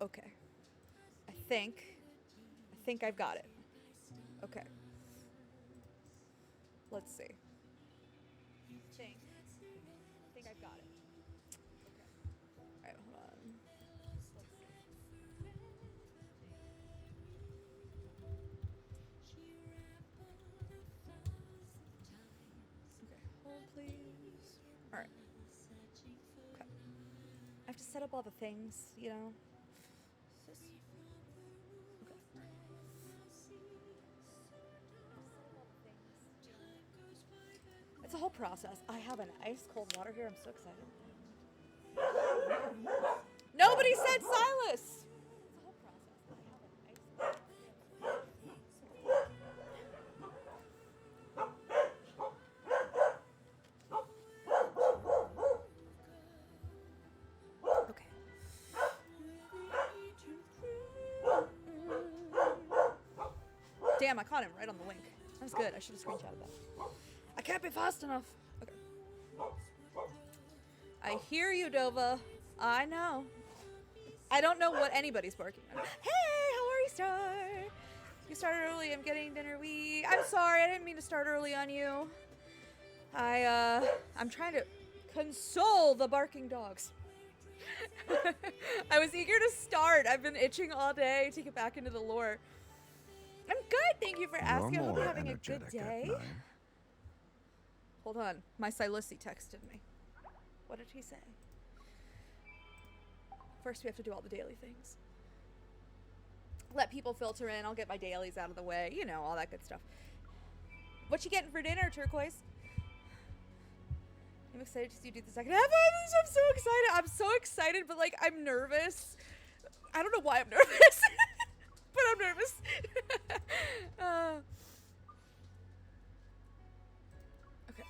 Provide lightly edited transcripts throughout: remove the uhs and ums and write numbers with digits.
Okay. I think I've got it. Okay. Let's see. I think I've got it. Okay. Alright, hold on. Let's see. Okay, hold please. Alright. Okay. I have to set up all the things, you know? Okay. It's a whole process. I have an ice cold water here. I'm so excited. Nobody said Silas! It's a whole process. I have an ice cold water. Okay. Damn, I caught him right on the wink. That was good. I should have screenshotted that. I can't be fast enough. Okay. I hear you, Dova. I know. I don't know what anybody's working on. Hey, how are you, Star? You started early. I'm getting dinner. I'm sorry. I didn't mean to start early on you. I'm trying to console the barking dogs. I was eager to start. I've been itching all day to get back into the lore. I'm good. Thank you for asking. I hope you're having a good day. Hold on. My Silusi texted me. What did he say? First, we have to do all the daily things. Let people filter in. I'll get my dailies out of the way. You know, all that good stuff. What you getting for dinner, Turquoise? I'm excited to see you do the second half of this. I'm so excited. I'm so excited, but like, I'm nervous. I don't know why I'm nervous, but I'm nervous. Okay.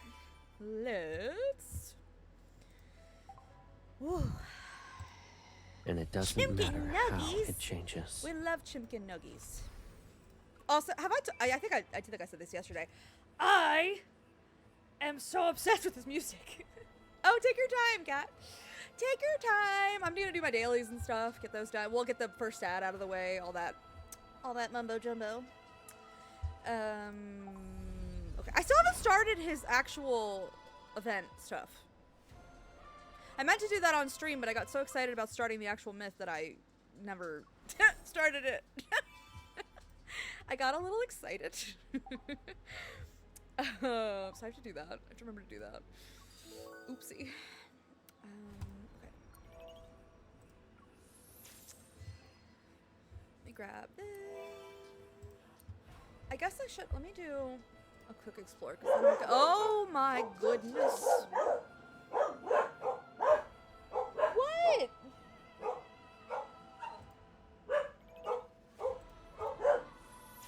Let's... Woo. And it doesn't matter how it changes. We love Chimkin Nuggies. Also, I think I said this yesterday. I am so obsessed with this music. Oh, take your time, cat. Take your time. I'm gonna do my dailies and stuff. Get those done. We'll get the first ad out of the way. All that mumbo jumbo. Okay. I still haven't started his actual event stuff. I meant to do that on stream, but I got so excited about starting the actual myth that I never started it. I got a little excited. So I have to do that. I have to remember to do that. Oopsie. Okay. Let me grab this. I guess I should, let me do a quick explore. Oh my goodness. What?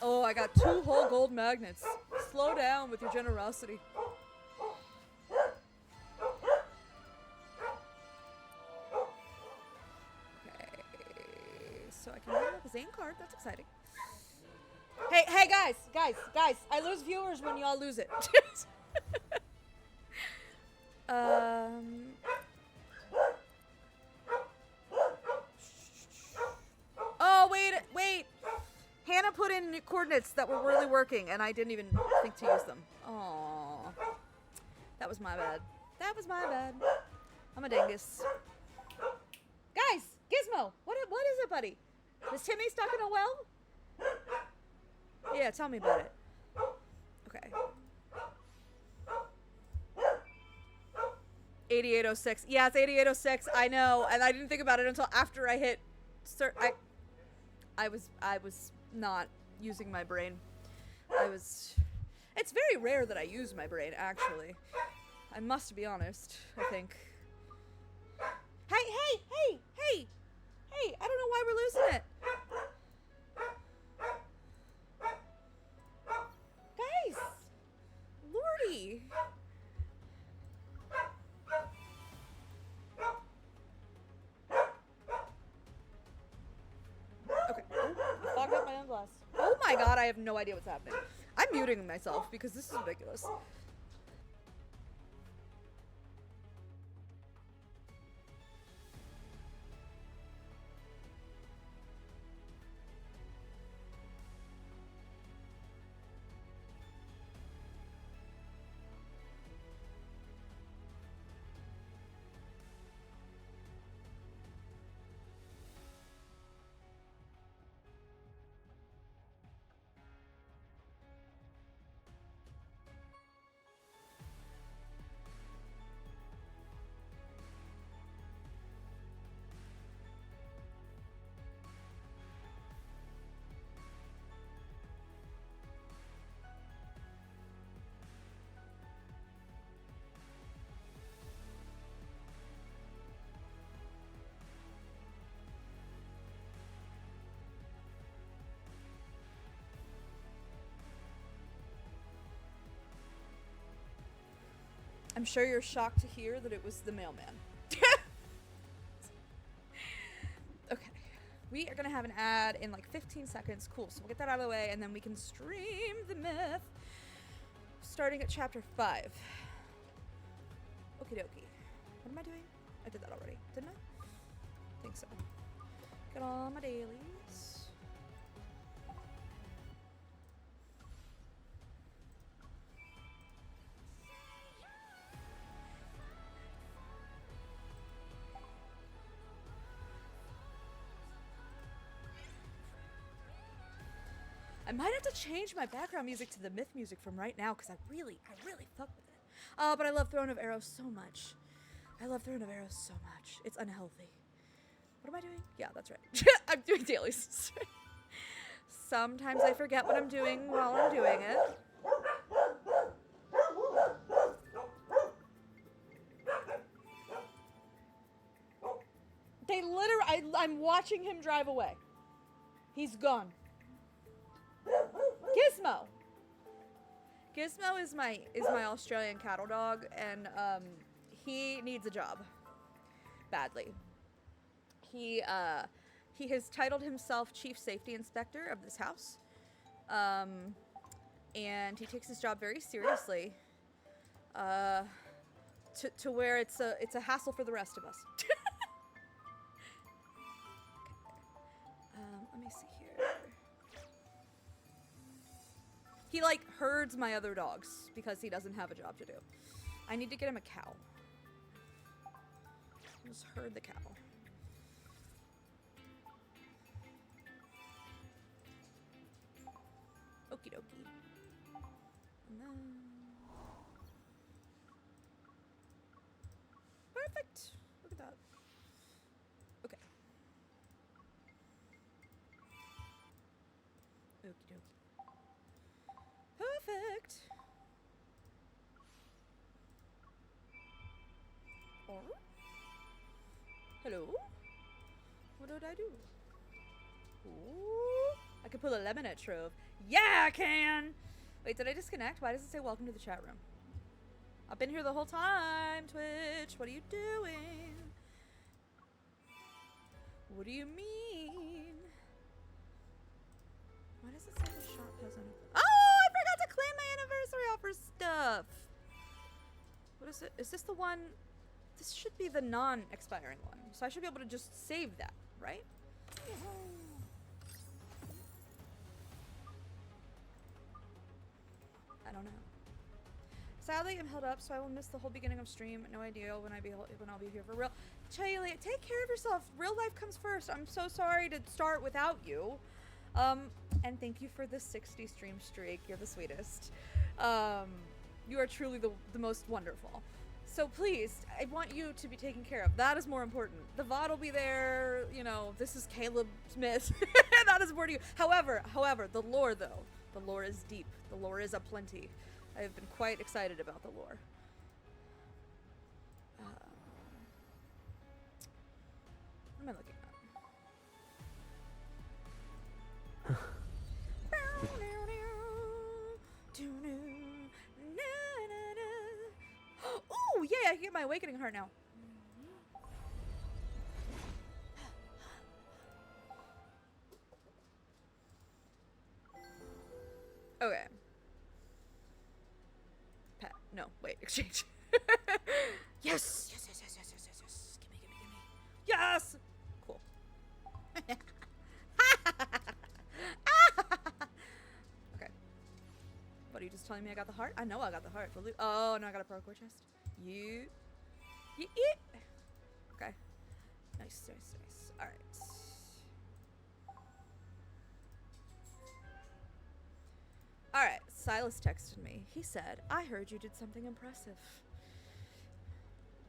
Oh, I got 2 whole gold magnets. Slow down with your generosity. Okay, so I can open up a Zane card. That's exciting. Hey, guys! I lose viewers when y'all lose it. Oh, wait. Hannah put in coordinates that were really working, and I didn't even think to use them. Aww. That was my bad. I'm a dingus. Guys! Gizmo! What is it, buddy? Is Timmy stuck in a well? Yeah, tell me about it. Okay. 8806. Yeah, it's 8806. I know, and I didn't think about it until after I hit start. I was not using my brain. It's very rare that I use my brain, actually. I must be honest, I think. Hey! I don't know why we're losing it. Guys! Lordy! Okay. Fogged up my own glass. Oh my god, I have no idea what's happening. I'm muting myself because this is ridiculous. I'm sure you're shocked to hear that it was the mailman. Okay. We are going to have an ad in like 15 seconds. Cool. So we'll get that out of the way and then we can stream the myth starting at chapter 5. Okie dokie. What am I doing? I did that already, didn't I? I think so. Get all my dailies. I might have to change my background music to the myth music from right now because I really fuck with it. Oh, but I love Throne of Arrows so much. I love Throne of Arrows so much. It's unhealthy. What am I doing? Yeah, that's right. I'm doing dailies. Sometimes I forget what I'm doing while I'm doing it. They literally, I'm watching him drive away. He's gone. Gizmo. Gizmo is my Australian cattle dog, and he needs a job badly. He has titled himself Chief Safety Inspector of this house, and he takes his job very seriously, to where it's a hassle for the rest of us. Let me see here. He like herds my other dogs because he doesn't have a job to do. I need to get him a cow. Just herd the cow. Okie dokie. And then... Perfect. Look at that. Okay. Okie dokie. Perfect. Or? Hello? What did I do? Ooh. I can pull a lemon at Trove. Yeah, I can! Wait, did I disconnect? Why does it say welcome to the chat room? I've been here the whole time, Twitch. What are you doing? What do you mean? Why does it say the shop has anything? Oh, I forgot to claim my anniversary offer stuff. What is it? Is this the one? This should be the non-expiring one. So I should be able to just save that, right? I don't know. Sadly, I'm held up, so I will miss the whole beginning of stream. No idea when I'll be here for real. Charlie, take care of yourself. Real life comes first. I'm so sorry to start without you. And thank you for the 60 stream streak. You're the sweetest. You are truly the most wonderful. So please, I want you to be taken care of. That is more important. The VOD will be there. You know, this is Caleb Smith. That is more to you. However, the lore though. The lore is deep. The lore is aplenty. I have been quite excited about the lore. What am I looking at? Ooh, yeah, I can get my awakening heart now. Okay. Pat. No, wait, exchange. Yes! Yes, yes, yes, yes, yes, yes, yes. Gimme, gimme, gimme. Yes! Cool. Okay. What, are you just telling me I got the heart? I know I got the heart. Oh, no, I got a parkour chest. You. Okay. Nice, nice, nice. Alright. Alright, Silas texted me. He said, I heard you did something impressive.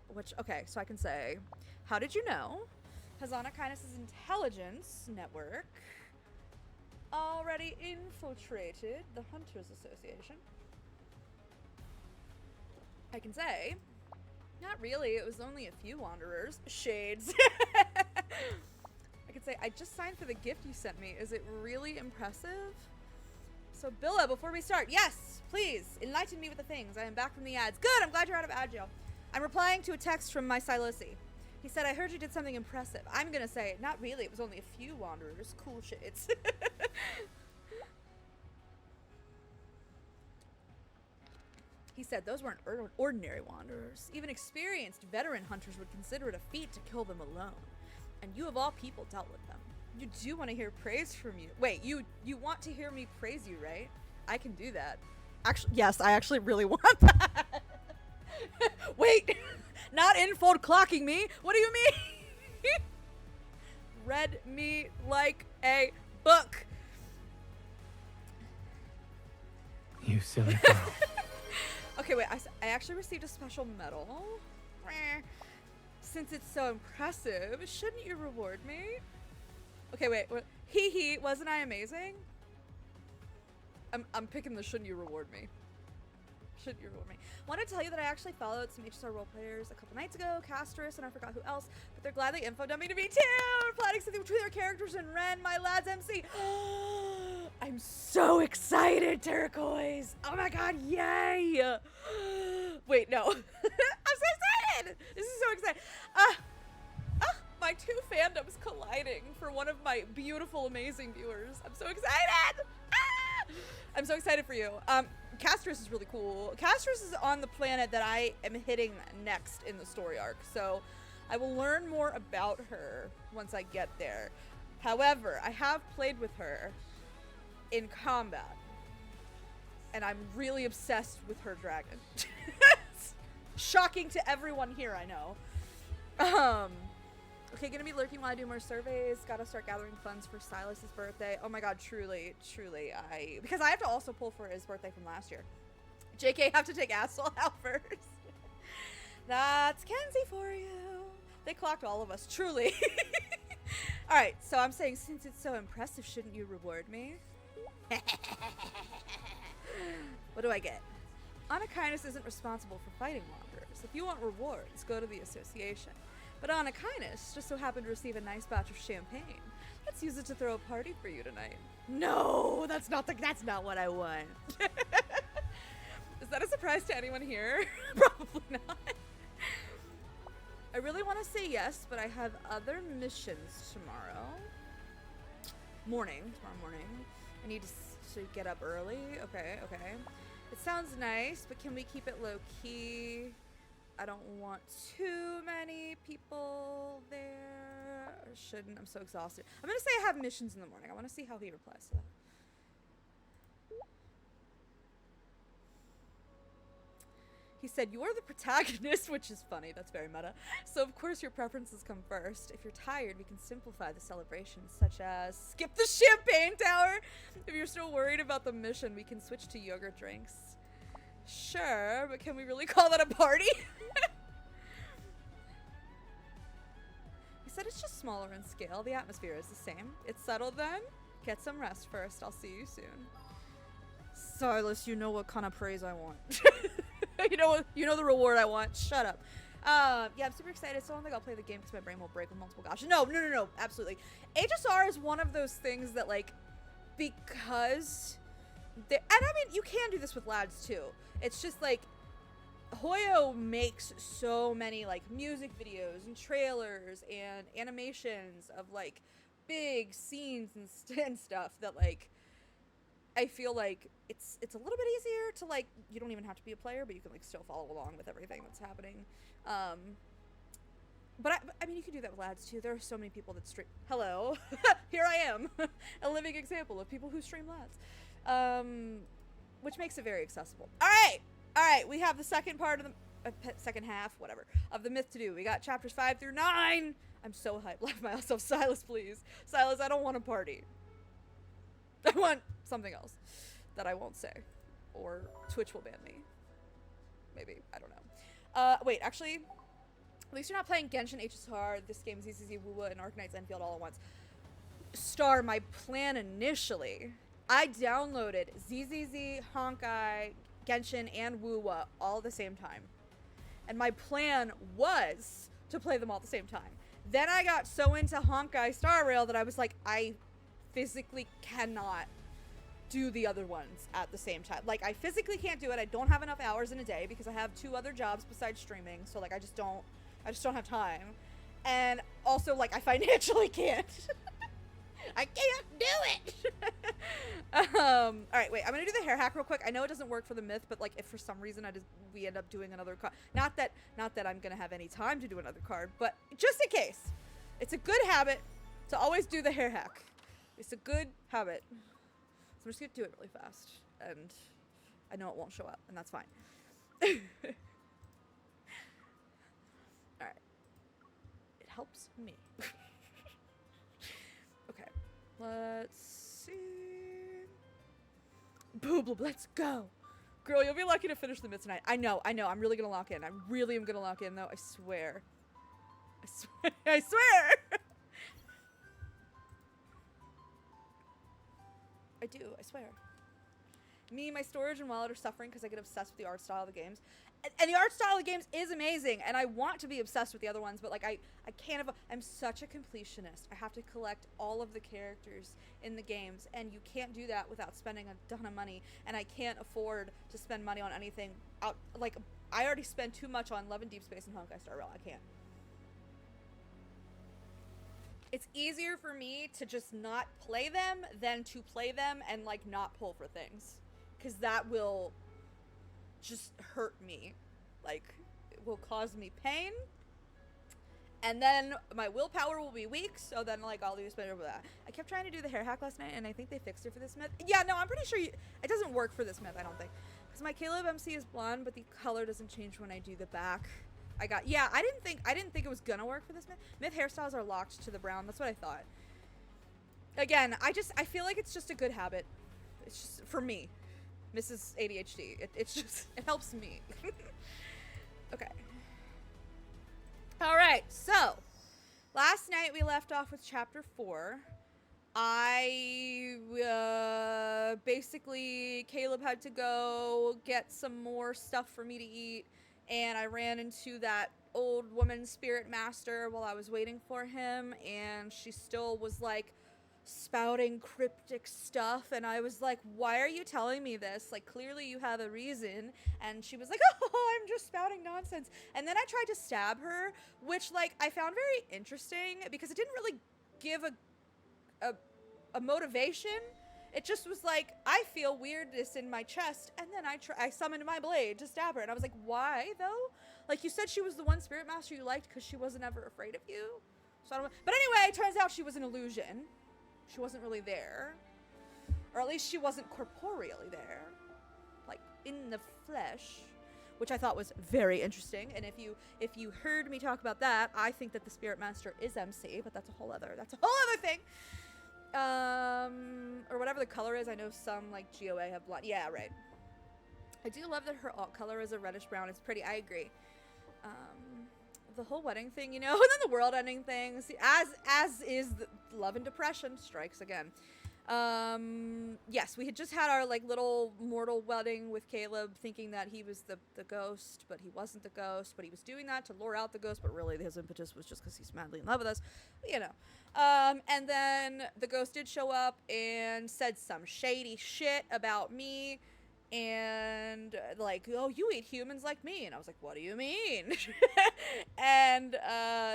Which, okay, so I can say, how did you know? Hazana Kindness's intelligence network already infiltrated the Hunters Association. I can say, not really, it was only a few wanderers. Shades. I can say, I just signed for the gift you sent me. Is it really impressive? So Billa, before we start, yes, Please, enlighten me with the things. I am back from the ads. Good, I'm glad you're out of ad jail. I'm replying to a text from my Silosi. He said, I heard you did something impressive. I'm gonna say, not really, it was only a few wanderers. Cool shits. He said, those weren't ordinary wanderers. Even experienced veteran hunters would consider it a feat to kill them alone. And you of all people dealt with them. You do want to hear praise from you. Wait, you want to hear me praise you, right? I can do that. Actually, yes, I actually really want that. Wait, not in-fold clocking me. What do you mean? Read me like a book. You silly girl. Okay, wait, I actually received a special medal. Since it's so impressive, shouldn't you reward me? Okay, wait, what? Hee hee, wasn't I amazing? I'm picking the shouldn't you reward me. Shouldn't you reward me. Want to tell you that I actually followed some HSR role players a couple nights ago, Castrus, and I forgot who else, but they're gladly info dumping to me too! We're planning something between their characters and Ren, my lad's MC. I'm so excited, Turquoise! Oh my god, yay! Wait, no. I'm so excited! This is so exciting. My two fandoms colliding for one of my beautiful, amazing viewers. I'm so excited! I'm so excited for you. Castrus is really cool. Castrus is on the planet that I am hitting next in the story arc, so I will learn more about her once I get there. However, I have played with her in combat, and I'm really obsessed with her dragon. Shocking to everyone here, I know. Okay, gonna be lurking while I do more surveys. Gotta start gathering funds for Silas's birthday. Oh my god, truly, because I have to also pull for his birthday from last year. JK, have to take Asshole out first. That's Kenzie for you. They clocked all of us, truly. Alright, so I'm saying, since it's so impressive, shouldn't you reward me? What do I get? Honor Kindness isn't responsible for fighting wanderers. If you want rewards, go to the association. But Honor Kindness just so happened to receive a nice batch of champagne. Let's use it to throw a party for you tonight. No, that's not what I want. Is that a surprise to anyone here? Probably not. I really want to say yes, but I have other missions tomorrow morning. I need to get up early. Okay. It sounds nice, but can we keep it low key? I don't want too many people there. I shouldn't. I'm so exhausted. I'm gonna say I have missions in the morning. I want to see how he replies to that. He said, you're the protagonist, which is funny. That's very meta. So of course your preferences come first. If you're tired, we can simplify the celebrations, such as skip the champagne tower. If you're still worried about the mission, we can switch to yogurt drinks. Sure, but can we really call that a party? He said it's just smaller in scale. The atmosphere is the same. It's settled then. Get some rest first. I'll see you soon. Silas, you know what kind of praise I want. You know the reward I want. Shut up. Yeah, I'm super excited. So I don't think I'll play the game because my brain will break with multiple gosh. No, absolutely. HSR is one of those things that, like, because and I mean, you can do this with lads too. It's just like Hoyo makes so many like music videos and trailers and animations of like big scenes and stuff that like I feel like it's a little bit easier to like, you don't even have to be a player, but you can like still follow along with everything that's happening. But I mean, you can do that with lads too. There are so many people that stream. Hello, here I am, a living example of people who stream lads, which makes it very accessible. All right. We have the second part of the second half, whatever, of the myth to do. We got chapters 5 through 9. I'm so hyped. Laugh myself. Silas, please. Silas, I don't want a party. I want something else that I won't say, or Twitch will ban me. Maybe, I don't know. Wait, actually, at least you're not playing Genshin, HSR, this game, ZZZ, WOOOOO, and Arknights Enfield all at once. Star, my plan initially, I downloaded ZZZ, Honkai, Genshin, and WOOOOO all at the same time. And my plan was to play them all at the same time. Then I got so into Honkai Star Rail that I was like, I physically cannot do the other ones at the same time. Like, I physically can't do it. I don't have enough hours in a day because I have 2 other jobs besides streaming. So, like, I just don't have time. And also, like, I financially can't. I can't do it. All right, wait. I'm gonna do the hair hack real quick. I know it doesn't work for the myth, but like, if for some reason we end up doing another card, not that I'm gonna have any time to do another card, but just in case, it's a good habit to always do the hair hack. It's a good habit. So I'm just gonna do it really fast, and I know it won't show up, and that's fine. All right. It helps me. Okay, let's see. Boobleb, let's go. Girl, you'll be lucky to finish the myth tonight. I know. I'm really gonna lock in. I really am gonna lock in, though. I swear. I swear. I do. I swear. Me, my storage and wallet are suffering because I get obsessed with the art style of the games. And the art style of the games is amazing, and I want to be obsessed with the other ones, but like I can't I'm such a completionist. I have to collect all of the characters in the games, and you can't do that without spending a ton of money, and I can't afford to spend money on anything out. Like, I already spend too much on Love and Deep Space and Honkai Star Rail. I can't. It's easier for me to just not play them than to play them and like not pull for things, because that will just hurt me. Like, it will cause me pain, and then my willpower will be weak, so then like I'll lose better with that. I kept trying to do the hair hack last night, and I think they fixed it for this myth. Yeah, no, I'm pretty sure it doesn't work for this myth, I don't think, because my Caleb MC is blonde, but the color doesn't change when I do the back. I didn't think it was gonna work for this myth. Myth hairstyles are locked to the brown. That's what I thought. Again, I feel like it's just a good habit. It's just for me, Mrs. ADHD. It helps me. Okay. All right. So last night we left off with chapter 4. Basically, Caleb had to go get some more stuff for me to eat, and I ran into that old woman spirit master while I was waiting for him, and she still was like spouting cryptic stuff, and I was like, why are you telling me this? Like, clearly you have a reason. And she was like, oh, I'm just spouting nonsense. And then I tried to stab her, which like I found very interesting because it didn't really give a motivation. It just was like, I feel weirdness in my chest, and then I summoned my blade to stab her, and I was like, why though? Like, you said she was the one spirit master you liked because she wasn't ever afraid of you. So I don't. But anyway, it turns out she was an illusion. She wasn't really there, or at least she wasn't corporeally there, like in the flesh, which I thought was very interesting. And if you heard me talk about that, I think that the spirit master is MC, but that's a whole other thing. Or whatever the color is. I know some like GOA have blonde. Yeah, right. I do love that her alt color is a reddish brown. It's pretty. I agree. The whole wedding thing, you know, and then the world ending thing, as is the love and depression strikes again. Yes, we had just had our like little mortal wedding with Caleb, thinking that he was the ghost, but he wasn't the ghost, but he was doing that to lure out the ghost, but really his impetus was just because he's madly in love with us, you know. And then the ghost did show up and said some shady shit about me, and like, oh, you eat humans like me, and I was like, what do you mean? And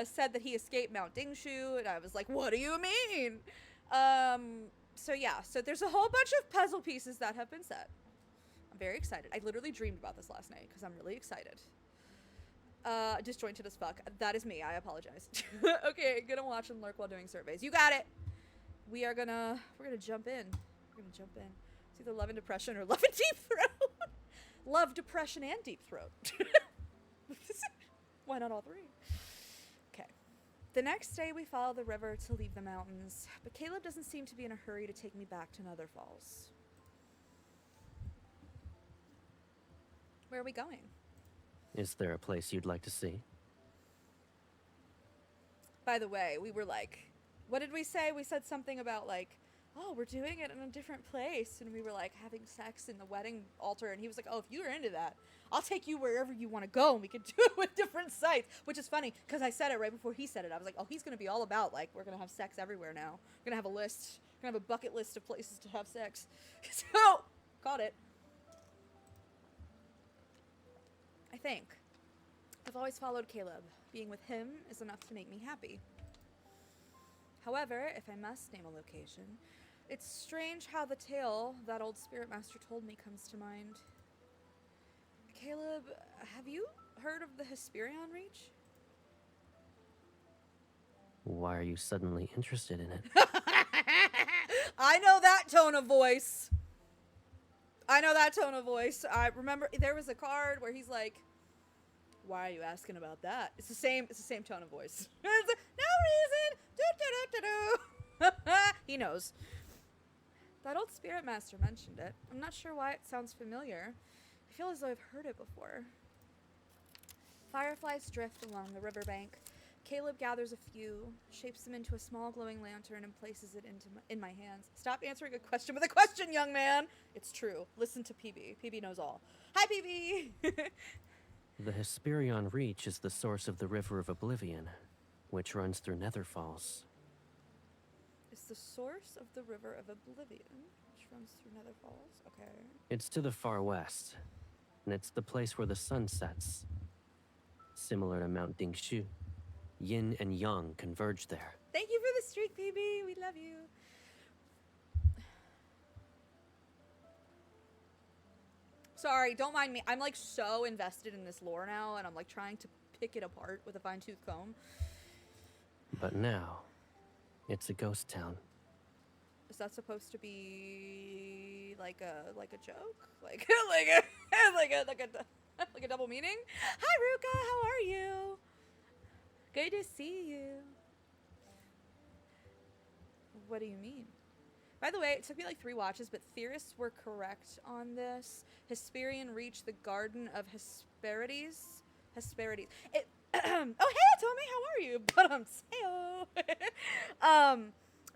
said that he escaped Mount Dingshu, and I was like, what do you mean? So yeah, so there's a whole bunch of puzzle pieces that have been set. I'm very excited. I literally dreamed about this last night because I'm really excited. Disjointed as fuck. That is me. I apologize. Okay, gonna watch and lurk while doing surveys. You got it. We're gonna jump in. We're gonna jump in. It's either love and depression or love and deep throat. Love, depression, and deep throat. Why not all three? Okay. The next day we follow the river to leave the mountains, but Caleb doesn't seem to be in a hurry to take me back to Nether Falls. Where are we going? Is there a place you'd like to see? By the way, we were like, what did we say? We said something about like, oh, we're doing it in a different place. And we were like having sex in the wedding altar. And he was like, oh, if you're into that, I'll take you wherever you want to go. And we could do it with different sites, which is funny because I said it right before he said it. I was like, oh, he's going to be all about like, we're going to have sex everywhere now. We're going to have a list. We're going to have a bucket list of places to have sex. So, caught it. I think. I've always followed Caleb. Being with him is enough to make me happy. However, if I must name a location, it's strange how the tale that old spirit master told me comes to mind. Caleb, have you heard of the Hesperion Reach? Why are you suddenly interested in it? I know that tone of voice. I I remember there was a card where he's like, why are you asking about that? It's the same tone of voice. It's like, no reason. He knows. That old spirit master mentioned it. I'm not sure why it sounds familiar. I feel as though I've heard it before. Fireflies drift along the riverbank. Caleb gathers a few, shapes them into a small glowing lantern, and places it in my hands. Stop answering a question with a question, young man! It's true. Listen to PB. PB knows all. Hi, PB! The Hesperion Reach is the source of the River of Oblivion, which runs through Nether Falls. It's the source of the River of Oblivion, which runs through Nether Falls? Okay. It's to the far west, and it's the place where the sun sets. Similar to Mount Dingshu, yin and yang converge there. Thank you for the streak, PB. We love you. Sorry, don't mind me. I'm like so invested in this lore now, and I'm like trying to pick it apart with a fine-tooth comb. But now, it's a ghost town. Is that supposed to be like a joke? Like like a double meaning? Hi, Ruka. How are you? Good to see you. What do you mean? By the way, it took me like 3 watches, but theorists were correct on this. Hesperion reached the Garden of Hesperides. Hesperides. It. Oh, hey, Tommy, how are you? But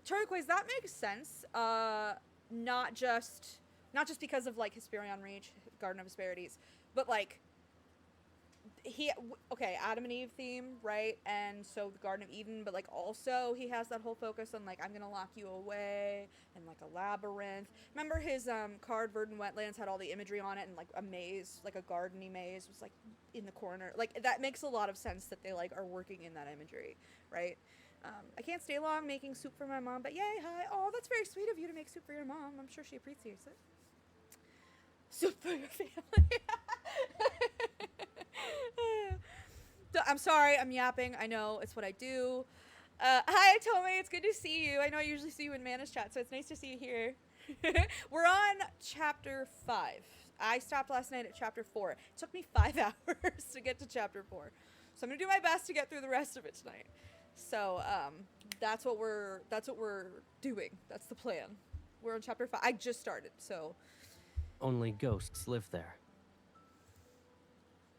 turquoise. That makes sense. Not just because of like Hesperion Reach, Garden of Hesperides, but like Adam and Eve theme, right? And so the Garden of Eden, but like also he has that whole focus on like, I'm gonna lock you away and like a labyrinth. Remember his card Verdant Wetlands had all the imagery on it, and like a maze, like a gardeny maze was like in the corner. Like that makes a lot of sense that they like are working in that imagery, right? I can't stay long making soup for my mom, but yay, hi. Oh, that's very sweet of you to make soup for your mom. I'm sure she appreciates it. Soup for your family. I'm sorry, I'm yapping. I know, it's what I do. Hi, Tomei, it's good to see you. I know I usually see you in Manus chat, so it's nice to see you here. We're on chapter 5. I stopped last night at chapter 4. It took me 5 hours to get to chapter 4. So I'm gonna do my best to get through the rest of it tonight. So, that's what we're doing. That's the plan. We're on chapter 5. I just started, so. Only ghosts live there.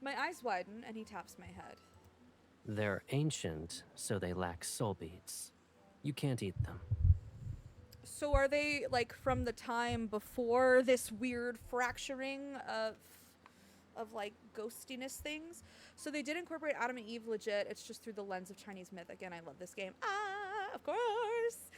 My eyes widen, and he taps my head. They're ancient, so they lack soul beads. You can't eat them. So are they, like, from the time before this weird fracturing of like, ghostiness things? So they did incorporate Adam and Eve legit. It's just through the lens of Chinese myth. Again, I love this game. Ah, of course!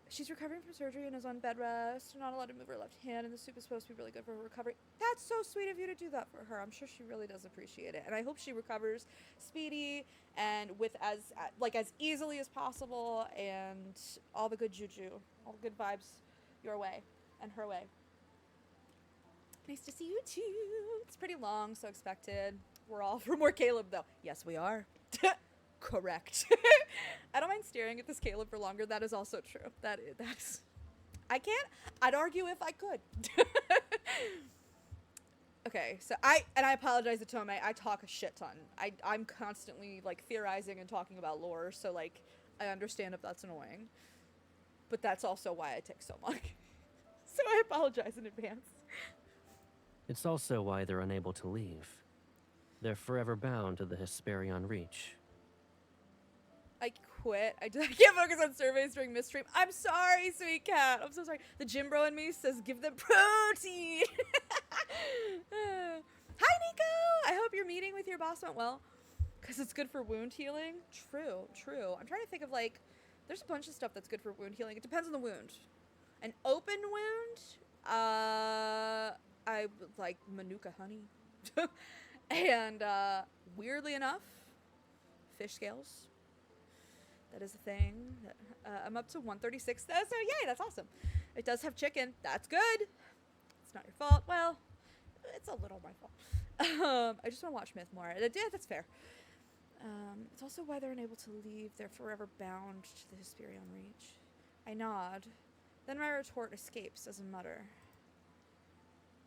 She's recovering from surgery and is on bed rest. Not allowed to move her left hand, and the soup is supposed to be really good for her recovery. That's so sweet of you to do that for her. I'm sure she really does appreciate it. And I hope she recovers speedy and with as easily as possible, and all the good juju, all the good vibes your way and her way. Nice to see you too. It's pretty long, so expected. We're all for more Caleb, though. Yes, we are. Correct. I don't mind staring at this Caleb for longer. That is also true. That's. I'd argue if I could. Okay, so I apologize to Tomei. I talk a shit ton. I'm constantly like theorizing and talking about lore, so like I understand if that's annoying. But that's also why I take so long. So I apologize in advance. It's also why they're unable to leave. They're forever bound to the Hesperion Reach. I quit. I can't focus on surveys during midstream. I'm sorry, sweet cat. I'm so sorry. The gym bro in me says give them protein. Hi, Nico. I hope your meeting with your boss went well. Because it's good for wound healing. True, true. I'm trying to think of, like, there's a bunch of stuff that's good for wound healing. It depends on the wound. An open wound, I like Manuka honey. And weirdly enough, fish scales. That is a thing. I'm up to 136. So yay, that's awesome. It does have chicken. That's good. It's not your fault. Well, it's a little my fault. I just want to watch Myth more. Yeah, that's fair. It's also why they're unable to leave. They're forever bound to the Hesperion Reach. I nod. Then my retort escapes as a mutter.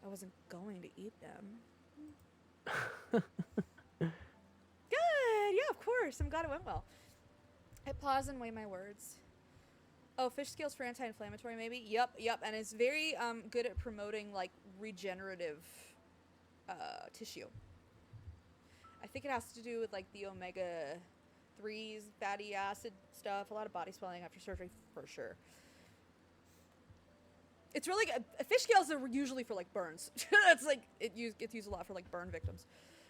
I wasn't going to eat them. Good! Yeah, of course. I'm glad it went well. I pause and weigh my words. Oh, fish scales for anti-inflammatory, maybe? Yep. And it's very good at promoting, like, regenerative tissue. I think it has to do with, like, the omega-3s, fatty acid stuff, a lot of body swelling after surgery, for sure. It's really good. Fish scales are usually for, like, burns. It's, like, gets used a lot for, like, burn victims.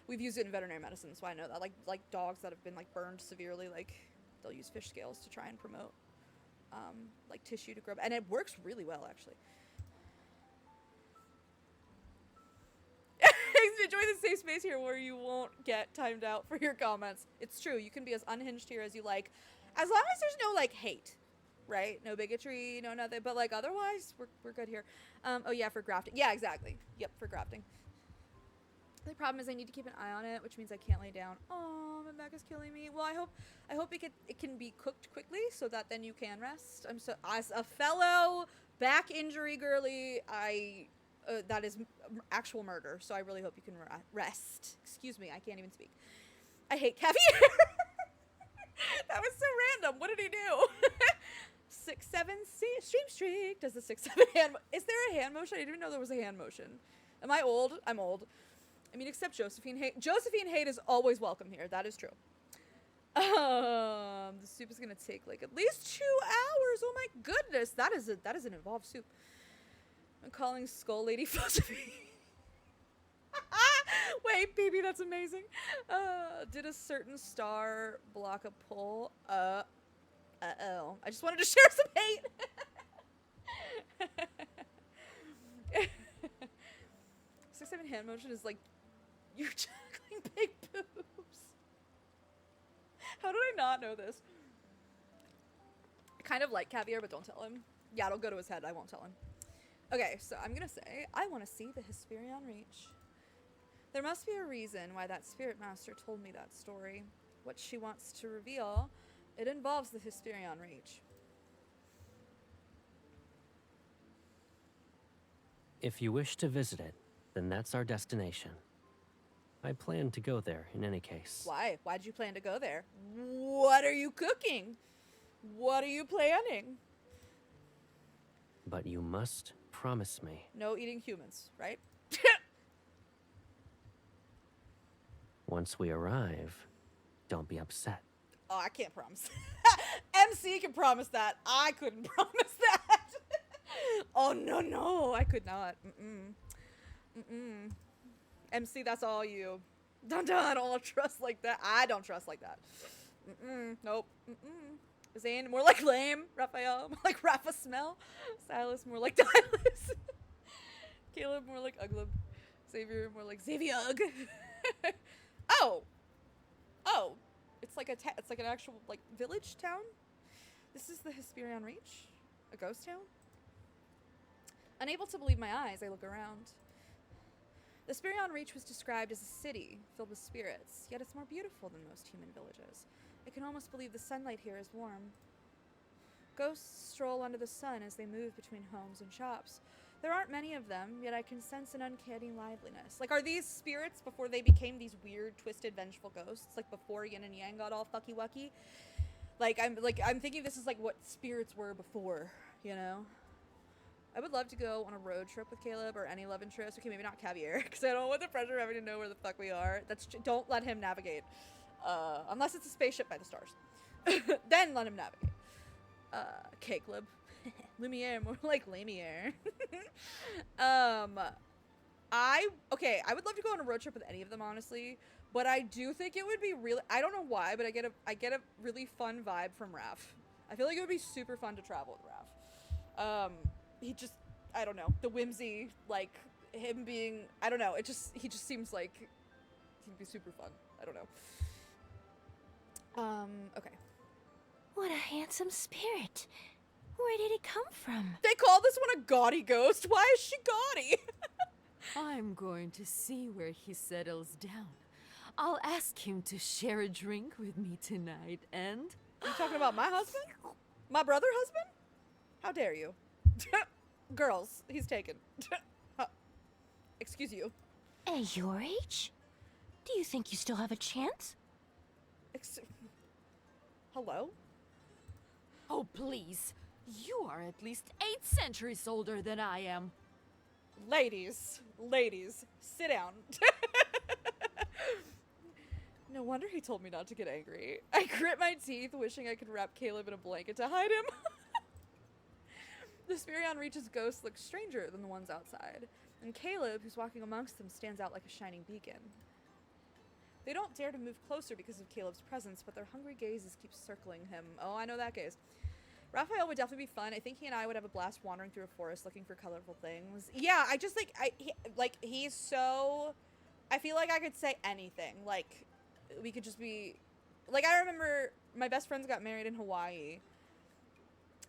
We've used it in veterinary medicine, so I know that. Like dogs that have been, like, burned severely, like, they'll use fish scales to try and promote, like, tissue to grow. And it works really well, actually. Enjoy the safe space here where you won't get timed out for your comments. It's true. You can be as unhinged here as you like. As long as there's no, like, hate, right? No bigotry, no nothing. But, like, otherwise, we're good here. Oh, yeah, for grafting. Yeah, exactly. Yep, for grafting. The problem is I need to keep an eye on it, which means I can't lay down. Oh, my back is killing me. Well, I hope it can be cooked quickly so that then you can rest. I'm so, as a fellow back injury girly, that is actual murder, so I really hope you can rest. Excuse me, I can't even speak. I hate caviar. That was so random. What did he do? 6-7 stream streak. Does the 6-7 hand? Is there a hand motion? I didn't even know there was a hand motion. Am I old? I'm old. I mean, except Josephine Haight. Josephine Haight is always welcome here. That is true. The soup is gonna take like at least 2 hours. Oh my goodness, that is an involved soup. I'm calling Skull Lady Philosophy. Wait, baby, that's amazing. Did a certain star block a pull? Uh-oh. I just wanted to share some hate. 6-7 hand motion is like, you're juggling big boobs. How did I not know this? I kind of like caviar, but don't tell him. Yeah, it'll go to his head. I won't tell him. Okay, so I'm gonna say, I want to see the Hesperion Reach. There must be a reason why that spirit master told me that story. What she wants to reveal, it involves the Hesperion Reach. If you wish to visit it, then that's our destination. I plan to go there in any case. Why? Why did you plan to go there? What are you cooking? What are you planning? But you must promise me. No eating humans, right? Once we arrive, don't be upset. Oh, I can't promise. MC can promise that. I couldn't promise that. Oh, no, I could not. MC, that's all you. I don't trust like that. I don't trust like that. Nope. Zane, more like lame. Raphael, more like Rafa Smell. Silas, more like Dilus. Caleb, more like Uglib. Xavier, more like Xavier-ug. Oh, it's like it's like an actual like village town. This is the Hesperion Reach, a ghost town. Unable to believe my eyes, I look around. The Hesperion Reach was described as a city filled with spirits, yet it's more beautiful than most human villages. I can almost believe the sunlight here is warm. Ghosts stroll under the sun as they move between homes and shops. There aren't many of them, yet I can sense an uncanny liveliness. Like, are these spirits before they became these weird, twisted, vengeful ghosts? Like, before yin and yang got all fucky-wucky? I'm thinking this is, like, what spirits were before, you know? I would love to go on a road trip with Caleb, or any love interest. Okay, maybe not Caviar, because I don't want the pressure of having to know where the fuck we are. Don't let him navigate. Unless it's a spaceship by the stars. Then let him navigate. Caleb. Lumiere, more like Lamiere. I would love to go on a road trip with any of them, honestly. But I do think it would be really, I don't know why, but I get a really fun vibe from Raph. I feel like it would be super fun to travel with Raph. He just, I don't know, the whimsy, like him being, I don't know, he just seems like he'd be super fun. I don't know. Okay. What a handsome spirit. Where did it come from? They call this one a gaudy ghost. Why is she gaudy? I'm going to see where he settles down. I'll ask him to share a drink with me tonight, and... Are you talking about my husband? My brother husband? How dare you? Girls, he's taken. Excuse you. At your age? Do you think you still have a chance? Hello? Oh, please. You are at least 8 centuries older than I am. Ladies, sit down. No wonder he told me not to get angry. I grit my teeth, wishing I could wrap Caleb in a blanket to hide him. The Spirion Reach's ghosts look stranger than the ones outside, and Caleb, who's walking amongst them, stands out like a shining beacon. They don't dare to move closer because of Caleb's presence, but their hungry gazes keep circling him. Oh, I know that gaze. Raphael would definitely be fun. I think he and I would have a blast wandering through a forest looking for colorful things. Yeah, I just he's so, I feel like I could say anything. Like, we could just be, like, I remember my best friends got married in Hawaii,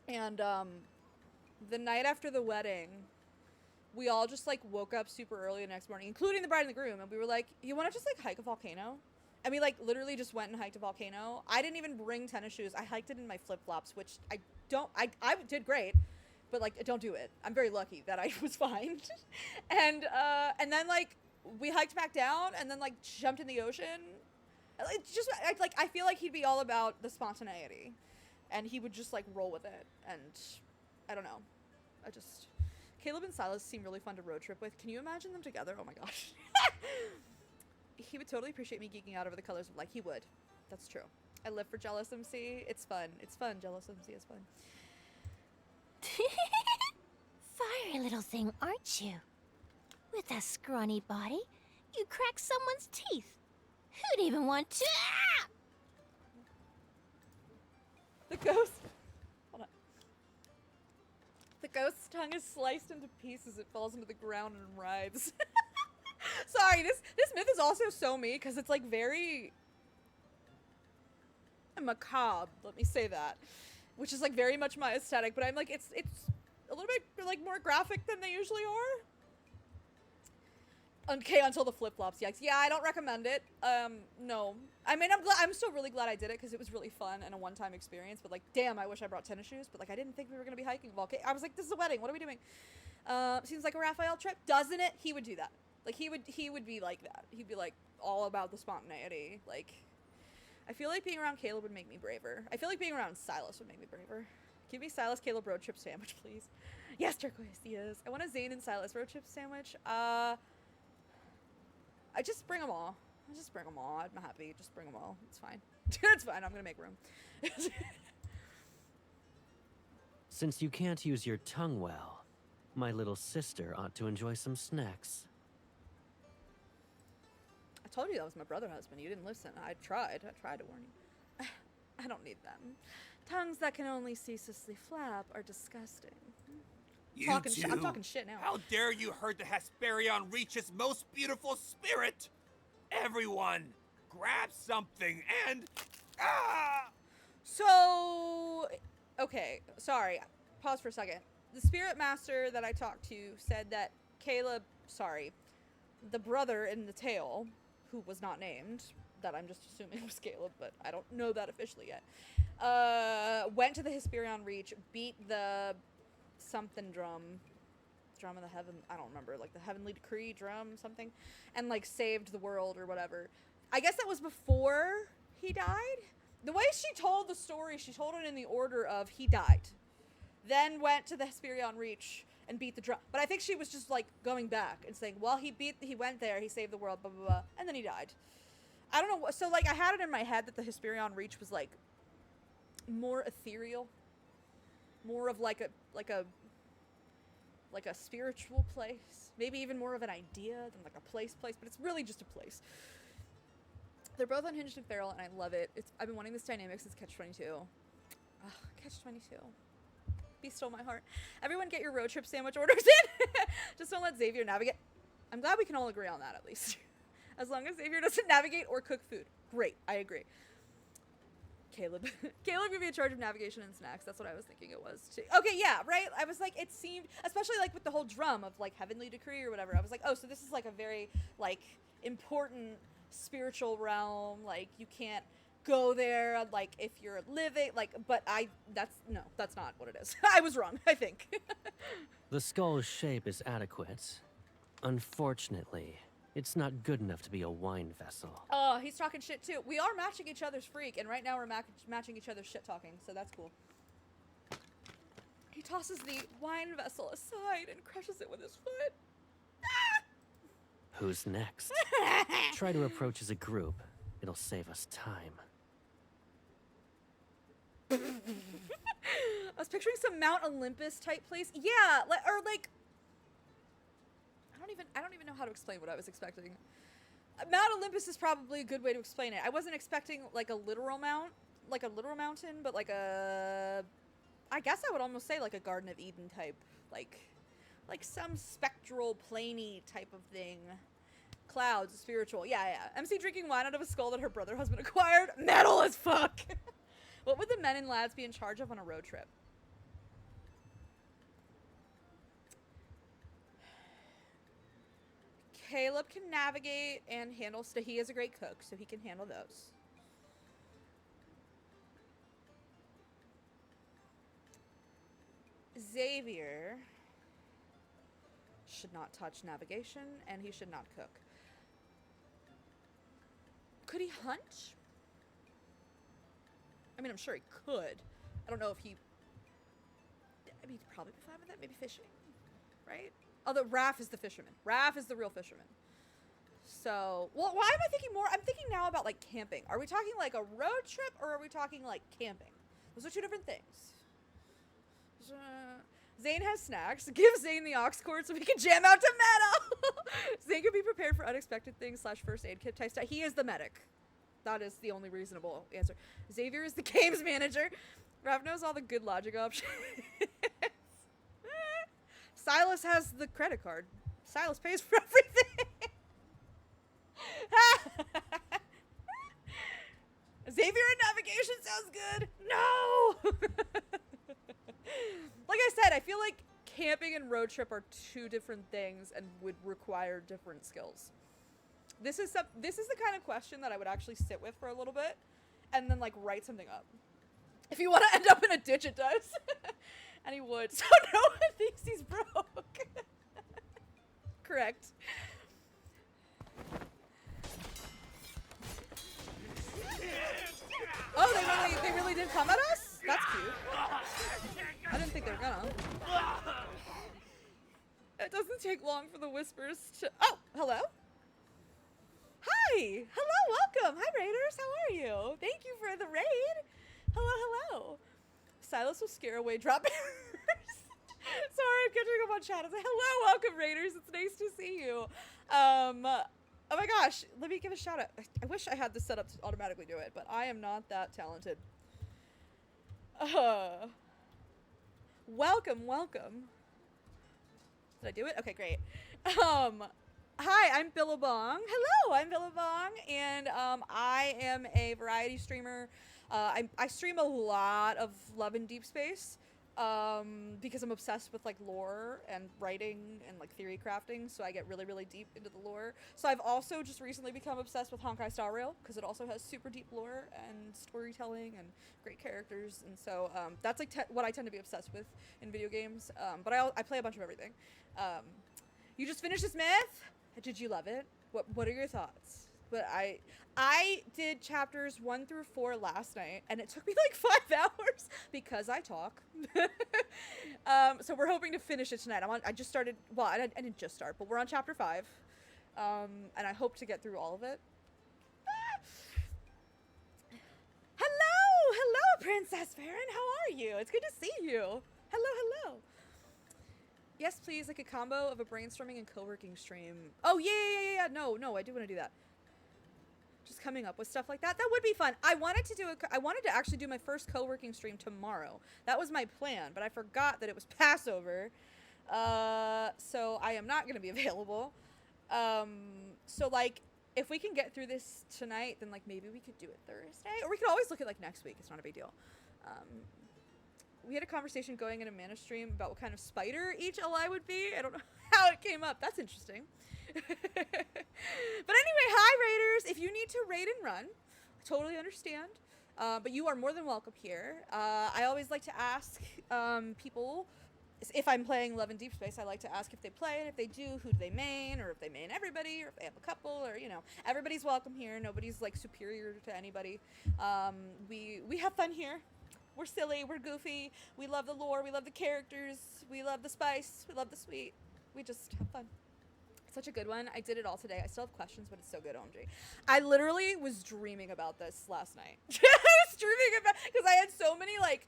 and the night after the wedding, we all just like woke up super early the next morning, including the bride and the groom, and we were like, you want to just like hike a volcano? And we like literally just went and hiked a volcano. I didn't even bring tennis shoes. I hiked it in my flip-flops, which I did great, but like, don't do it. I'm very lucky that I was fine. And then like we hiked back down and then like jumped in the ocean. I feel like he'd be all about the spontaneity, and he would just like roll with it. And I don't know. Caleb and Silas seem really fun to road trip with. Can you imagine them together? Oh my gosh. He would totally appreciate me geeking out over the colors of, like, he would. That's true. I live for Jealous MC. It's fun. It's fun. Jealous MC is fun. Fiery little thing, aren't you? With a scrawny body, you crack someone's teeth. Who'd even want to? Ah! The ghost... Hold on. The ghost's tongue is sliced into pieces. It falls into the ground and writhes. Sorry, this myth is also so me, because it's, like, very macabre, let me say that. Which is, like, very much my aesthetic, but I'm, like, it's a little bit, like, more graphic than they usually are. Okay, until the flip-flops, yikes. Yeah, I don't recommend it. No. I mean, I'm still really glad I did it, because it was really fun and a one-time experience, but, like, damn, I wish I brought tennis shoes, but, like, I didn't think we were going to be hiking a volcano. I was like, this is a wedding, what are we doing? Seems like a Raphael trip, doesn't it? He would do that. Like, he would be like that. He'd be, like, all about the spontaneity. Like, I feel like being around Caleb would make me braver. I feel like being around Silas would make me braver. Give me Silas Caleb road trip sandwich, please. Yes, Turquoise, yes. I want a Zane and Silas road trip sandwich. I just bring them all. I just bring them all. I'm happy. Just bring them all. It's fine. It's fine. I'm gonna make room. Since you can't use your tongue well, my little sister ought to enjoy some snacks. I told you that was my brother husband. You didn't listen. I tried to warn you. I don't need them. Tongues that can only ceaselessly flap are disgusting. I'm talking shit now. How dare you hurt the Hesperion Reach's most beautiful spirit? Everyone, grab something and... Ah! So, okay, sorry. Pause for a second. The spirit master that I talked to said that Caleb, the brother in the tale, who was not named, that I'm just assuming was Caleb, but I don't know that officially yet, went to the Hesperion Reach, beat the something drum of the heaven, I don't remember, like the heavenly decree drum, something, and like saved the world or whatever. I guess that was before he died? The way she told the story, she told it in the order of he died, then went to the Hesperion Reach and beat the drum. But I think she was just like going back and saying, well, he went there, he saved the world, blah, blah, blah, and then he died. I don't know. So like I had it in my head that the Hesperion Reach was like more ethereal, more of like a spiritual place, maybe even more of an idea than like a place, but it's really just a place. They're both unhinged and feral, and I love it. I've been wanting this dynamic since Catch-22. Ugh, Catch-22. Be still my heart. Everyone get your road trip sandwich orders in. Just don't let Xavier navigate. I'm glad we can all agree on that, at least. As long as Xavier doesn't navigate or cook food. Great, I agree. Caleb. Caleb could be in charge of navigation and snacks. That's what I was thinking it was, too. Okay, yeah, right? I was like, it seemed, especially like with the whole drum of like Heavenly Decree or whatever. I was like, oh, so this is like a very like important spiritual realm. Like you can't go there like if you're living, like, but that's not what it is. I was wrong, I think. The skull's shape is adequate. Unfortunately, it's not good enough to be a wine vessel. Oh, he's talking shit too. We are matching each other's freak, and right now we're matching each other's shit talking, so that's cool. He tosses the wine vessel aside and crushes it with his foot. Who's next? Try to approach as a group. It'll save us time. I was picturing some Mount Olympus type place. Yeah, or like I don't even know how to explain what I was expecting. Mount Olympus is probably a good way to explain it. I wasn't expecting like a literal mountain, but like I guess I would almost say like a Garden of Eden type, like some spectral, planey type of thing. Clouds, spiritual. Yeah. MC drinking wine out of a skull that her brother husband acquired. Metal as fuck. What would the men and lads be in charge of on a road trip? Caleb can navigate and handle stuff. He is a great cook, so he can handle those. Xavier should not touch navigation, and he should not cook. Could he hunt? I mean, I'm sure he could. I don't know if he... I mean, he'd probably be fine with it. Maybe fishing, right? Although Raph is the fisherman. Raph is the real fisherman. So, well, why am I thinking more? I'm thinking now about, like, camping. Are we talking, like, a road trip, or are we talking, like, camping? Those are two different things. Zane has snacks. Give Zane the aux cord so we can jam out to metal. Zane can be prepared for unexpected things / first aid kit type stuff. He is the medic. That is the only reasonable answer. Xavier is the games manager. Raph knows all the good logic options. Silas has the credit card. Silas pays for everything. Xavier in navigation sounds good. No! Like I said, I feel like camping and road trip are two different things and would require different skills. This is the kind of question that I would actually sit with for a little bit and then like write something up. If you want to end up in a ditch, it does. And he would. So no one thinks he's broke. Correct. Oh, they really did come at us? That's cute. I didn't think they were gonna. It doesn't take long for the whispers to... Oh, hello? Hi! Hello, welcome! Hi, Raiders, how are you? Thank you for the raid! Hello. Silas will scare away drop bearers. Sorry, I'm catching up on chat. I was like, hello, welcome, Raiders. It's nice to see you. Oh my gosh, let me give a shout out. I wish I had this set up to automatically do it, but I am not that talented. Welcome. Did I do it? Okay, great. Hi, I'm Billabong. Hello, I'm Billabong, and I am a variety streamer. I stream a lot of Love in Deep Space because I'm obsessed with like lore and writing and like theory crafting, so I get really, really deep into the lore. So I've also just recently become obsessed with Honkai Star Rail because it also has super deep lore and storytelling and great characters, and so that's like what I tend to be obsessed with in video games. But I play a bunch of everything. You just finished this myth? Did you love it? What are your thoughts? But I did chapters 1 through 4 last night, and it took me like 5 hours because I talk. So we're hoping to finish it tonight. I just started. Well, I didn't just start, but we're on chapter 5, and I hope to get through all of it. Hello, Princess Farron, how are you? It's good to see you. Hello. Yes, please, like a combo of a brainstorming and co-working stream. Oh, yeah. No, I do want to do that. Just coming up with stuff like that. That would be fun. I wanted to actually do my first co-working stream tomorrow. That was my plan, but I forgot that it was Passover. So I am not going to be available. So like, if we can get through this tonight, then like maybe we could do it Thursday, or we could always look at like next week. It's not a big deal. We had a conversation going in a mana stream about what kind of spider each LI would be. I don't know how it came up. That's interesting. But anyway, hi Raiders. If you need to raid and run, I totally understand. But you are more than welcome here. I always like to ask people, if I'm playing Love in Deep Space, I like to ask if they play, and if they do, who do they main, or if they main everybody, or if they have a couple, or, you know, everybody's welcome here. Nobody's, like, superior to anybody. We have fun here. We're silly, we're goofy, we love the lore, we love the characters, we love the spice, we love the sweet. We just have fun. It's such a good one. I did it all today. I still have questions, but it's so good, OMG. I literally was dreaming about this last night. I was dreaming about, because I had so many, like,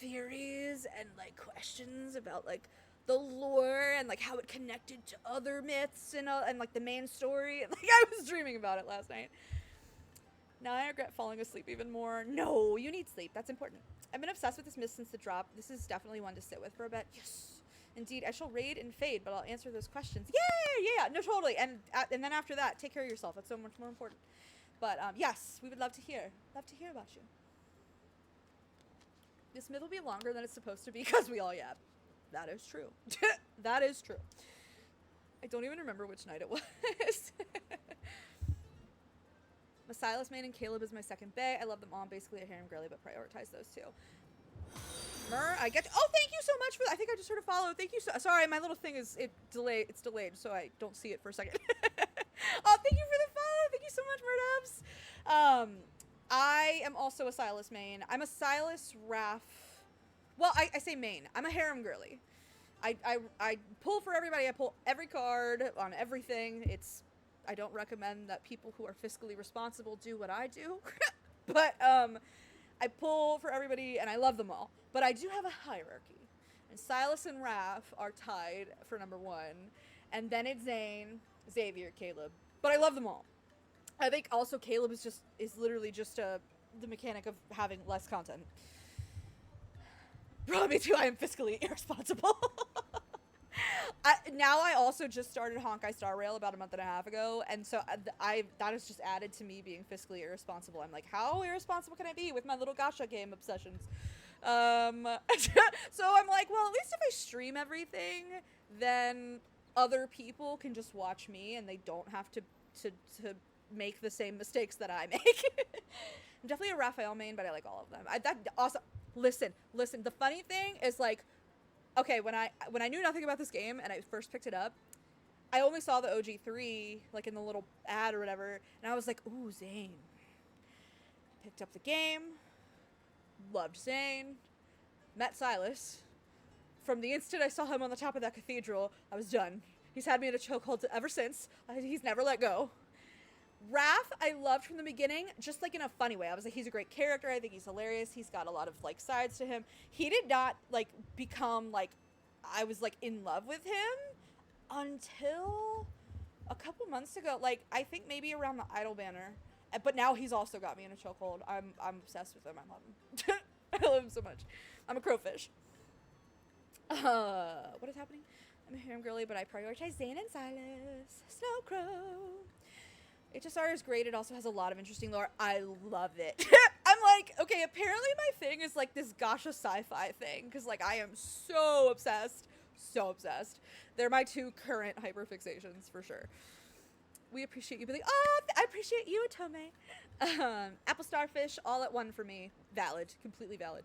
theories and like questions about like the lore and like how it connected to other myths and like the main story. Like I was dreaming about it last night. Now I regret falling asleep even more. No, you need sleep. That's important. I've been obsessed with this myth since the drop. This is definitely one to sit with for a bit. Yes, indeed. I shall raid and fade, but I'll answer those questions. Yeah. No, totally. And then after that, take care of yourself. That's so much more important. But yes, we would love to hear about you. This myth will be longer than it's supposed to be because we all yap. That is true. That is true. I don't even remember which night it was. My Silas main and Caleb is my second bae. I love them all. I'm basically a harem girly, but prioritize those two. Mur, I get you. Oh, thank you so much for that. I think I just heard a follow. Thank you so. Sorry, my little thing is It's delayed, so I don't see it for a second. Oh, thank you for the follow. Thank you so much, Murdubs. I am also a Silas main. I'm a Silas Raph. Well, I say main. I'm a harem girly. I pull for everybody. I pull every card on everything. I don't recommend that people who are fiscally responsible do what I do. But I pull for everybody and I love them all. But I do have a hierarchy. And Silas and Raph are tied for number 1. And then it's Zane, Xavier, Caleb. But I love them all. I think also Caleb is literally just the mechanic of having less content. Bro, me too. I am fiscally irresponsible. Now I also just started Honkai Star Rail about a month and a half ago, and so that has just added to me being fiscally irresponsible. I'm like, how irresponsible can I be with my little gacha game obsessions? So I'm like, well, at least if I stream everything, then other people can just watch me, and they don't have to make the same mistakes that I make. I'm definitely a Raphael main, but I like all of them. Listen. The funny thing is, like, okay, when I knew nothing about this game and I first picked it up, I only saw the OG3 like in the little ad or whatever, and I was like, ooh, Zane. Picked up the game, loved Zane, met Silas. From the instant I saw him on the top of that cathedral, I was done. He's had me in a chokehold ever since. He's never let go. Raph, I loved from the beginning, just like in a funny way. I was like, he's a great character. I think he's hilarious. He's got a lot of like sides to him. He did not like become like, I was like in love with him until a couple months ago. Like, I think maybe around the Idol banner. But now he's also got me in a chokehold. I'm obsessed with him. I love him. I love him so much. I'm a crowfish. What is happening? I'm a harem girly, but I prioritize Zane and Silas. Snow Crow. HSR is great. It also has a lot of interesting lore. I love it. I'm like, okay, apparently my thing is like this gacha sci-fi thing, because like I am so obsessed. So obsessed. They're my two current hyperfixations for sure. We appreciate you being like, oh, I appreciate you, Tome. Apple Starfish, all at one for me. Valid. Completely valid.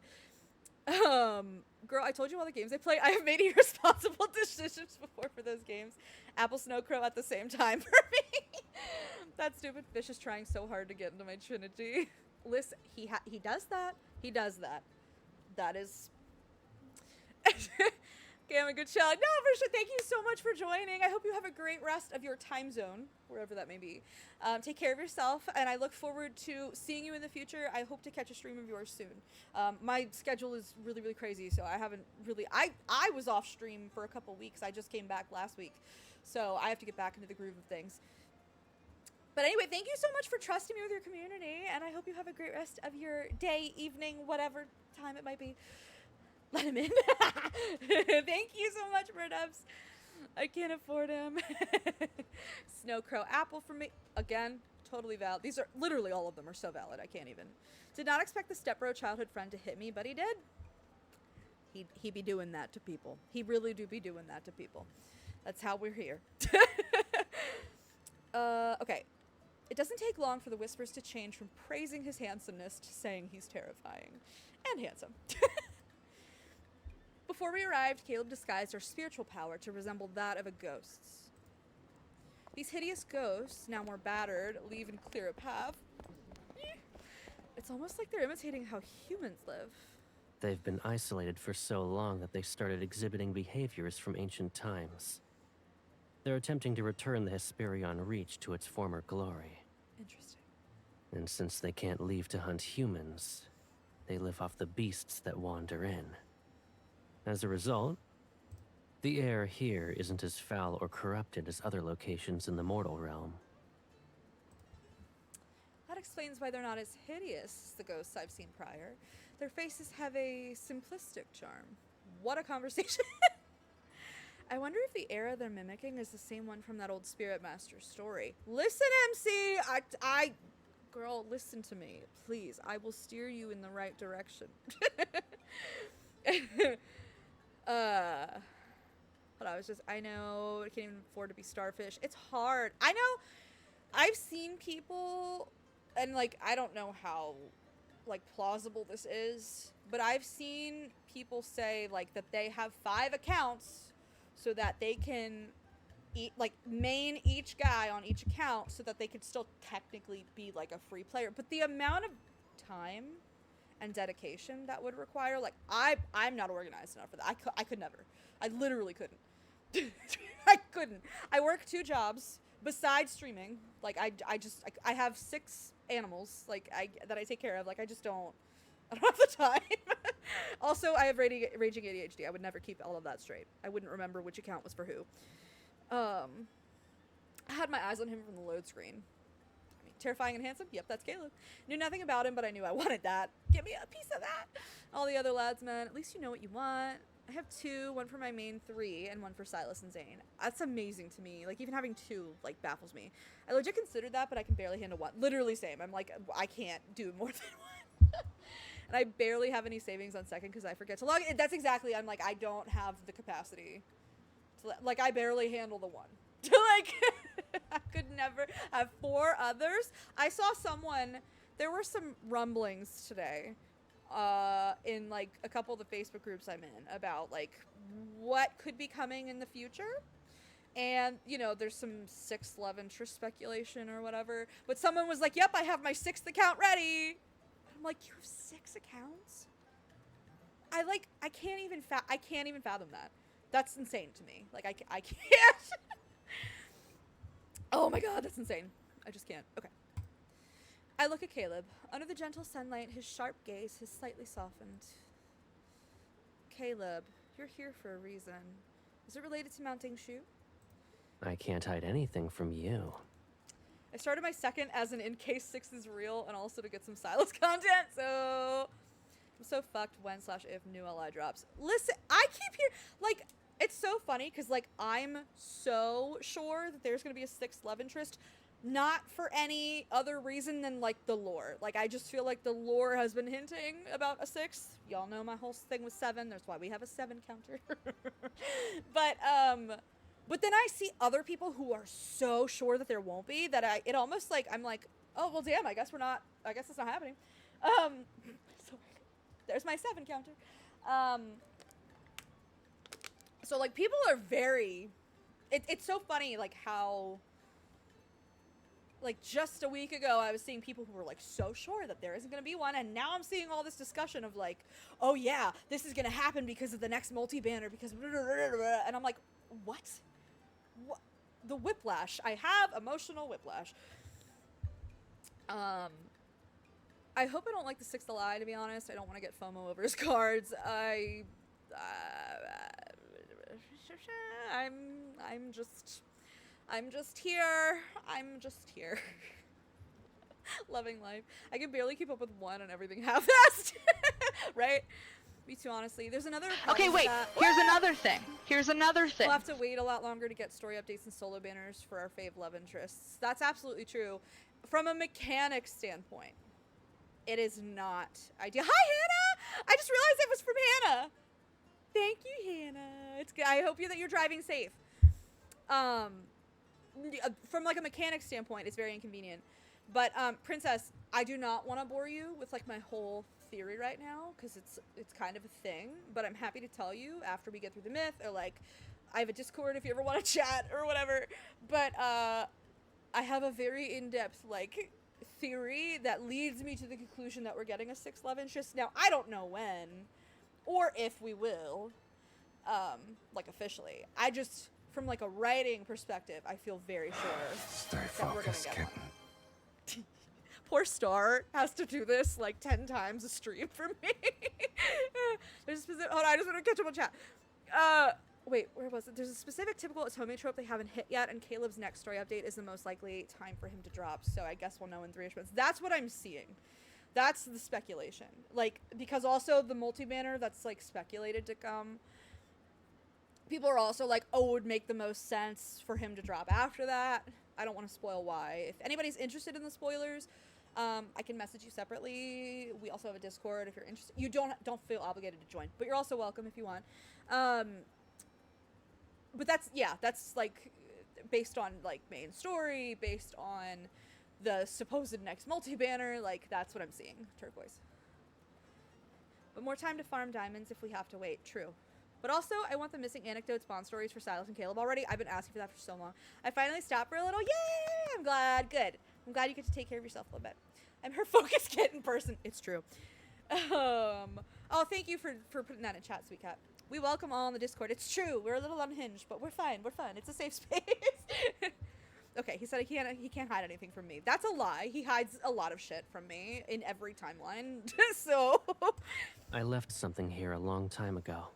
Girl, I told you all the games I play. I have made irresponsible decisions before for those games. Apple Snow Crow at the same time for me. That stupid fish is trying so hard to get into my Trinity. Listen, he does that. He does that. That is... Gamma, good show. No, for sure. Thank you so much for joining. I hope you have a great rest of your time zone, wherever that may be. Take care of yourself, and I look forward to seeing you in the future. I hope to catch a stream of yours soon. My schedule is really, really crazy, so I haven't really... I was off stream for a couple weeks. I just came back last week, so I have to get back into the groove of things. But anyway, thank you so much for trusting me with your community, and I hope you have a great rest of your day, evening, whatever time it might be. Let him in. Thank you so much, Birdubs. I can't afford him. Snow Crow Apple for me. Again, totally valid. These are literally all of them are so valid. I can't even. Did not expect the stepbro childhood friend to hit me, but he did. He be doing that to people. He really do be doing that to people. That's how we're here. Okay. It doesn't take long for the whispers to change from praising his handsomeness to saying he's terrifying. And handsome. Before we arrived, Caleb disguised our spiritual power to resemble that of a ghost's. These hideous ghosts, now more battered, leave and clear a path. It's almost like they're imitating how humans live. They've been isolated for so long that they started exhibiting behaviors from ancient times. They're attempting to return the Hesperion Reach to its former glory. Interesting. And since they can't leave to hunt humans, they live off the beasts that wander in. As a result, the air here isn't as foul or corrupted as other locations in the mortal realm. That explains why they're not as hideous as the ghosts I've seen prior. Their faces have a simplistic charm. What a conversation. I wonder if the era they're mimicking is the same one from that old Spirit Master story. Listen, MC! Girl, listen to me, please. I will steer you in the right direction. But I know I can't even afford to be starfish. It's hard. I know I've seen people, and like, I don't know how like plausible this is, but I've seen people say like that they have 5 accounts so that they can main each guy on each account so that they could still technically be like a free player. But the amount of time and dedication that would require, like, I'm not organized enough for that. I could never. I literally couldn't. I couldn't. I work 2 jobs besides streaming. Like, I have 6 animals, like, that I take care of. Like, I don't have the time. Also, I have raging ADHD. I would never keep all of that straight. I wouldn't remember which account was for who. I had my eyes on him from the load screen. Terrifying and handsome? Yep, that's Caleb. Knew nothing about him, but I knew I wanted that. Give me a piece of that. All the other lads, man, at least you know what you want. I have 2, one for my main 3, and one for Silas and Zane. That's amazing to me. Like, even having 2, like, baffles me. I legit considered that, but I can barely handle 1. Literally same. I'm like, I can't do more than 1. And I barely have any savings on second because I forget to log in. That's exactly, I'm like, I don't have the capacity. Like, I barely handle the 1. Like, I could never have 4 others. I saw someone, there were some rumblings today in like a couple of the Facebook groups I'm in about like what could be coming in the future. And, you know, there's some 6th love interest speculation or whatever. But someone was like, yep, I have my 6th account ready. I'm like, you have 6 accounts? I can't even fathom that. That's insane to me. Like, I can't. Oh my god, that's insane. I just can't. Okay. I look at Caleb. Under the gentle sunlight, his sharp gaze has slightly softened. Caleb, you're here for a reason. Is it related to mounting Shu? I can't hide anything from you. I started my second as in case 6 is real and also to get some Silas content, so I'm so fucked when/if new LI drops. Listen, I keep hearing, like, it's so funny because, like, I'm so sure that there's going to be a 6th love interest, not for any other reason than, like, the lore. Like, I just feel like the lore has been hinting about a 6th. Y'all know my whole thing was 7. That's why we have a 7 counter. But then I see other people who are so sure that there won't be that it almost, like, I'm like, oh, well, damn, I guess it's not happening. So there's my 7 counter. So, like, people are very... It's so funny, like, how like just a week ago, I was seeing people who were like so sure that there isn't going to be one, and now I'm seeing all this discussion of like, oh yeah, this is going to happen because of the next multi-banner, because blah, blah, blah, blah, blah. And I'm like, what? The whiplash. I have emotional whiplash. I hope I don't like the Sixth Ally, to be honest. I don't want to get FOMO over his cards. I'm just here. I'm just here. Loving life. I can barely keep up with one and everything half-assed. Right? Me too, honestly. There's another Okay, wait. Here's another thing. We'll have to wait a lot longer to get story updates and solo banners for our fave love interests. That's absolutely true. From a mechanic standpoint, it is not ideal. Hi, Hannah! I just realized it was from Hannah. Thank you, Hannah. It's good. I hope that you're driving safe. From like a mechanic standpoint, it's very inconvenient. But Princess, I do not want to bore you with like my whole theory right now, because it's kind of a thing. But I'm happy to tell you after we get through the myth, or like I have a Discord if you ever want to chat or whatever. But I have a very in-depth like theory that leads me to the conclusion that we're getting a sixth love interest. Now I don't know when or if we will, like officially. I just, from like a writing perspective, I feel very sure Stay that we're gonna focused, get kitten. one. Poor Star has to do this like 10 times a stream for me. There's a specific, hold on, I just want to catch up on chat. Wait, where was it? There's a specific typical Otome trope they haven't hit yet, and Caleb's next story update is the most likely time for him to drop, so I guess we'll know in 3-ish months. That's what I'm seeing. That's the speculation. Like, because also the multi-banner that's like speculated to come, people are also like, oh, it would make the most sense for him to drop after that. I don't want to spoil why. If anybody's interested in the spoilers, I can message you separately. We also have a Discord if you're interested. You don't feel obligated to join, but you're also welcome if you want. But that's like based on like main story, based on the supposed next multi-banner. Like, that's what I'm seeing. Turquoise. But more time to farm diamonds if we have to wait. True. But also, I want the missing anecdotes, Bond stories for Silas and Caleb already. I've been asking for that for so long. I finally stopped for a little. Yay! I'm glad. Good. I'm glad you get to take care of yourself a little bit. I'm her focus kid in person. It's true. Oh, thank you for putting that in chat, sweet cat. We welcome all on the Discord. It's true. We're a little unhinged, but we're fine. We're fun. It's a safe space. Okay, he said he can't hide anything from me. That's a lie. He hides a lot of shit from me in every timeline. So I left something here a long time ago.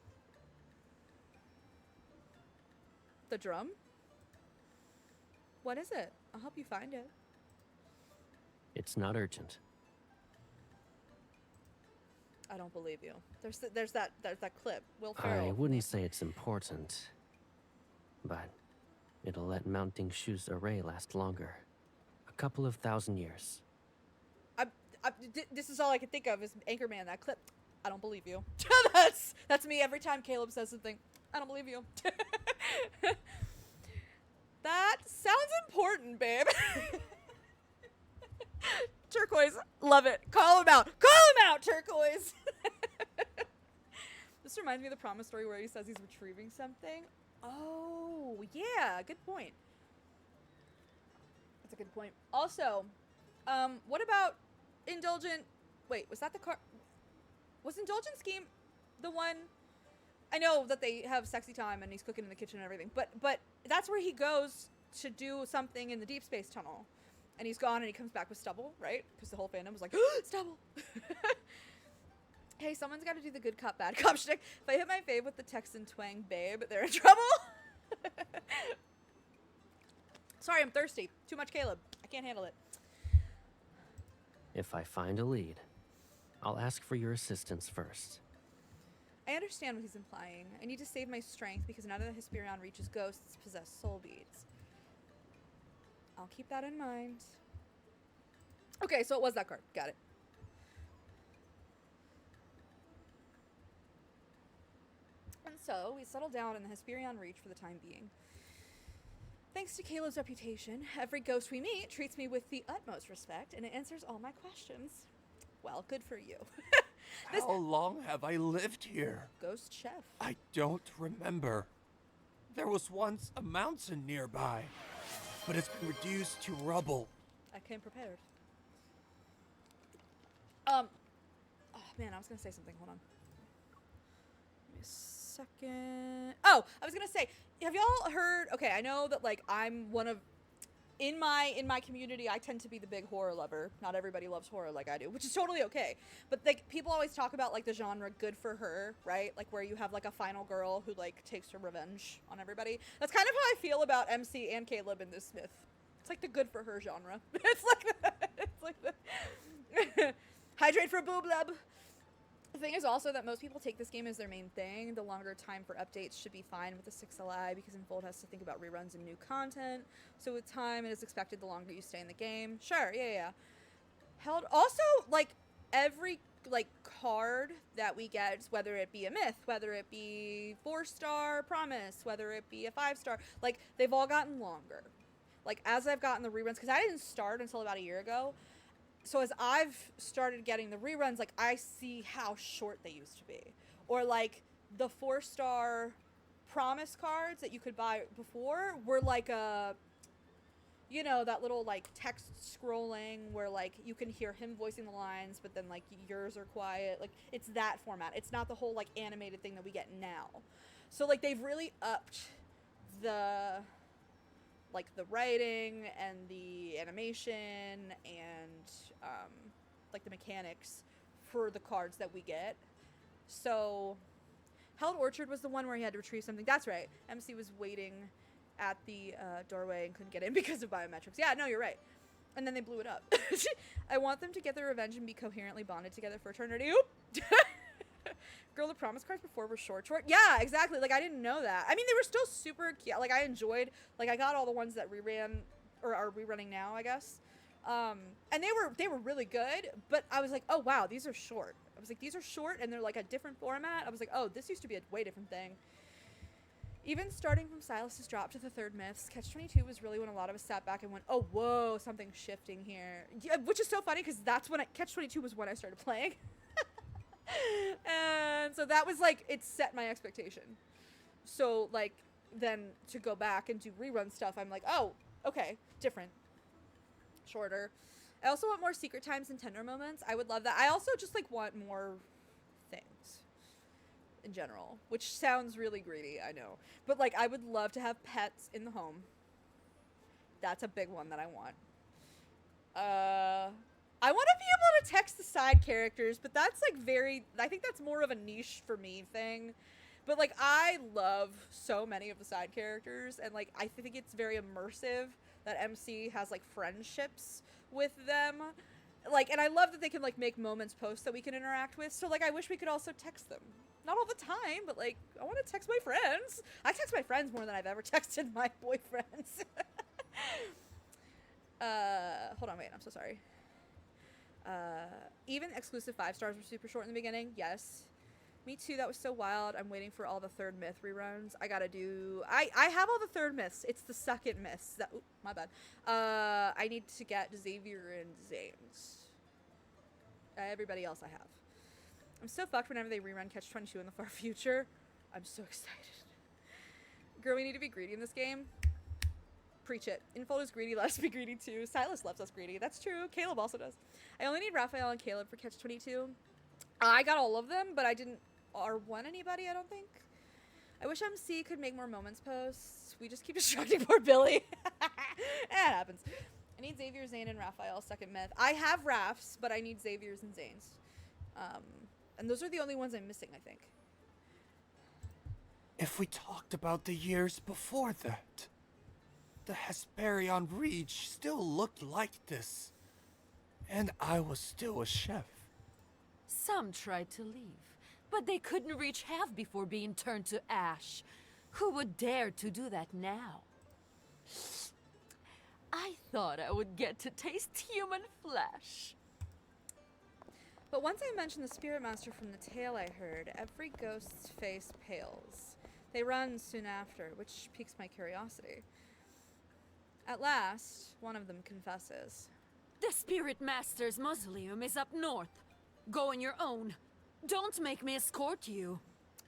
The drum? What is it? I'll help you find it. It's not urgent. I don't believe you. There's that clip. Will Ferrell. I wouldn't say it's important, but it'll let mounting shoes array last longer. A couple of 1,000 years. This is all I can think of is Anchorman, that clip. I don't believe you. That's me every time Caleb says something. I don't believe you. That sounds important, babe. Turquoise, love it. Call him out. Call him out, Turquoise. This reminds me of the Promise story where he says he's retrieving something. Oh, yeah, good point. That's a good point. Also, what about Indulgent? Wait, was that the car? Was Indulgent Scheme the one? I know that they have sexy time and he's cooking in the kitchen and everything, but that's where he goes to do something in the deep space tunnel. And he's gone and he comes back with stubble, right? Because the whole fandom was like, stubble! Hey, someone's got to do the good cop, bad cop shtick. If I hit my fave with the Texan twang, babe, they're in trouble. Sorry, I'm thirsty. Too much Caleb. I can't handle it. If I find a lead, I'll ask for your assistance first. I understand what he's implying. I need to save my strength because none of the Hesperion reaches ghosts possess soul beads. I'll keep that in mind. Okay, so it was that card. Got it. And so, we settle down in the Hesperion Reach for the time being. Thanks to Caleb's reputation, every ghost we meet treats me with the utmost respect, and it answers all my questions. Well, good for you. How long have I lived here? Ghost chef. I don't remember. There was once a mountain nearby, but it's been reduced to rubble. I came prepared. Oh man, I was gonna say something. Hold on. Give me a second. Oh, I was gonna say, have y'all heard? Okay, I know that like I'm one of in my community. I tend to be the big horror lover. Not everybody loves horror like I do, which is totally okay. But like people always talk about like the genre good for her, right? Like where you have like a final girl who like takes her revenge on everybody. That's kind of how I feel about MC and Caleb in this Smith. It's like the good for her genre. It's like the hydrate for boobleb. The thing is also that most people take this game as their main thing. The longer time for updates should be fine with the 6LI because Enfold has to think about reruns and new content. So with time, it is expected the longer you stay in the game. Sure, yeah. Held also like every like card that we get, whether it be a myth, whether it be 4-star promise, whether it be a 5-star, like they've all gotten longer. Like as I've gotten the reruns, because I didn't start until about a year ago. So as I've started getting the reruns, like I see how short they used to be. Or like the 4-star promise cards that you could buy before were like a, you know, that little like text scrolling where like you can hear him voicing the lines, but then like yours are quiet. Like it's that format. It's not the whole like animated thing that we get now. So like they've really upped the like the writing and the animation and like the mechanics for the cards that we get. So Held Orchard was the one where he had to retrieve something. That's right. MC was waiting at the doorway and couldn't get in because of biometrics. Yeah, no, you're right. And then they blew it up. I want them to get their revenge and be coherently bonded together for eternity. Oop! Girl, the promise cards before were short. Yeah, exactly. Like, I didn't know that. I mean, they were still super cute. Like, I enjoyed, like, I got all the ones that reran, or are rerunning now, I guess. And they were really good, but I was like, oh, wow, these are short. I was like, these are short, and they're, like, a different format. I was like, oh, this used to be a way different thing. Even starting from Silas's drop to the third myths, Catch-22 was really when a lot of us sat back and went, oh, whoa, something's shifting here. Yeah, which is so funny, because that's when Catch-22 was when I started playing. And so that was like, it set my expectation. So like then to go back and do rerun stuff, I'm like, oh, okay, different, shorter. I also want more secret times and tender moments. I would love that. I also just like want more things in general, which sounds really greedy, I know, but like I would love to have pets in the home. That's a big one that I want. I want to be able to text the side characters, but that's like I think that's more of a niche for me thing. But like I love so many of the side characters, and like I think it's very immersive that MC has like friendships with them. Like, and I love that they can like make moments post that we can interact with. So like I wish we could also text them. Not all the time, but like I want to text my friends. I text my friends more than I've ever texted my boyfriends. Hold on, wait, I'm so sorry. Even exclusive 5-stars were super short in the beginning. Yes. Me too. That was so wild. I'm waiting for all the third myth reruns. I gotta do... I have all the third myths. It's the second myths. That, ooh, my bad. I need to get Xavier and Zanes. Everybody else I have. I'm so fucked whenever they rerun Catch-22 in the far future. I'm so excited. Girl, we need to be greedy in this game. Preach it. Enfold is greedy, let us be greedy too. Silas loves us greedy. That's true. Caleb also does. I only need Raphael and Caleb for Catch-22. I got all of them, but I didn't R1 anybody, I don't think. I wish MC could make more moments posts. We just keep distracting poor Billy. It happens. I need Xavier, Zane, and Raphael, second myth. I have Raphs, but I need Xavier's and Zane's. And those are the only ones I'm missing, I think. If we talked about the years before that, the Hesperion Reach still looked like this. And I was still a chef. Some tried to leave, but they couldn't reach half before being turned to ash. Who would dare to do that now? I thought I would get to taste human flesh. But once I mentioned the Spirit Master from the tale I heard, every ghost's face pales. They run soon after, which piques my curiosity. At last, one of them confesses. The Spirit Master's mausoleum is up north. Go on your own. Don't make me escort you.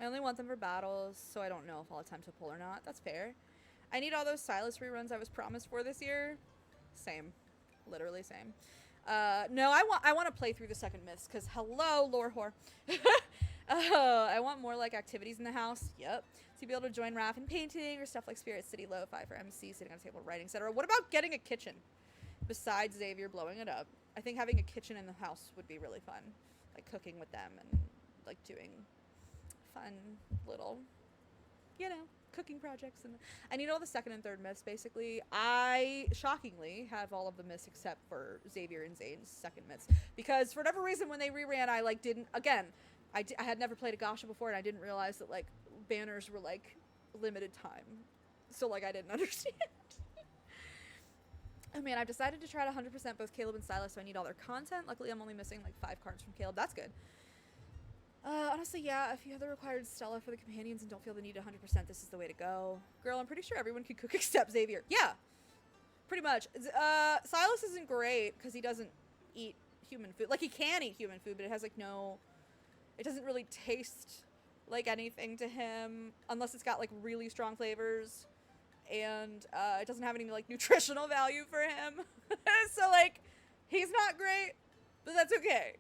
I only want them for battles, so I don't know if I'll attempt to pull or not. That's fair. I need all those Silas reruns I was promised for this year. Same. Literally same. No, I want to play through the second myths because hello, lore whore. I want more like activities in the house. Yep. To be able to join Raph in painting or stuff like Spirit City Lo-Fi for MC, sitting on a table writing, etc. What about getting a kitchen? Besides Xavier blowing it up, I think having a kitchen in the house would be really fun. Like cooking with them and like doing fun little, you know, cooking projects. And I need all the second and third myths basically. I shockingly have all of the myths except for Xavier and Zane's second myths because for whatever reason when they reran I like didn't again. I had never played a Gasha before and I didn't realize that like banners were like limited time, so like I didn't understand. Oh man, I've decided to try to 100% both Caleb and Silas, so I need all their content. Luckily, I'm only missing like 5 cards from Caleb. That's good. Honestly, yeah, if you have the required Stella for the companions and don't feel the need to 100%, this is the way to go. Girl, I'm pretty sure everyone can cook except Xavier. Yeah, pretty much. Silas isn't great because he doesn't eat human food. Like, he can eat human food, but it has like no... It doesn't really taste like anything to him unless it's got like really strong flavors. And it doesn't have any like nutritional value for him. So like he's not great, but that's okay.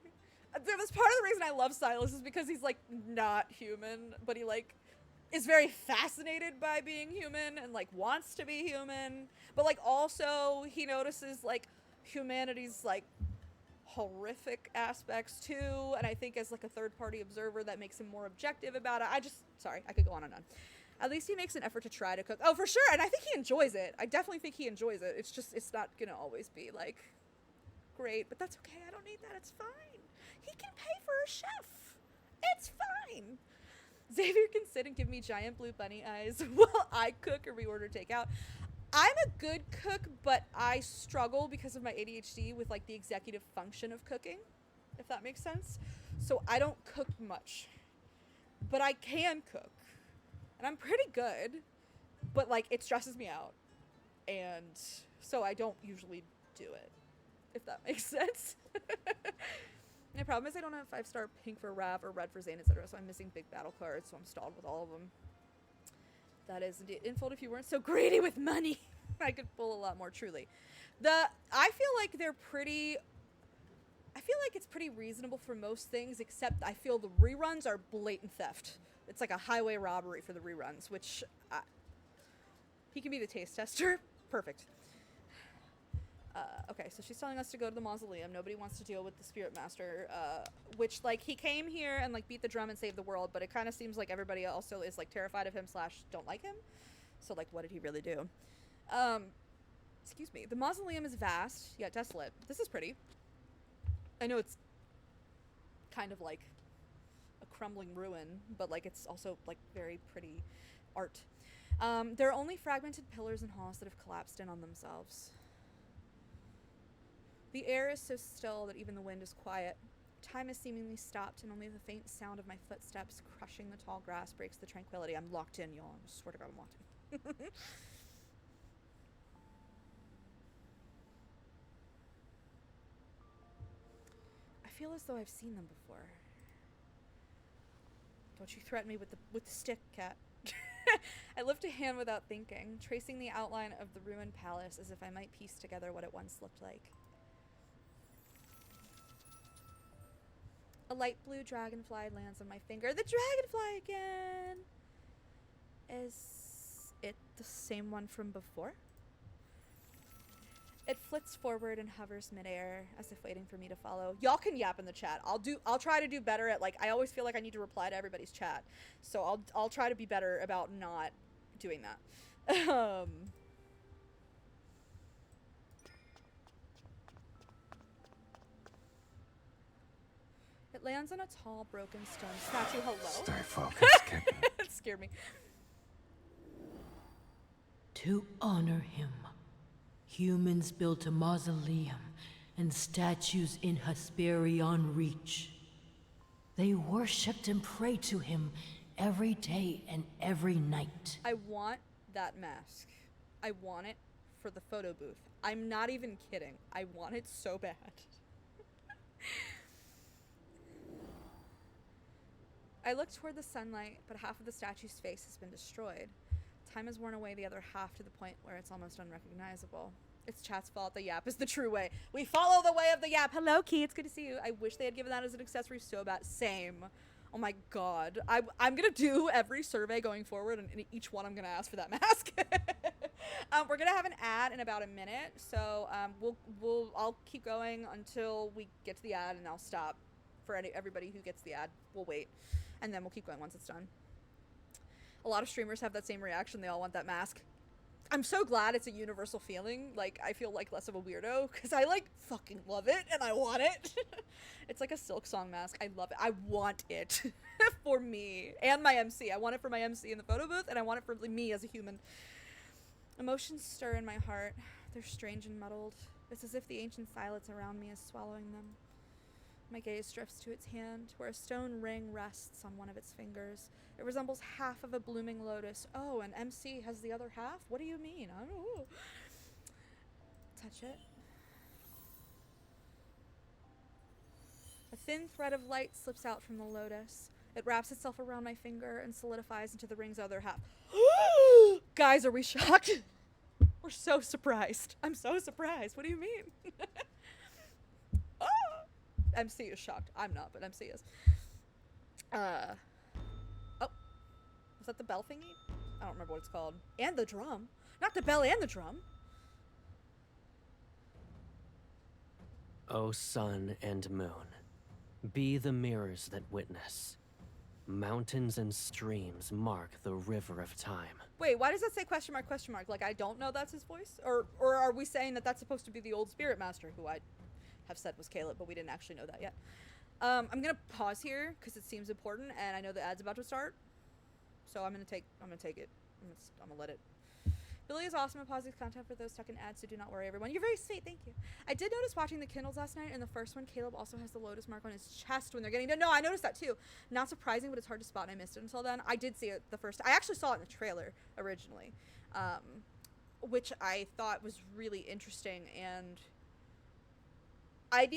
That was part of the reason I love Silas is because he's like not human, but he like is very fascinated by being human and like wants to be human, but like also he notices like humanity's like horrific aspects too, and I think as like a third-party observer that makes him more objective about it. Sorry, I could go on and on. At least he makes an effort to try to cook. Oh, for sure, and I think he enjoys it. I definitely think he enjoys it. It's just, it's not gonna always be like great, but that's okay. I don't need that. It's fine. He can pay for a chef. It's fine. Xavier can sit and give me giant blue bunny eyes while I cook or reorder takeout. I'm a good cook, but I struggle because of my ADHD with like the executive function of cooking, if that makes sense. So I don't cook much, but I can cook and I'm pretty good, but like it stresses me out. And so I don't usually do it, if that makes sense. The problem is I don't have 5-star pink for Rav or red for Zane, etc. So I'm missing big battle cards, so I'm stalled with all of them. That is indeed infold. If you weren't so greedy with money, I could pull a lot more. Truly, I feel like it's pretty reasonable for most things, except I feel the reruns are blatant theft. It's like a highway robbery for the reruns, which he can be the taste tester. Perfect. Okay, so she's telling us to go to the mausoleum. Nobody wants to deal with the spirit master, which, like, he came here and, like, beat the drum and saved the world, but it kind of seems like everybody also is, like, terrified of him / don't like him. So, like, what did he really do? Excuse me. The mausoleum is vast, yet desolate. This is pretty. I know it's kind of like a crumbling ruin, but, like, it's also, like, very pretty art. There are only fragmented pillars and halls that have collapsed in on themselves. The air is so still that even the wind is quiet. Time has seemingly stopped, and only the faint sound of my footsteps crushing the tall grass breaks the tranquility. I'm locked in, y'all. I swear to God, I'm locked in. I feel as though I've seen them before. Don't you threaten me with the stick, cat. I lift a hand without thinking, tracing the outline of the ruined palace as if I might piece together what it once looked like. A light blue dragonfly lands on my finger. The dragonfly again! Is it the same one from before? It flits forward and hovers midair, as if waiting for me to follow. Y'all can yap in the chat. I'll try to do better at, like, I always feel like I need to reply to everybody's chat. So I'll try to be better about not doing that. It lands on a tall, broken stone statue. Hello? Stay focused, kitten. It scared me. To honor him, humans built a mausoleum and statues in Hesperion Reach. They worshipped and prayed to him every day and every night. I want that mask. I want it for the photo booth. I'm not even kidding. I want it so bad. I look toward the sunlight, but half of the statue's face has been destroyed. Time has worn away the other half to the point where it's almost unrecognizable. It's chat's fault. The yap is the true way. We follow the way of the yap. Hello, Key. It's good to see you. I wish they had given that as an accessory so bad. Same. Oh my god. I'm gonna do every survey going forward, and in each one I'm gonna ask for that mask. We're gonna have an ad in about a minute, so I'll keep going until we get to the ad, and I'll stop. For everybody who gets the ad, we'll wait, and then we'll keep going once it's done. A lot of streamers have that same reaction. They all want that mask. I'm so glad it's a universal feeling. Like, I feel like less of a weirdo because I like fucking love it and I want it. It's like a Silk Song mask. I love it. I want it for me and my MC. I want it for my MC in the photo booth, and I want it for me as a human. Emotions stir in my heart. They're strange and muddled. It's as if the ancient silence around me is swallowing them. My gaze drifts to its hand, where a stone ring rests on one of its fingers. It resembles half of a blooming lotus. Oh, and MC has the other half? What do you mean? I don't know. Touch it. A thin thread of light slips out from the lotus. It wraps itself around my finger and solidifies into the ring's other half. Guys, are we shocked? We're so surprised. I'm so surprised. What do you mean? MC is shocked. I'm not, but MC is. Oh. Was that the bell thingy? I don't remember what it's called. And the drum. Not the bell and the drum. O sun and moon, be the mirrors that witness. Mountains and streams mark the river of time. Wait, why does that say question mark, question mark? Like, I don't know that's his voice? Or are we saying that that's supposed to be the old spirit master who I have said was Caleb, but we didn't actually know that yet. I'm gonna pause here because it seems important, and I know the ad's about to start, so I'm gonna take it. I'm gonna let it. Billy is awesome and positive content for those stuck in ads, so do not worry, everyone. You're very sweet, thank you. I did notice watching the Kindles last night. In the first one, Caleb also has the lotus mark on his chest when they're getting done. No, I noticed that too. Not surprising, but it's hard to spot, and I missed it until then. I did see it the first. I actually saw it in the trailer originally, which I thought was really interesting, and I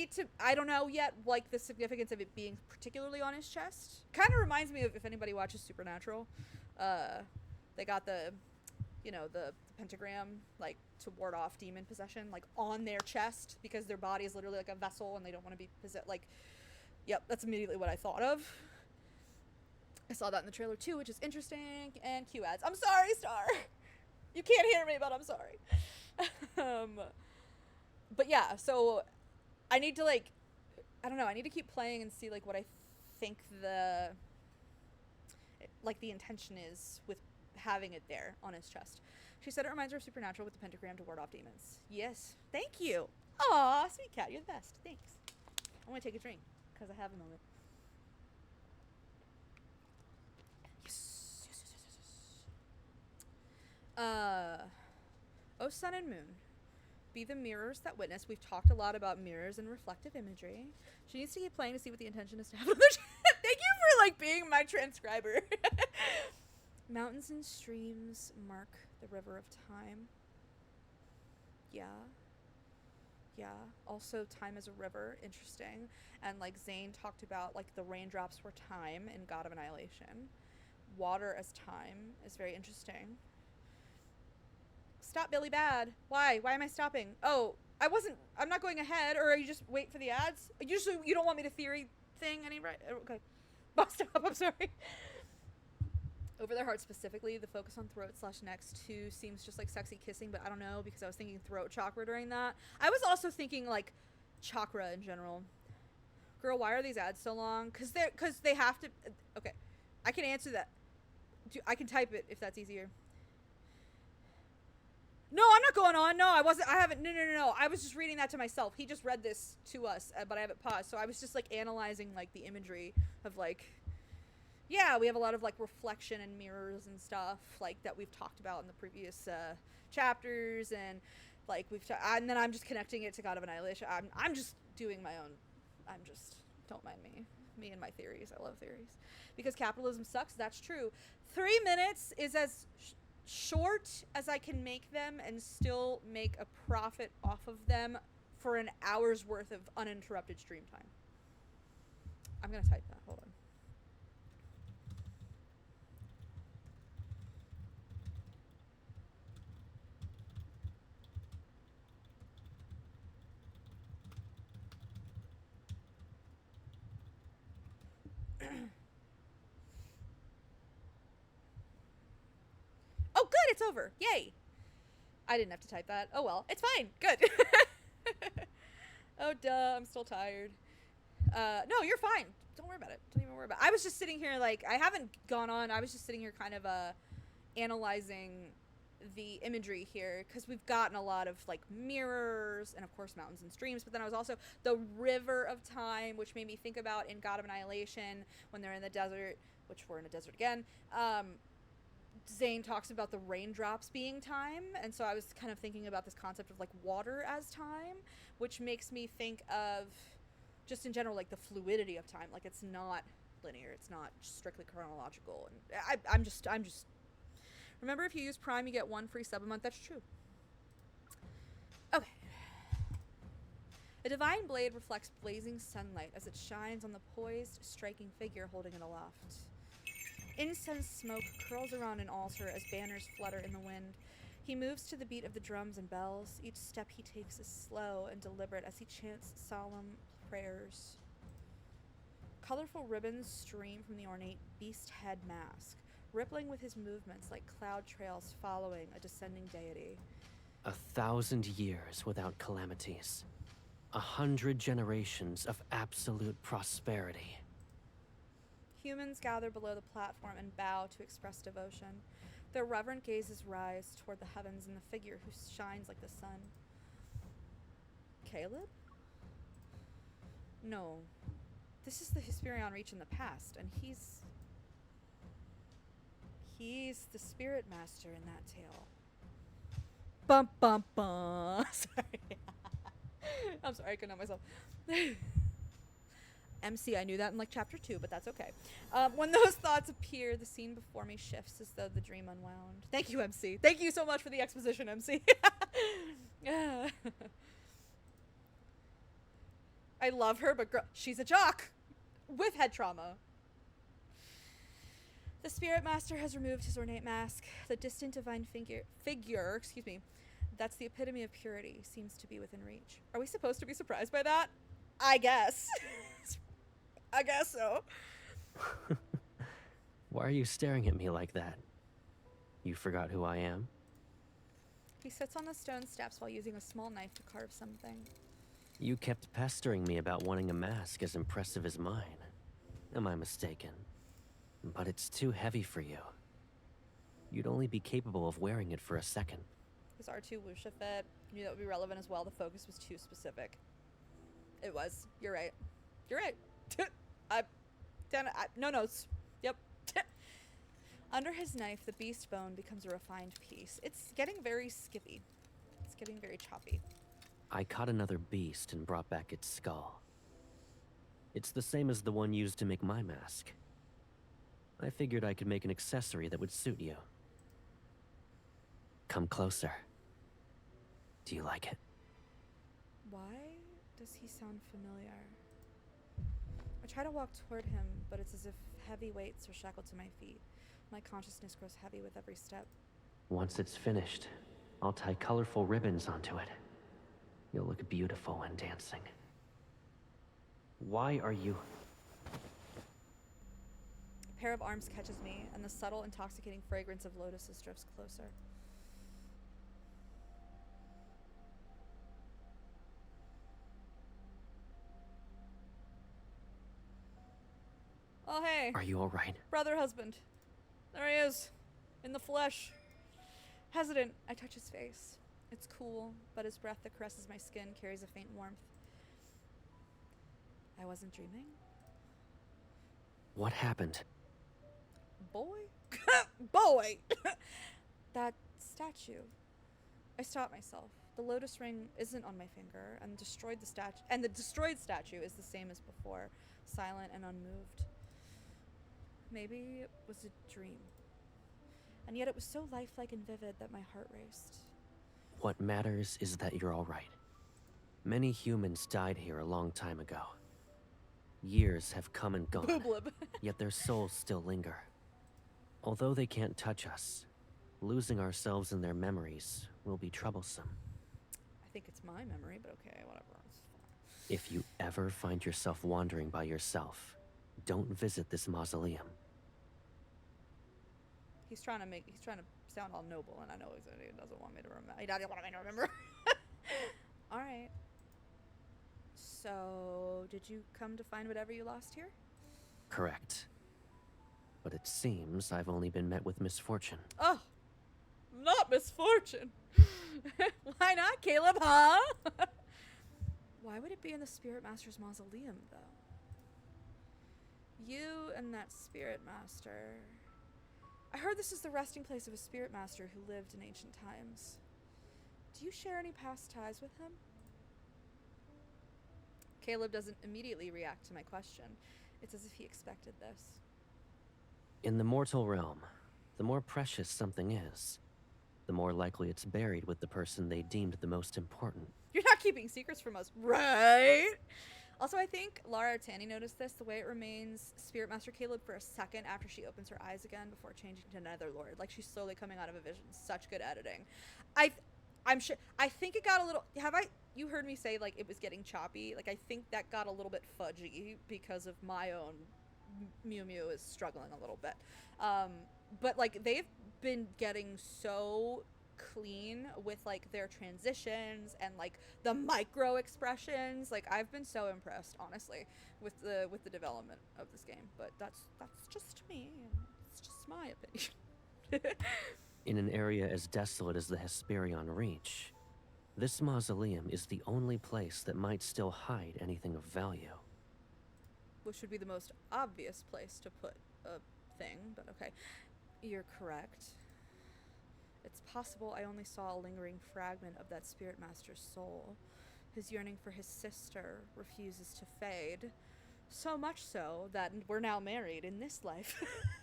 don't know yet, like, the significance of it being particularly on his chest. Kind of reminds me of, if anybody watches Supernatural, they got the pentagram, like, to ward off demon possession, like, on their chest, because their body is literally like a vessel and they don't want to be possessed. Like, yep, that's immediately what I thought of. I saw that in the trailer too, which is interesting. And Q ads. I'm sorry, Star. You can't hear me, but I'm sorry. But yeah, so I need to, like, I don't know, I need to keep playing and see, like, what I think the intention is with having it there on his chest. She said it reminds her of Supernatural with the pentagram to ward off demons. Yes. Thank you. Aw, sweet cat, you're the best. Thanks. I'm gonna take a drink, because I have a moment. Yes. Yes, yes, yes, yes, yes. Oh, sun and moon. Be the mirrors that witness. We've talked a lot about mirrors and reflective imagery. She needs to keep playing to see what the intention is to have on the Thank you for, like, being my transcriber. Mountains and streams mark the river of time. Yeah. Yeah. Also, time is a river. Interesting. And, like, Zane talked about, like, the raindrops were time in God of Annihilation. Water as time is very interesting. Stop, Billy Bad. Why? Why am I stopping? Oh, I'm not going ahead, or are you just wait for the ads? Usually you don't want me to theory thing any right? Okay. Stop, I'm sorry. Over their heart specifically, the focus on throat / next to seems just like sexy kissing, but I don't know, because I was thinking throat chakra during that. I was also thinking, like, chakra in general. Girl, why are these ads so long? Because they have to. Okay. I can answer that. I can type it if that's easier. No, I'm not going on. No, I haven't. No. I was just reading that to myself. He just read this to us, but I have it paused. So I was just, like, analyzing, like, the imagery of, like, yeah, we have a lot of, like, reflection and mirrors and stuff, like, that we've talked about in the previous chapters, and, like, and then I'm just connecting it to God of Annihilation. I'm just doing my own. Don't mind me and my theories. I love theories. Because capitalism sucks. That's true. 3 minutes is as short as I can make them and still make a profit off of them for an hour's worth of uninterrupted stream time. I'm gonna type that. Hold on. it's over. Yay. I didn't have to type that. Oh well, it's fine. Good. Oh duh, I'm still tired. No, you're fine. Don't worry about it. Don't even worry about it. I was just sitting here like, I haven't gone on. I was just sitting here kind of analyzing the imagery here, because we've gotten a lot of like mirrors and of course mountains and streams, but then I was also the river of time, which made me think about in God of Annihilation when they're in the desert, which we're in a desert again. Zane talks about the raindrops being time, and so I was kind of thinking about this concept of like water as time, which makes me think of just in general like the fluidity of time. Like it's not linear, it's not strictly chronological, and I'm just remember, if you use Prime you get 1 free sub a month. That's true. Okay. A divine blade reflects blazing sunlight as it shines on the poised, striking figure holding it aloft. Incense smoke curls around an altar as banners flutter in the wind. He moves to the beat of the drums and bells. Each step he takes is slow and deliberate as he chants solemn prayers. Colorful ribbons stream from the ornate beast head mask, rippling with his movements like cloud trails following a descending deity. 1,000 years without calamities. 100 generations of absolute prosperity. Humans gather below the platform and bow to express devotion. Their reverent gazes rise toward the heavens and the figure who shines like the sun. Caleb? No. This is the Hesperion Reach in the past, and he's the spirit master in that tale. Bum bum bum. Sorry. I'm sorry, I couldn't help myself. MC, I knew that in like chapter 2, but that's okay. When those thoughts appear, the scene before me shifts as though the dream unwound. Thank you, MC. Thank you so much for the exposition, MC. I love her, but girl, she's a jock with head trauma. The spirit master has removed his ornate mask. The distant divine figure, excuse me, that's the epitome of purity, seems to be within reach. Are we supposed to be surprised by that? I guess. I guess so. Why are you staring at me like that? You forgot who I am? He sits on the stone steps while using a small knife to carve something. You kept pestering me about wanting a mask as impressive as mine. Am I mistaken? But it's too heavy for you. You'd only be capable of wearing it for a second. His R2 Wuxia fit. I knew that would be relevant as well. The focus was too specific. It was. You're right. You're right. No notes. Yep. Under his knife, the beast bone becomes a refined piece. It's getting very skippy. It's getting very choppy. I caught another beast and brought back its skull. It's the same as the one used to make my mask. I figured I could make an accessory that would suit you. Come closer. Do you like it? Why does he sound familiar? I try to walk toward him, but it's as if heavy weights are shackled to my feet. My consciousness grows heavy with every step. Once it's finished, I'll tie colorful ribbons onto it. You'll look beautiful when dancing. Why are you... A pair of arms catches me, and the subtle, intoxicating fragrance of lotuses drifts closer. Oh, hey. Are you alright? Brother, husband. There he is. In the flesh. Hesitant, I touch his face. It's cool, but his breath that caresses my skin carries a faint warmth. I wasn't dreaming. What happened? Boy? Boy! That statue. I stopped myself. The lotus ring isn't on my finger, and the destroyed statue is the same as before, silent and unmoved. Maybe it was a dream. And yet it was so lifelike and vivid that my heart raced. What matters is that you're alright. Many humans died here a long time ago. Years have come and gone, Booblib. yet their souls still linger. Although they can't touch us, losing ourselves in their memories will be troublesome. I think it's my memory, but okay, whatever. It's fine. If you ever find yourself wandering by yourself, don't visit this mausoleum. He's trying to sound all noble, and I know exactly he doesn't want me to remember. He doesn't want me to remember. All right. So, did you come to find whatever you lost here? Correct. But it seems I've only been met with misfortune. Oh, not misfortune. Why not, Caleb, huh? Why would it be in the Spirit Master's mausoleum, though? You and that Spirit Master. I heard this is the resting place of a Spirit Master who lived in ancient times. Do you share any past ties with him? Caleb doesn't immediately react to my question. It's as if he expected this. In the mortal realm, the more precious something is, the more likely it's buried with the person they deemed the most important. You're not keeping secrets from us, right? Also, I think Lara Tanny noticed this, the way it remains Spirit Master Caleb for a second after she opens her eyes again before changing to Netherlord. Like she's slowly coming out of a vision. Such good editing. I'm sure, I think it got a little, you heard me say like it was getting choppy. Like I think that got a little bit fudgy because of my own Mew Mew is struggling a little bit. But like they've been getting so clean with like their transitions and like the micro expressions. Like I've been so impressed, honestly, with the development of this game. But that's just me. It's just my opinion. In an area as desolate as the Hesperion Reach, this mausoleum is the only place that might still hide anything of value. Which would be the most obvious place to put a thing, but okay. You're correct. It's possible I only saw a lingering fragment of that Spirit Master's soul. His yearning for his sister refuses to fade. So much so that we're now married in this life.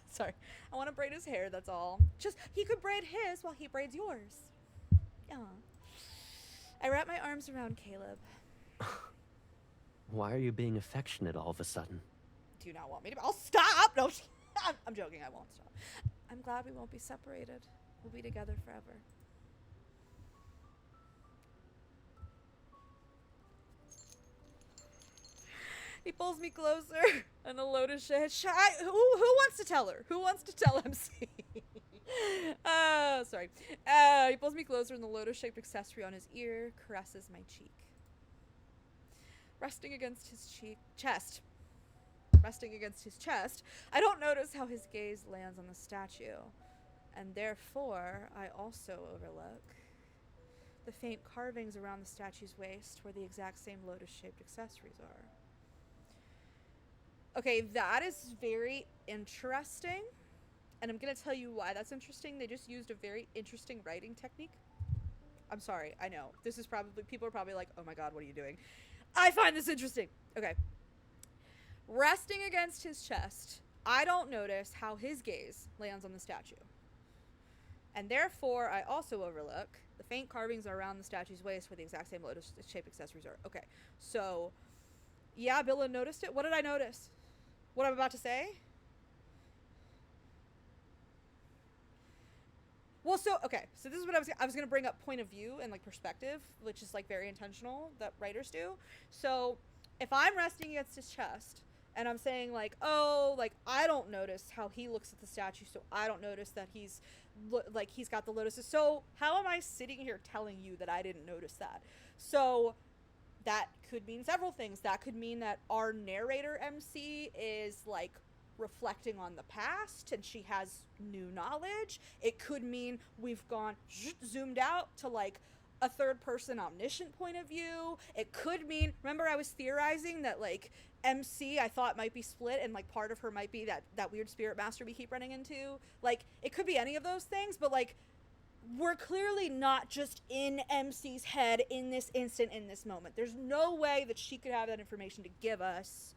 Sorry. I want to braid his hair, that's all. Just, he could braid his while he braids yours. Yeah. I wrap my arms around Caleb. Why are you being affectionate all of a sudden? Do you not want me to? I'll stop! No, I'm joking, I won't stop. I'm glad we won't be separated. We'll be together forever. He pulls me closer, and the lotus shade. Who wants to tell her? Who wants to tell MC? Sorry. He pulls me closer, and the lotus-shaped accessory on his ear caresses my cheek. Resting against his chest, I don't notice how his gaze lands on the statue, and therefore I also overlook the faint carvings around the statue's waist where the exact same lotus-shaped accessories are. Okay, that is very interesting, and I'm going to tell you why that's interesting. They just used a very interesting writing technique. I'm sorry, I know. This is probably, people are probably like, oh my god, what are you doing? I find this interesting. Okay. Resting against his chest, I don't notice how his gaze lands on the statue. And therefore, I also overlook the faint carvings around the statue's waist where the exact same lotus-shaped accessories are. Okay, so, yeah, Billa noticed it. What did I notice? What I'm about to say? Well, so, okay, so this is what I was going to bring up point of view and, like, perspective, which is, like, very intentional that writers do. So, if I'm resting against his chest, and I'm saying, like, oh, like, I don't notice how he looks at the statue, so I don't notice that he's got the lotuses. So, how am I sitting here telling you that I didn't notice that? So, that could mean several things. That could mean that our narrator MC is, like, reflecting on the past and she has new knowledge. It could mean we've gone zoomed out to, like, a third person omniscient point of view. It could mean, remember I was theorizing that, like, MC I thought might be split and, like, part of her might be that weird spirit master we keep running into. Like, it could be any of those things, but, like, we're clearly not just in MC's head in this instant, in this moment. There's no way that she could have that information to give us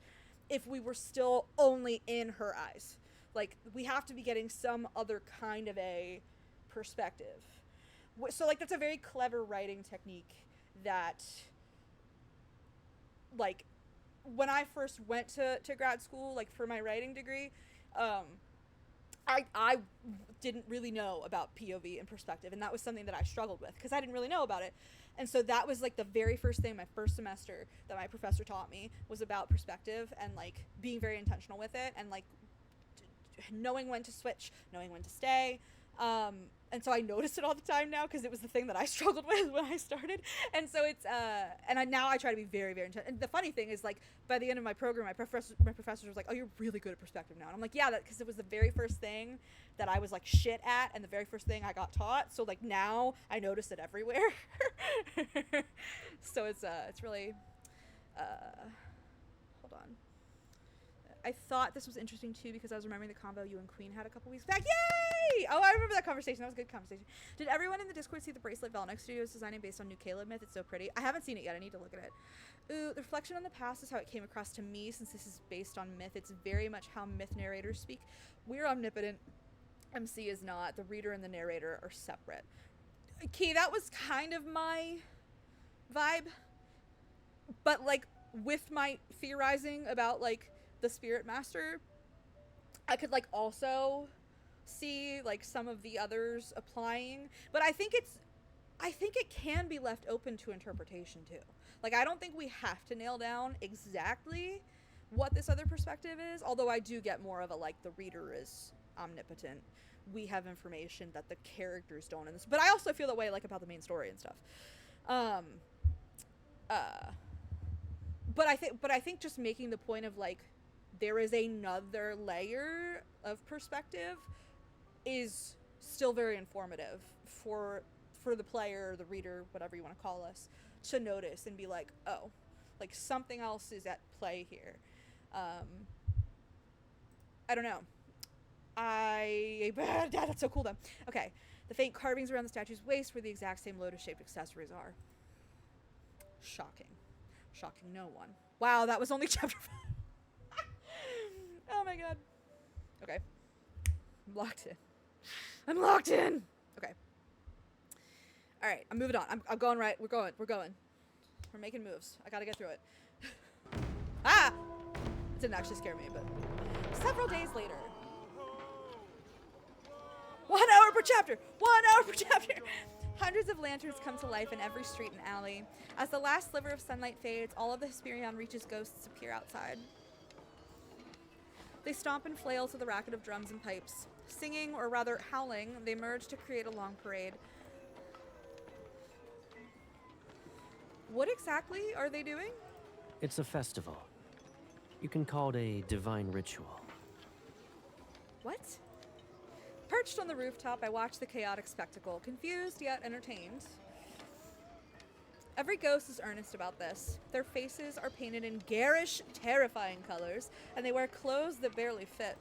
if we were still only in her eyes. Like, we have to be getting some other kind of a perspective. So, like, that's a very clever writing technique that, like, when I first went to grad school, like, for my writing degree, I didn't really know about POV and perspective, and that was something that I struggled with, because I didn't really know about it. And so that was, like, the very first thing my first semester that my professor taught me was about perspective and, like, being very intentional with it and, like, knowing when to switch, knowing when to stay. And so I notice it all the time now because it was the thing that I struggled with when I started. And so it's, now I try to be very, very intense. And the funny thing is, like, by the end of my program, my professor was like, oh, you're really good at perspective now. And I'm like, yeah, because it was the very first thing that I was, like, shit at and the very first thing I got taught. So, like, now I notice it everywhere. So it's really, hold on. I thought this was interesting too because I was remembering the combo you and Queen had a couple weeks back. Yay! Oh, I remember that conversation. That was a good conversation. Did everyone in the Discord see the bracelet Valnex Studio is designing based on New Caleb myth? It's so pretty. I haven't seen it yet. I need to look at it. Ooh, the reflection on the past is how it came across to me since this is based on myth. It's very much how myth narrators speak. We're omnipotent. MC is not. The reader and the narrator are separate. Okay, that was kind of my vibe. But, like, with my theorizing about, like, the Spirit Master, I could, like, also see, like, some of the others applying, but I think it can be left open to interpretation too. Like, I don't think we have to nail down exactly what this other perspective is, although I do get more of a, like, the reader is omnipotent. We have information that the characters don't in this, but I also feel that way, like, about the main story and stuff. But I think just making the point of, like, there is another layer of perspective is still very informative for the player, the reader, whatever you want to call us, to notice and be like, oh, like, something else is at play here. I don't know. That's so cool though. Okay. The faint carvings around the statue's waist were the exact same lotus-shaped accessories are. Shocking. Shocking no one. Wow, that was only chapter 5. Oh my god. Okay. I'm locked in. I'm locked in! Okay. Alright, I'm moving on. I'm going right. We're going. We're making moves. I gotta get through it. Ah! It didn't actually scare me, but... Several days later. 1 hour per chapter! 1 hour per chapter! Hundreds of lanterns come to life in every street and alley. As the last sliver of sunlight fades, all of the Hesperion Reach's ghosts appear outside. They stomp and flail to the racket of drums and pipes. Singing, or rather howling, they merge to create a long parade. What exactly are they doing? It's a festival. You can call it a divine ritual. What? Perched on the rooftop, I watch the chaotic spectacle, confused yet entertained. Every ghost is earnest about this. Their faces are painted in garish, terrifying colors, and they wear clothes that barely fit.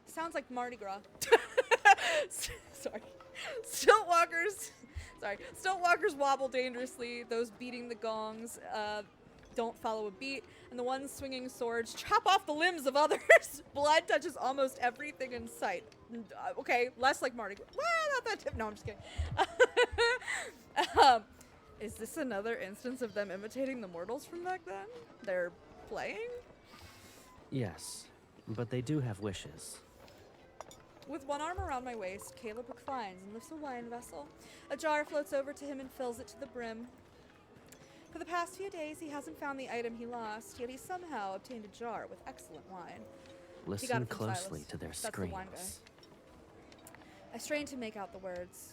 Sounds like Mardi Gras. Sorry. Stiltwalkers wobble dangerously. Those beating the gongs don't follow a beat, and the ones swinging swords chop off the limbs of others. Blood touches almost everything in sight. Okay, less like Mardi Gras. Well, not that tip. No, I'm just kidding. Is this another instance of them imitating the mortals from back then? They're playing? Yes, but they do have wishes. With one arm around my waist, Caleb reclines and lifts a wine vessel. A jar floats over to him and fills it to the brim. For the past few days, he hasn't found the item he lost, yet he somehow obtained a jar with excellent wine. Listen closely to their That's the wine guy. screams. I strain to make out the words.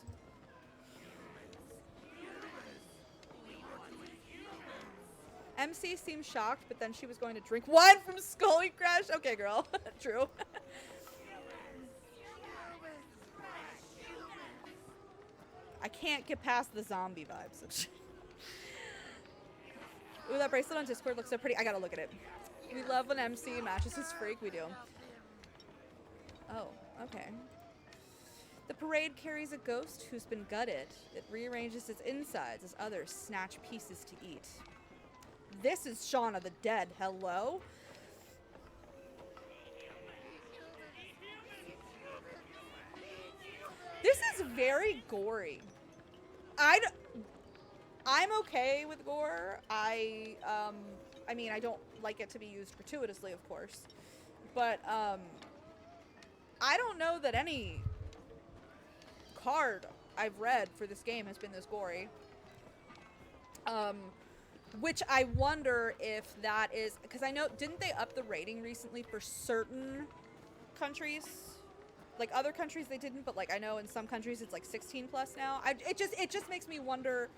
MC seemed shocked, but then she was going to drink wine from Scully Crash. Okay, girl. True. I can't get past the zombie vibes. Ooh, that bracelet on Discord looks so pretty. I gotta look at it. We love when MC matches his freak. We do. Oh, okay. The parade carries a ghost who's been gutted. It rearranges its insides as others snatch pieces to eat. This is Shaun of the Dead. Hello? This is very gory. I'm okay with gore. I mean, I don't like it to be used gratuitously, of course. But, I don't know that any card I've read for this game has been this gory. Which I wonder if that is, because I know, didn't they up the rating recently for certain countries. Like other countries they didn't, but like I know in some countries it's like 16 plus now. It just makes me wonder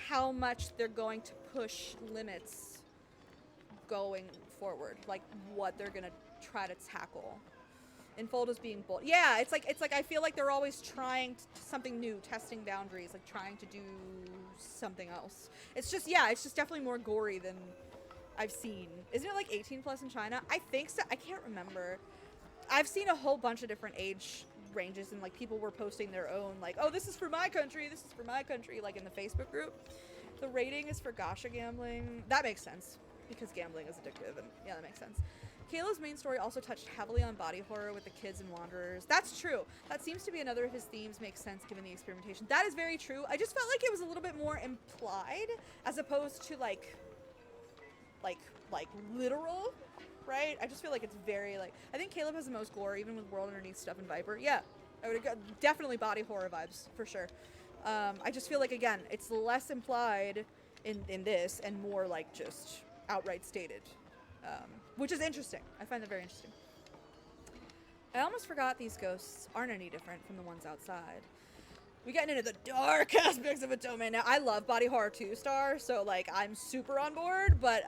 how much they're going to push limits going forward, like what they're gonna try to tackle. Enfold is being bold. Yeah, it's like I feel like they're always trying something new, testing boundaries, like trying to do something else. It's just definitely more gory than I've seen. Isn't it like 18 plus in China? I think so. I can't remember. I've seen a whole bunch of different age ranges, and like people were posting their own, like, oh, this is for my country, this is for my country, like in the Facebook group. The rating is for gacha gambling. That makes sense because gambling is addictive, and yeah, that makes sense. Caleb's main story also touched heavily on body horror with the kids and wanderers. That's true. That seems to be another of his themes. Makes sense given the experimentation. That is very true. I just felt like it was a little bit more implied as opposed to like literal, right? I just feel like it's very like, I think Caleb has the most gore, even with World Underneath Stuff and Viper. Yeah, I would definitely body horror vibes for sure. I just feel like, again, it's less implied in this and more like just outright stated, which is interesting. I find that very interesting. I almost forgot these ghosts aren't any different from the ones outside. We getting into the dark aspects of a domain now. I love body horror 2-star, so like I'm super on board, but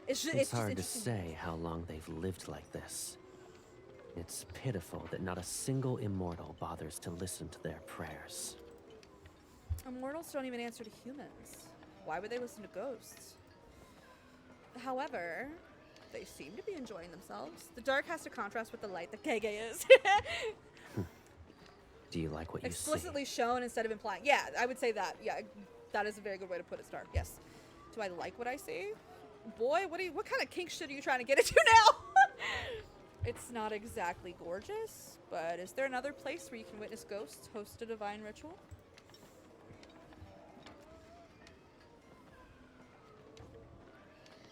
it's just hard to say how long they've lived like this. It's pitiful that not a single immortal bothers to listen to their prayers. Immortals don't even answer to humans. Why would they listen to ghosts? However, they seem to be enjoying themselves. The dark has to contrast with the light that Gege is. Do you like what you see? Explicitly shown instead of implying. Yeah, I would say that. Yeah, that is a very good way to put it, Star. Yes. Do I like what I see? Boy, what kind of kink shit are you trying to get into now? It's not exactly gorgeous, but is there another place where you can witness ghosts, host a divine ritual?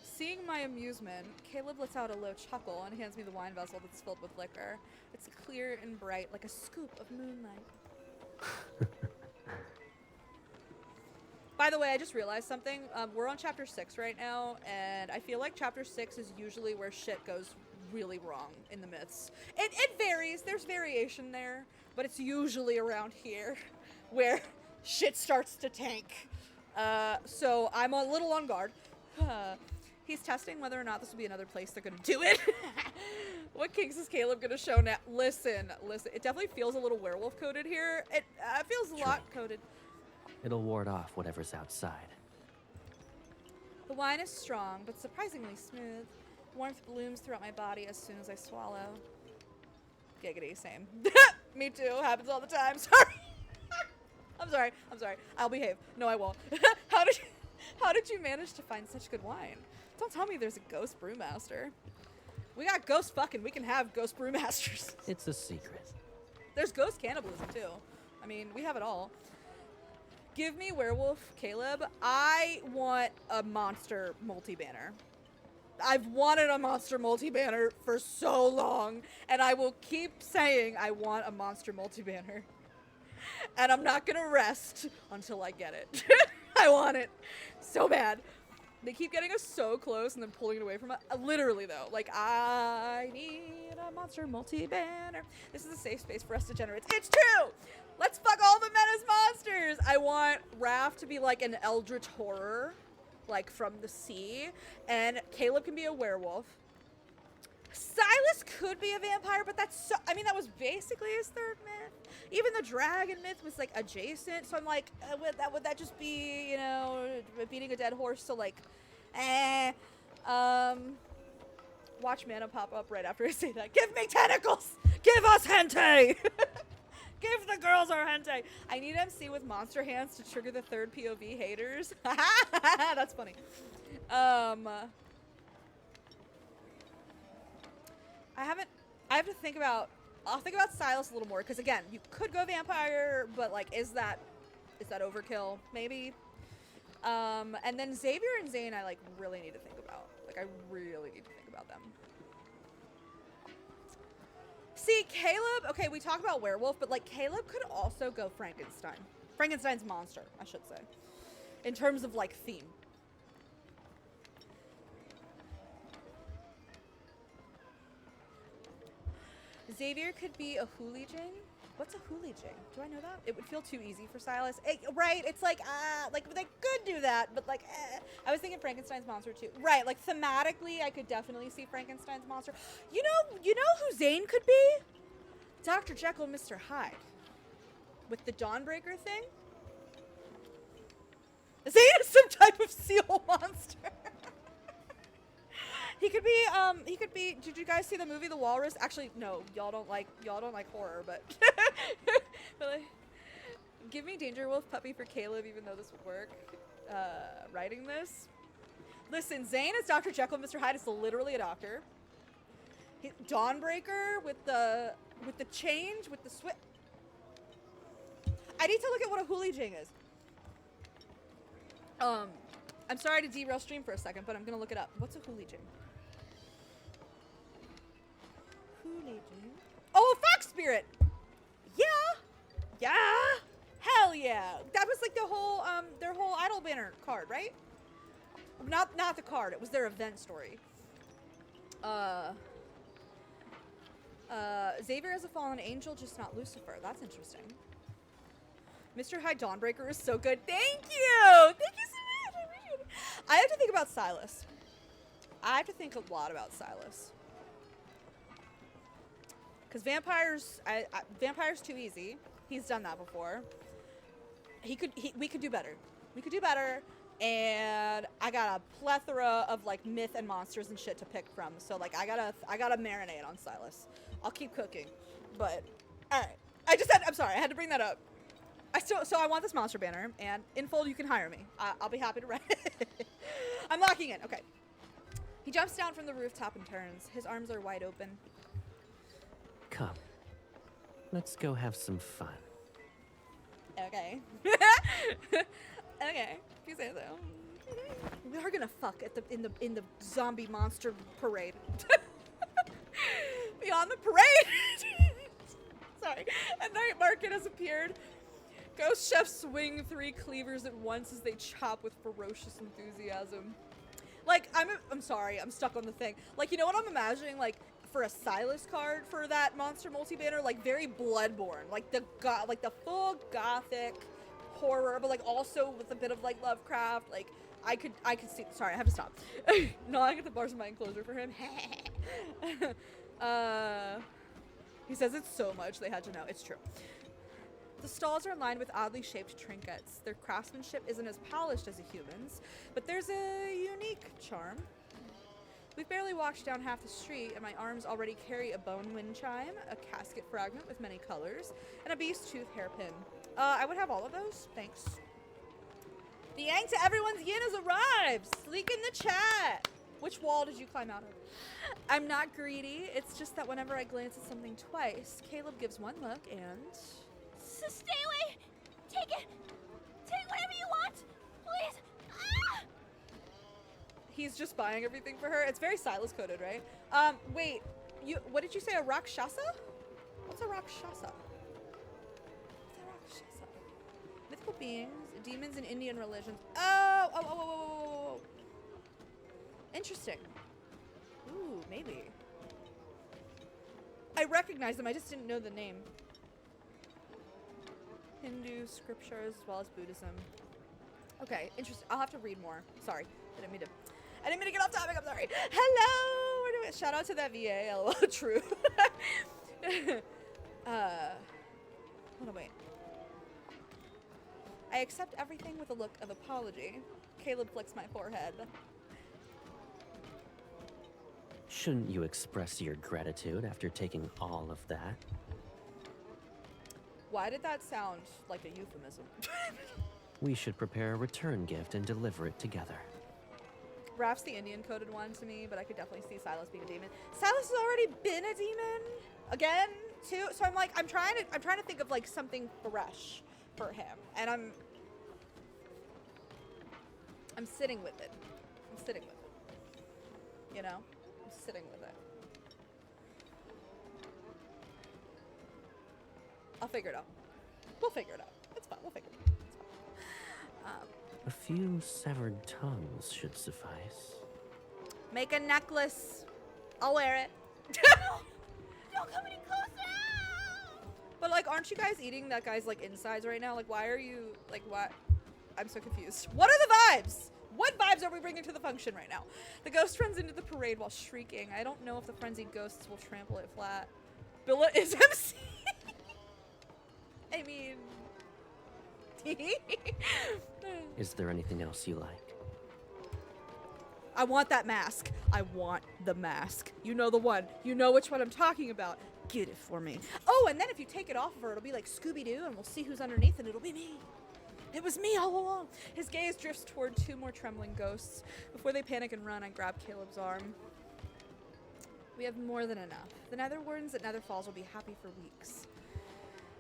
Seeing my amusement, Caleb lets out a low chuckle and hands me the wine vessel that's filled with liquor. It's clear and bright, like a scoop of moonlight. By the way, I just realized something. We're on chapter 6 right now, and I feel like chapter 6 is usually where shit goes really wrong in the myths. It varies. There's variation there, but it's usually around here where shit starts to tank. So I'm a little on guard. He's testing whether or not this will be another place they're gonna do it. What kinks is Caleb gonna show now? Listen. It definitely feels a little werewolf coded here. It feels a lot coded. It'll ward off whatever's outside. The wine is strong, but surprisingly smooth. Warmth blooms throughout my body as soon as I swallow. Giggity, same. Me too. Happens all the time. Sorry. I'm sorry. I'll behave. No, I won't. How did you manage to find such good wine? Don't tell me there's a ghost brewmaster. We got ghost fucking. We can have ghost brewmasters. It's a secret. There's ghost cannibalism too. I mean, we have it all. Give me werewolf, Caleb. I want a monster multi-banner. I've wanted a monster multi-banner for so long, and I will keep saying I want a monster multi-banner. And I'm not gonna rest until I get it. I want it so bad. They keep getting us so close and then pulling it away from us. Literally, though. Like, I need a monster multi-banner. This is a safe space for us degenerates. It's true! Let's fuck all the men as monsters! I want Raph to be like an eldritch horror, like from the sea. And Caleb can be a werewolf. Silas could be a vampire, but that's so... I mean, that was basically his third myth. Even the dragon myth was, like, adjacent. So I'm like, would that just be, you know, beating a dead horse? So, like, watch mana pop up right after I say that. Give me tentacles! Give us hentai! Give the girls our hentai! I need MC with monster hands to trigger the third POV haters. That's funny. I have to think about, I'll think about Silas a little more, because again, you could go vampire, but like, is that overkill? Maybe. And then Xavier and Zane, I like really need to think about. Like, I really need to think about them. See, Caleb, okay, we talk about werewolf, but like, Caleb could also go Frankenstein. Frankenstein's monster, I should say. In terms of like, theme. Xavier could be a hooligan. What's a hooligan? Do I know that? It would feel too easy for Silas. Right, it's like they could do that, but like, I was thinking Frankenstein's monster too. Right, like thematically, I could definitely see Frankenstein's monster. You know who Zane could be? Dr. Jekyll and Mr. Hyde. With the Dawnbreaker thing? Zane is some type of seal monster. He could be, did you guys see the movie The Walrus? Actually, no, y'all don't like horror, but really, give me Danger Wolf puppy for Caleb, even though this would work. Writing this. Listen, Zane is Dr. Jekyll and Mr. Hyde is literally a doctor. Dawnbreaker with the change, with the switch. I need to look at what a hooligan is. I'm sorry to derail stream for a second, but I'm gonna look it up. What's a hooligan? Oh, Fox Spirit! Yeah! Yeah! Hell yeah! That was like their whole Idol Banner card, right? Not the card, it was their event story. Xavier is a fallen angel, just not Lucifer. That's interesting. Mr. Hyde Dawnbreaker is so good. Thank you! Thank you so much! I appreciate it. I have to think about Silas. I have to think a lot about Silas. Because vampire's too easy. He's done that before. We could do better. We could do better. And I got a plethora of like myth and monsters and shit to pick from. So like I gotta marinate on Silas. I'll keep cooking. But alright. I'm sorry, I had to bring that up. So I want this monster banner, and in full you can hire me. I'll be happy to write it. I'm locking in. Okay. He jumps down from the rooftop and turns. His arms are wide open. Come. Let's go have some fun. Okay. Okay. If you say so. We are gonna fuck at in the zombie monster parade. Beyond the parade. Sorry. A night market has appeared. Ghost chefs swing 3 cleavers at once as they chop with ferocious enthusiasm. Like, I'm sorry, I'm stuck on the thing. Like, you know what I'm imagining? Like, for a Silas card for that monster multi-banner, like very Bloodborne. Like the full gothic horror, but like also with a bit of like Lovecraft. Like I could see, sorry, I have to stop. Gnawing at the bars of my enclosure for him. He says it's so much they had to know. It's true. The stalls are lined with oddly shaped trinkets. Their craftsmanship isn't as polished as a human's, but there's a unique charm. We've barely walked down half the street, and my arms already carry a bone wind chime, a casket fragment with many colors, and a beast tooth hairpin. I would have all of those. Thanks. The yang to everyone's yin has arrived! Sleek in the chat! Which wall did you climb out of? I'm not greedy. It's just that whenever I glance at something twice, Caleb gives one look and... So stay away! Take it! Take whatever you want! Please! Ah! He's just buying everything for her. It's very Silas coded, right? Wait. What did you say? A Rakshasa? What's a Rakshasa? What's a Rakshasa? Mythical beings, demons in Indian religions. Oh. Interesting. Ooh, maybe. I recognize them. I just didn't know the name. Hindu scriptures as well as Buddhism. Okay, interesting. I'll have to read more. Sorry. I didn't mean to get off topic. I'm sorry. Hello. We're doing shout out to that VA. LOL. True. Hold on, wait. I accept everything with a look of apology. Caleb flicks my forehead. Shouldn't you express your gratitude after taking all of that? Why did that sound like a euphemism? We should prepare a return gift and deliver it together. Raph's the Indian coded one to me, but I could definitely see Silas being a demon. Silas has already been a demon again too, so I'm like, I'm trying to think of like something fresh for him, and I'm sitting with it. I'm sitting with it. You know, I'm sitting with it. I'll figure it out. We'll figure it out. It's fine. We'll figure it out. It's fine. A few severed tongues should suffice. Make a necklace. I'll wear it. Don't come any closer! But like, aren't you guys eating that guy's like insides right now? Like, why are you like what? I'm so confused. What are the vibes? What vibes are we bringing to the function right now? The ghost runs into the parade while shrieking. I don't know if the frenzied ghosts will trample it flat. Billa is MC. I mean, Is there anything else you like? I want that mask. I want the mask. You know the one. You know which one I'm talking about. Get it for me. Oh, and then if you take it off of her, it'll be like Scooby-Doo, and we'll see who's underneath, and it'll be me. It was me all along. His gaze drifts toward two more trembling ghosts. Before they panic and run, I grab Caleb's arm. We have more than enough. The Netherwardens at Nether Falls will be happy for weeks.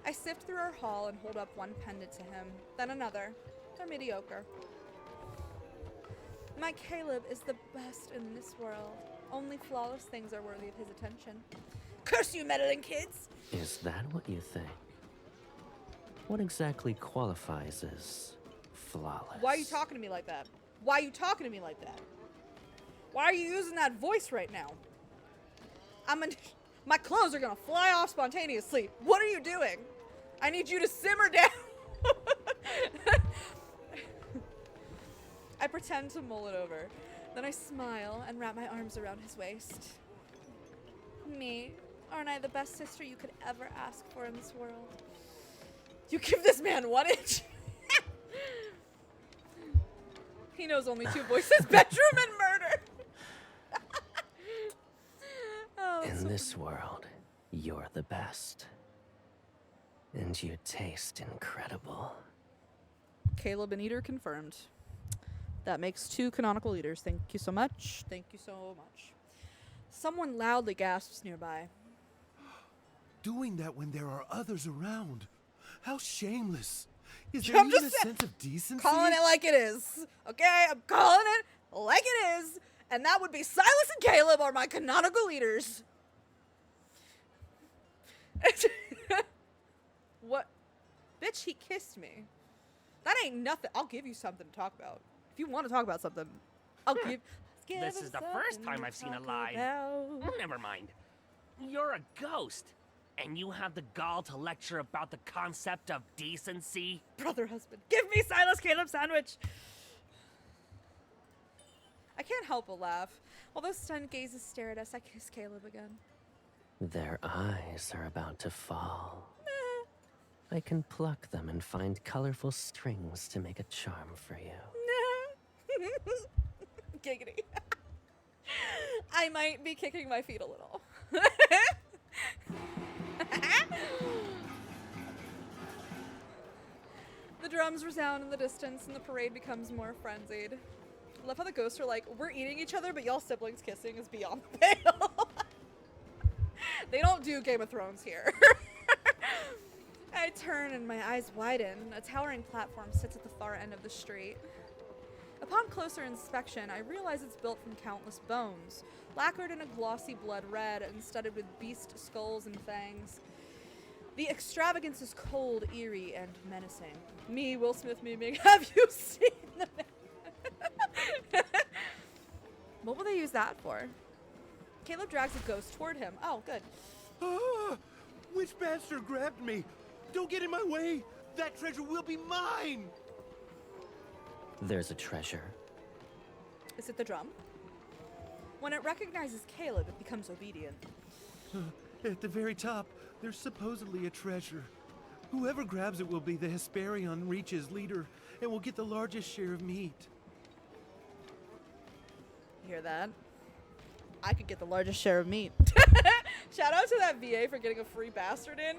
I sift through our haul and hold up one pendant to him, then another. They're mediocre. My Caleb is the best in this world. Only flawless things are worthy of his attention. Curse you, meddling kids! Is that what you think? What exactly qualifies as flawless? Why are you talking to me like that? Why are you talking to me like that? Why are you using that voice right now? My clothes are gonna fly off spontaneously. What are you doing? I need you to simmer down. I pretend to mull it over. Then I smile and wrap my arms around his waist. Me? Aren't I the best sister you could ever ask for in this world? You give this man 1 inch? He knows only 2 voices, bedroom and murder. Oh, In this world, you're the best. And you taste incredible. Caleb and Eater confirmed. That makes 2 canonical eaters. Thank you so much. Thank you so much. Someone loudly gasps nearby. Doing that when there are others around. How shameless. Is I'm there even a just sense of decency? Calling it like it is. Okay? I'm calling it like it is. And that would be Silas and Caleb are my canonical leaders. What? Bitch, he kissed me. That ain't nothing. I'll give you something to talk about. If you want to talk about something, I'll give. This is the first time I've seen a lie. Never mind. You're a ghost, and you have the gall to lecture about the concept of decency? Brother, husband, give me Silas Caleb sandwich. I can't help but laugh. While those stunned gazes stare at us, I kiss Caleb again. Their eyes are about to fall. I can pluck them and find colorful strings to make a charm for you. Giggity. I might be kicking my feet a little. The drums resound in the distance and the parade becomes more frenzied. I love how the ghosts are like, we're eating each other, but y'all siblings kissing is beyond the pale. They don't do Game of Thrones here. I turn and my eyes widen. A towering platform sits at the far end of the street. Upon closer inspection, I realize it's built from countless bones, lacquered in a glossy blood red and studded with beast skulls and fangs. The extravagance is cold, eerie, and menacing. Me, Will Smith memeing, have you seen the man? What will they use that for? Caleb drags a ghost toward him. Oh, good. Ah, which bastard grabbed me? Don't get in my way. That treasure will be mine. There's a treasure. Is it the drum? When it recognizes Caleb, it becomes obedient. At the very top, there's supposedly a treasure. Whoever grabs it will be the Hesperion Reach's leader and will get the largest share of meat. You hear that? I could get the largest share of meat. Shout out to that VA for getting a free bastard in.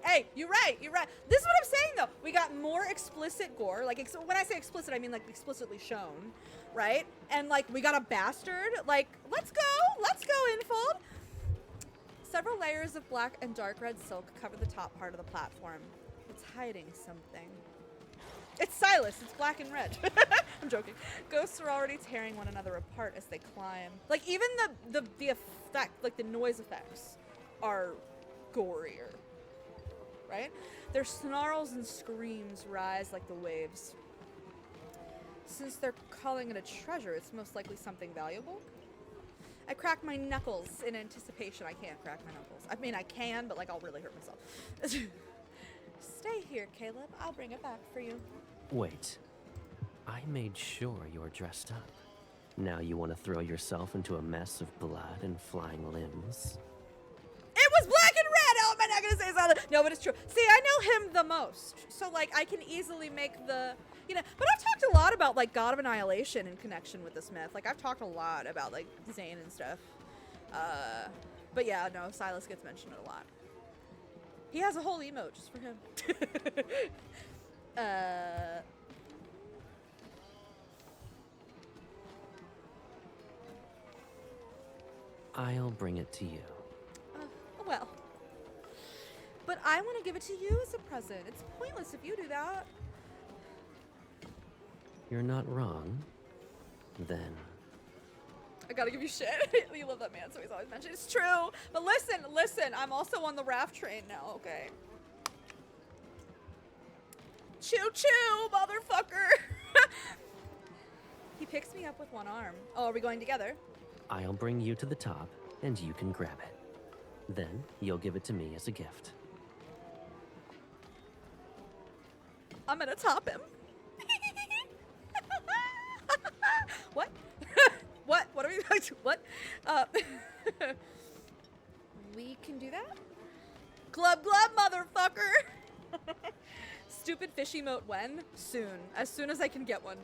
Hey, you're right. This is what I'm saying though. We got more explicit gore. Like when I say explicit, I mean like explicitly shown, right? And like we got a bastard. Like let's go Infold. Several layers of black and dark red silk cover the top part of the platform. It's hiding something. It's Silas. It's black and red. I'm joking. Ghosts are already tearing one another apart as they climb. Like even the effect, like the noise effects, are gorier. Right? Their snarls and screams rise like the waves. Since they're calling it a treasure, it's most likely something valuable. I crack my knuckles in anticipation. I can't crack my knuckles. I mean, I can, but like I'll really hurt myself. Stay here, Caleb. I'll bring it back for you. Wait. I made sure you're dressed up. Now you want to throw yourself into a mess of blood and flying limbs? It was black and red! Oh, am I not gonna say something? No, but it's true. See, I know him the most. So, like, I can easily make the, you know, but I've talked a lot about, like, God of Annihilation in connection with this myth. Like, I've talked a lot about, like, Zane and stuff. But yeah, no, Silas gets mentioned a lot. He has a whole emote just for him. I'll bring it to you. Well. But I want to give it to you as a present. It's pointless if you do that. You're not wrong. Then. I gotta give you shit. You love that man, so he's always mentioned. It's true. But listen, I'm also on the raft train now, okay? Choo choo, motherfucker! He picks me up with one arm. Oh, are we going together? I'll bring you to the top, and you can grab it. Then, you'll give it to me as a gift. I'm gonna top him. What? What? What are we going to? What? We can do that? Glub glub, motherfucker! Stupid fish emote when? Soon. As soon as I can get one.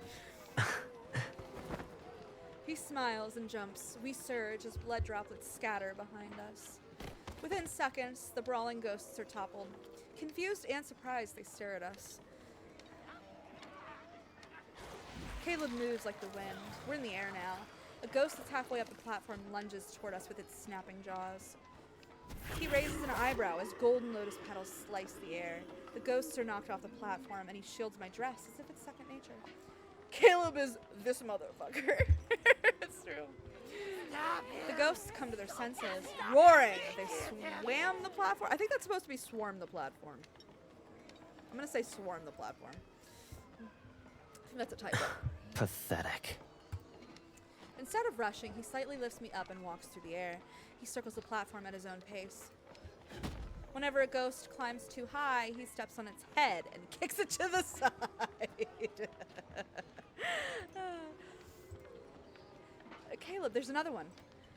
He smiles and jumps. We surge as blood droplets scatter behind us. Within seconds, the brawling ghosts are toppled. Confused and surprised, they stare at us. Caleb moves like the wind. We're in the air now. A ghost that's halfway up the platform lunges toward us with its snapping jaws. He raises an eyebrow as golden lotus petals slice the air. The ghosts are knocked off the platform, and he shields my dress as if it's second nature. Caleb is this motherfucker. It's true. The ghosts come to their senses, roaring. They swam the platform. I think that's supposed to be swarm the platform. I'm gonna say swarm the platform. I think that's a typo. Pathetic. Instead of rushing, he slightly lifts me up and walks through the air. He circles the platform at his own pace. Whenever a ghost climbs too high, he steps on its head and kicks it to the side. Caleb, there's another one.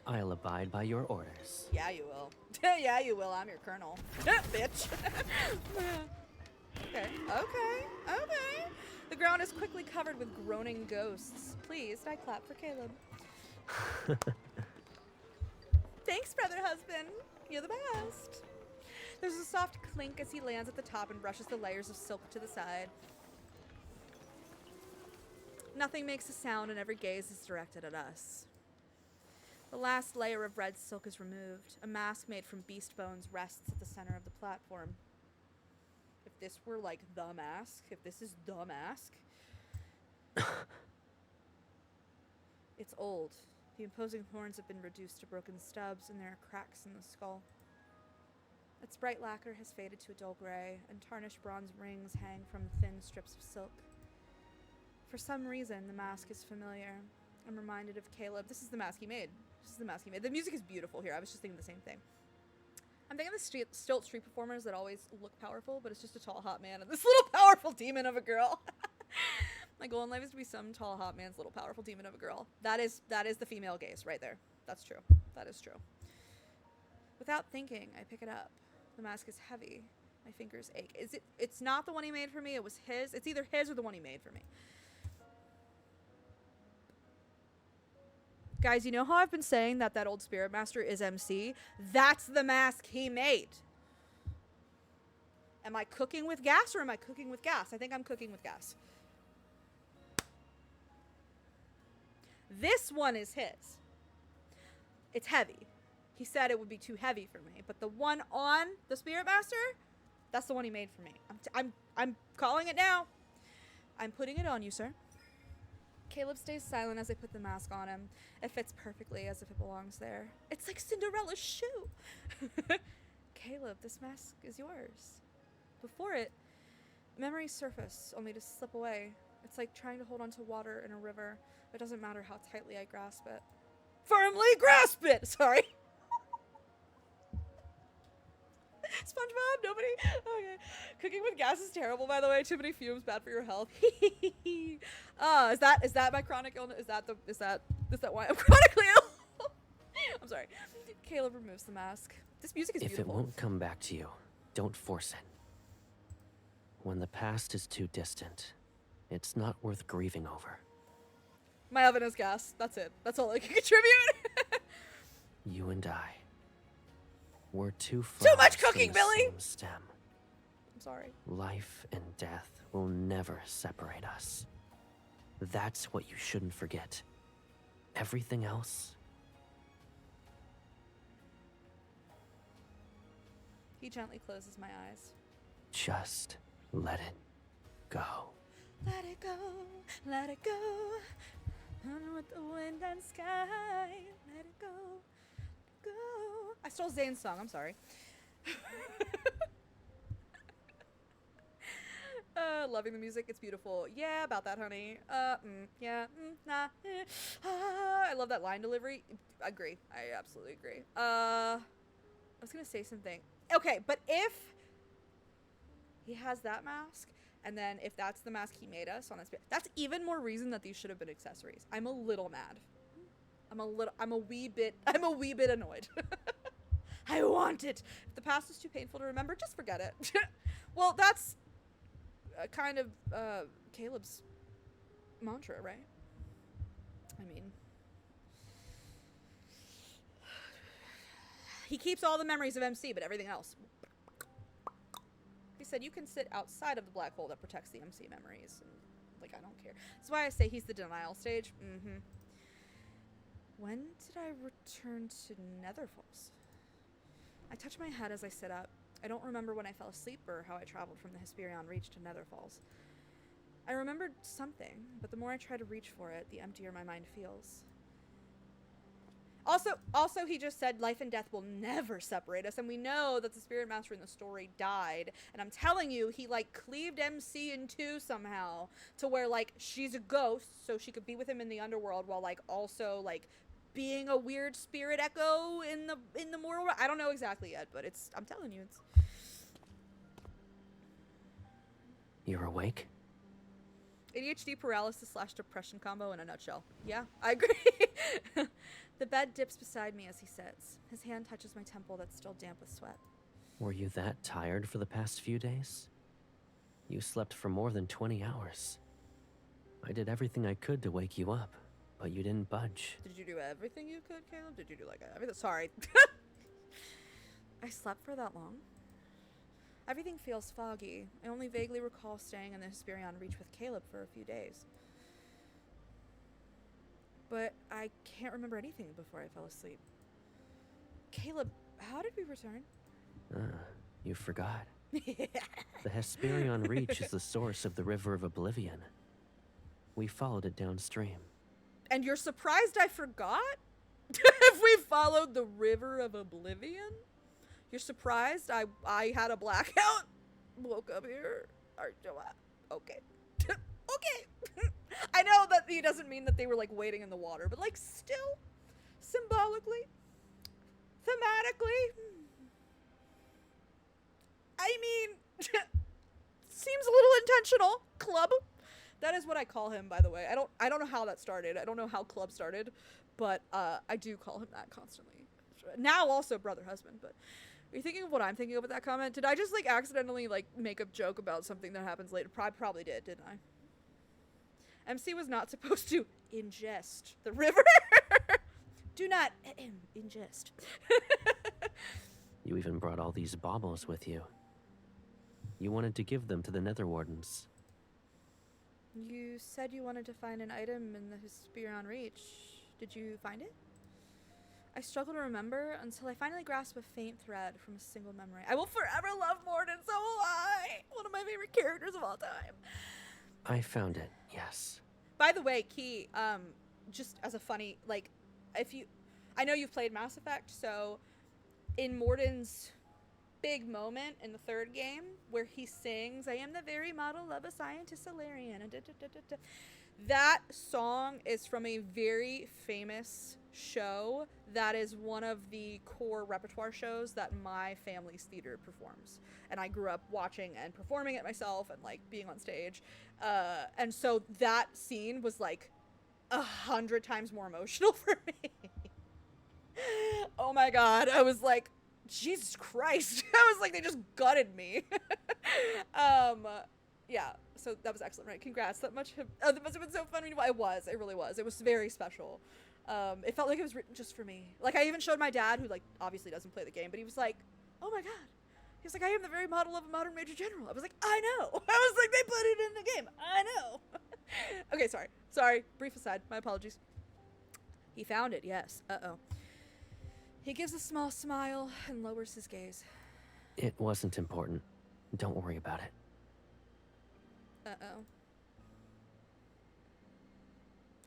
I'll abide by your orders. Yeah, you will. Yeah, you will. I'm your colonel. Bitch. Okay. The ground is quickly covered with groaning ghosts. Please, I clap for Caleb. Thanks, brother husband. You're the best. There's a soft clink as he lands at the top and brushes the layers of silk to the side. Nothing makes a sound and every gaze is directed at us. The last layer of red silk is removed. A mask made from beast bones rests at the center of the platform. If this were like the mask, if this is the mask. It's old. The imposing horns have been reduced to broken stubs and there are cracks in the skull. Its bright lacquer has faded to a dull gray, and tarnished bronze rings hang from thin strips of silk. For some reason, the mask is familiar. I'm reminded of Caleb. This is the mask he made. The music is beautiful here. I was just thinking the same thing. I'm thinking of the stilt street performers that always look powerful, but it's just a tall, hot man and this little powerful demon of a girl. My goal in life is to be some tall, hot man's little powerful demon of a girl. That is the female gaze right there. That's true. That is true. Without thinking, I pick it up. The mask is heavy. My fingers ache. It's not the one he made for me. It was his. It's either his or the one he made for me. Guys, you know how I've been saying that old Spirit Master is MC? That's the mask he made. Am I cooking with gas or am I cooking with gas? I think I'm cooking with gas. This one is his. It's heavy. He said it would be too heavy for me, but the one on the Spirit Master, that's the one he made for me. I'm calling it now. I'm putting it on you, sir. Caleb stays silent as I put the mask on him. It fits perfectly as if it belongs there. It's like Cinderella's shoe. Caleb, this mask is yours. Before it, memories surface, only to slip away. It's like trying to hold onto water in a river. It doesn't matter how tightly I grasp it. Firmly grasp it! Sorry. SpongeBob, nobody? Okay. Cooking with gas is terrible, by the way. Too many fumes, bad for your health. Is that my chronic illness? Is that why I'm chronically ill? I'm sorry. Caleb removes the mask. This music is beautiful. If it won't come back to you, don't force it. When the past is too distant, it's not worth grieving over. My oven is gas. That's it. That's all I can contribute. You and I. We're too much cooking, Billy! Stem. I'm sorry. Life and death will never separate us. That's what you shouldn't forget. Everything else. He gently closes my eyes. Just let it go. Let it go, let it go. On with the wind and sky. Let it go, go. I stole Zane's song, I'm sorry. Loving the music, it's beautiful. Yeah, about that, honey. Yeah, nah. I love that line delivery. I agree. I absolutely agree. I was gonna say something. Okay, but if he has that mask, and then if that's the mask he made us on his, that's even more reason that these should have been accessories. I'm a little mad. I'm a wee bit annoyed. I want it. If the past is too painful to remember, just forget it. Well, that's kind of Caleb's mantra, right? I mean, he keeps all the memories of MC, but everything else. He said you can sit outside of the black hole that protects the MC memories. And, like, I don't care. That's why I say he's the denial stage. When did I return to Netherfalls? I touch my head as I sit up. I don't remember when I fell asleep or how I traveled from the Hesperion Reach to Netherfalls. I remembered something, but the more I try to reach for it, the emptier my mind feels. Also, he just said life and death will never separate us, and we know that the spirit master in the story died. And I'm telling you, he, like, cleaved MC in two somehow, to where, like, she's a ghost, so she could be with him in the underworld, while, like, also, like, being a weird spirit echo in the mortal world. I don't know exactly yet, but I'm telling you, it's... You're awake? ADHD paralysis / depression combo in a nutshell. Yeah, I agree. The bed dips beside me as he sits. His hand touches my temple that's still damp with sweat. Were you that tired for the past few days? You slept for more than 20 hours. I did everything I could to wake you up, but you didn't budge. Did you do everything you could, Caleb? Did you do, like, everything? Sorry. I slept for that long? Everything feels foggy. I only vaguely recall staying in the Hesperion Reach with Caleb for a few days. But I can't remember anything before I fell asleep. Caleb, how did we return? You forgot. The Hesperion Reach is the source of the River of Oblivion. We followed it downstream. And you're surprised I forgot? If we followed the River of Oblivion? You're surprised I had a blackout? Woke up here? Okay. Okay. I know that he doesn't mean that they were, like, waiting in the water, but, like, still, symbolically, thematically, I mean, seems a little intentional. Club. That is what I call him, by the way. I don't know how that started. I don't know how Club started, but I do call him that constantly. Now also brother husband, but are you thinking of what I'm thinking of with that comment? Did I just, like, accidentally, like, make a joke about something that happens later? Probably did, didn't I? MC was not supposed to ingest the river. Do not ingest. You even brought all these baubles with you. You wanted to give them to the Nether Wardens. You said you wanted to find an item in the Hesperion Reach. Did you find it? I struggle to remember until I finally grasp a faint thread from a single memory. I will forever love Morden, so will I! One of my favorite characters of all time. I found it, yes. By the way, Key, just as a funny, like, I know you've played Mass Effect, so in Morden's big moment in the third game, where he sings, I am the very model of a scientist Salarian, that song is from a very famous show that is one of the core repertoire shows that my family's theater performs. And I grew up watching and performing it myself and like being on stage. And so that scene was like 100 times more emotional for me. Oh my God. I was like, Jesus Christ. I was like, they just gutted me. Yeah, so that was excellent, right? Congrats. That must have been so fun. It really was. It was very special. It felt like it was written just for me. Like, I even showed my dad, who like obviously doesn't play the game, but he was like, oh my God. He was like, I am the very model of a modern Major General. I was like, I know. I was like, they put it in the game. I know. Okay, sorry. Brief aside. My apologies. He found it, yes. Uh-oh. He gives a small smile and lowers his gaze. It wasn't important. Don't worry about it. Uh-oh.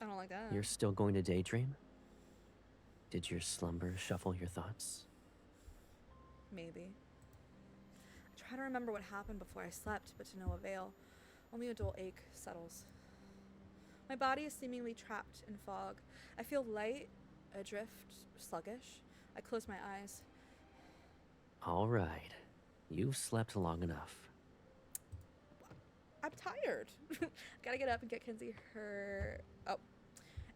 I don't like that. You're still going to daydream? Did your slumber shuffle your thoughts? Maybe. I try to remember what happened before I slept, but to no avail. Only a dull ache settles. My body is seemingly trapped in fog. I feel light, adrift, sluggish. I close my eyes. All right. You've slept long enough. I'm tired. Gotta get up and get Kenzie her... Oh.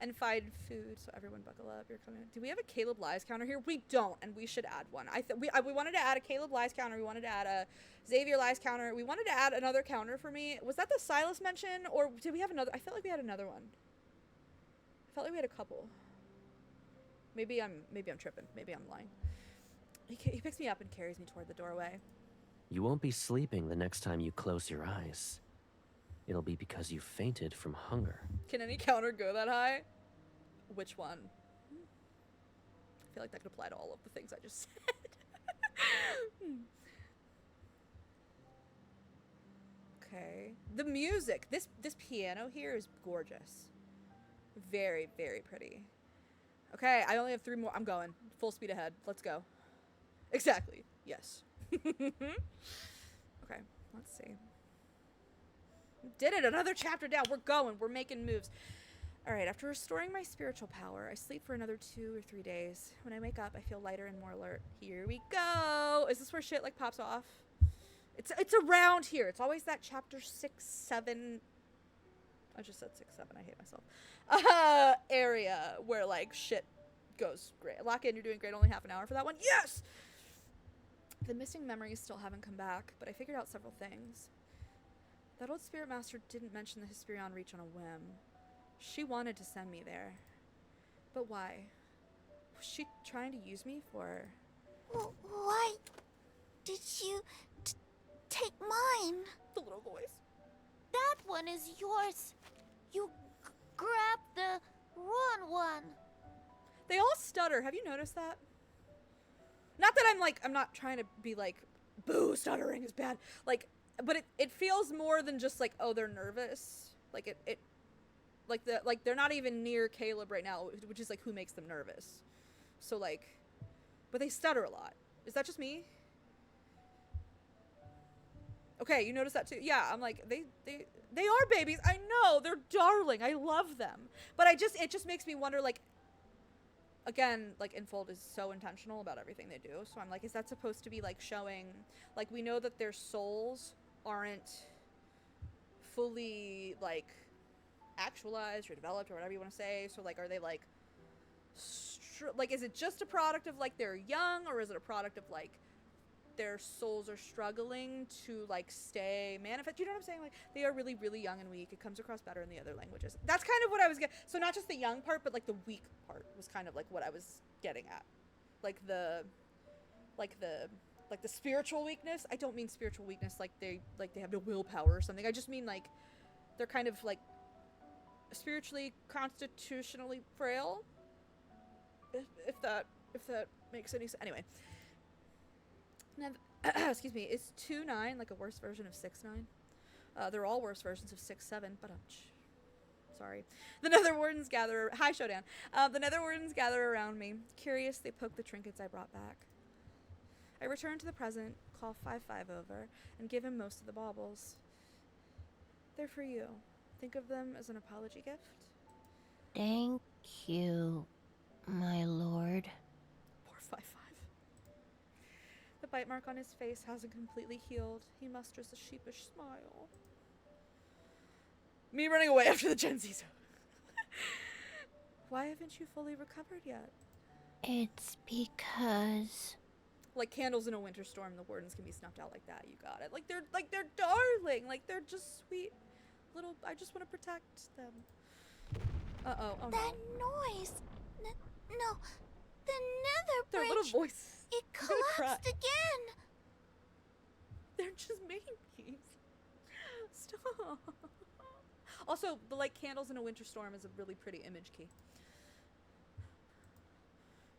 And find food, so everyone buckle up. You're coming. Do we have a Caleb Lies counter here? We don't, and we should add one. We wanted to add a Caleb Lies counter. We wanted to add a Xavier Lies counter. We wanted to add another counter for me. Was that the Silas mention, or did we have another? I felt like we had another one. I felt like we had a couple. Maybe I'm tripping. Maybe I'm lying. He picks me up and carries me toward the doorway. You won't be sleeping the next time you close your eyes. It'll be because you fainted from hunger. Can any counter go that high? Which one? I feel like that could apply to all of the things I just said. Okay. The music. This piano here is gorgeous. Very, very pretty. Okay, I only have 3 more. I'm going. Full speed ahead. Let's go. Exactly. Yes. Okay, let's see. Did it. Another chapter down. We're going. We're making moves. All right, after restoring my spiritual power, I sleep for another 2 or 3 days. When I wake up, I feel lighter and more alert. Here we go. Is this where shit like pops off? It's around here. It's always that chapter 6, 7. I just said 6, 7. I hate myself. Area where like shit goes great. Lock in. You're doing great. Only half an hour for that one. Yes. The missing memories still haven't come back, but I figured out several things. That old spirit master didn't mention the Hesperion Reach on a whim. She wanted to send me there. But why? Was she trying to use me for... Why did you take mine? The little voice. That one is yours. You grabbed the wrong one. They all stutter. Have you noticed that? Not that I'm not trying to be like, boo, stuttering is bad. Like, but it feels more than just like, oh, they're nervous. Like like they're not even near Caleb right now, which is like who makes them nervous. So like, but they stutter a lot. Is that just me? Okay, you notice that too. Yeah, I'm like, they are babies. I know, they're darling. I love them. But it just makes me wonder, like, again, like, Infold is so intentional about everything they do. So I'm like, is that supposed to be like showing, like, we know that their souls aren't fully like actualized or developed or whatever you want to say. So like, are they like, like, is it just a product of like they're young, or is it a product of like their souls are struggling to like stay manifest? You know what I'm saying? Like, they are really, really young and weak. It comes across better in the other languages. That's kind of what I was getting. So not just the young part, but like the weak part was kind of like what I was getting at. Like the spiritual weakness. I don't mean spiritual weakness like they have no willpower or something. I just mean like they're kind of like spiritually, constitutionally frail. If that makes any sense. Anyway. Now, excuse me, is 2-9 like a worse version of 6-9? They're all worse versions of 6-7, but sorry. The Nether Wardens gather. Hi, Showdown. The Nether Wardens gather around me. Curious, they poke the trinkets I brought back. I return to the present, call 5-5 over, and give him most of the baubles. They're for you. Think of them as an apology gift. Thank you. my lord. Poor 5-5. The bite mark on his face hasn't completely healed. He musters a sheepish smile. Me running away after the Gen Z's. Why haven't you fully recovered yet? It's because... Like candles in a winter storm, the wardens can be snuffed out like that. You got it. Like they're darling. Like they're just sweet little. I just want to protect them. Oh that noise. No, the nether their bridge. little voice. It I'm gonna cry. collapsed again. They're just babies. Stop. Also, the like candles in a winter storm is a really pretty image key.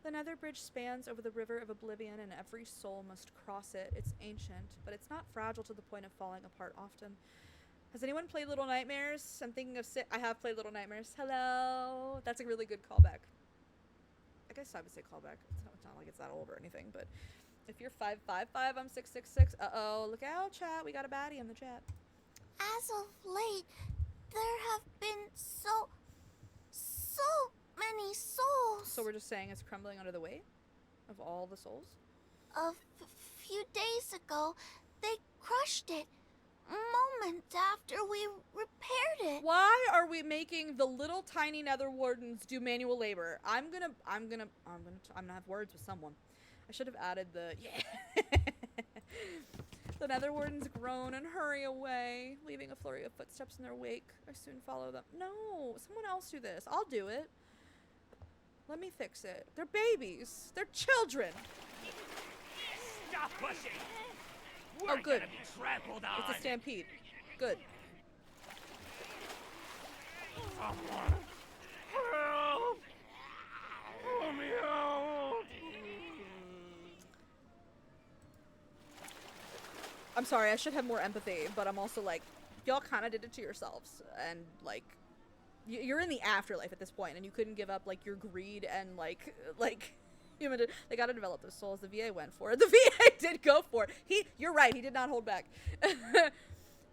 The nether bridge spans over the river of oblivion, and every soul must cross it. It's ancient, but it's not fragile to the point of falling apart often. Has anyone played Little Nightmares? I'm thinking of I have played Little Nightmares. Hello. That's a really good callback. I guess I would say callback. It's not like it's that old or anything, but if you're 555, I'm 666. Uh-oh, look out, chat. We got a baddie in the chat. As of late, there have been so many souls. So we're just saying it's crumbling under the weight of all the souls? A few days ago, they crushed it. Moments after we repaired it. Why are we making the little tiny nether wardens do manual labor? I'm gonna have words with someone. I should have added the The nether wardens groan and hurry away, leaving a flurry of footsteps in their wake. I soon follow them. No, someone else do this. I'll do it. Let me fix it. They're babies. They're children. Stop pushing! We're Oh, good. gonna be trampled on. It's a stampede. Good. Someone help! Let me out! I'm sorry, I should have more empathy, but I'm also like, y'all kind of did it to yourselves. And, like, you're in the afterlife at this point, and you couldn't give up, like, your greed and, like, human. They gotta develop those souls. The VA went for it. The VA did go for it. You're right, he did not hold back.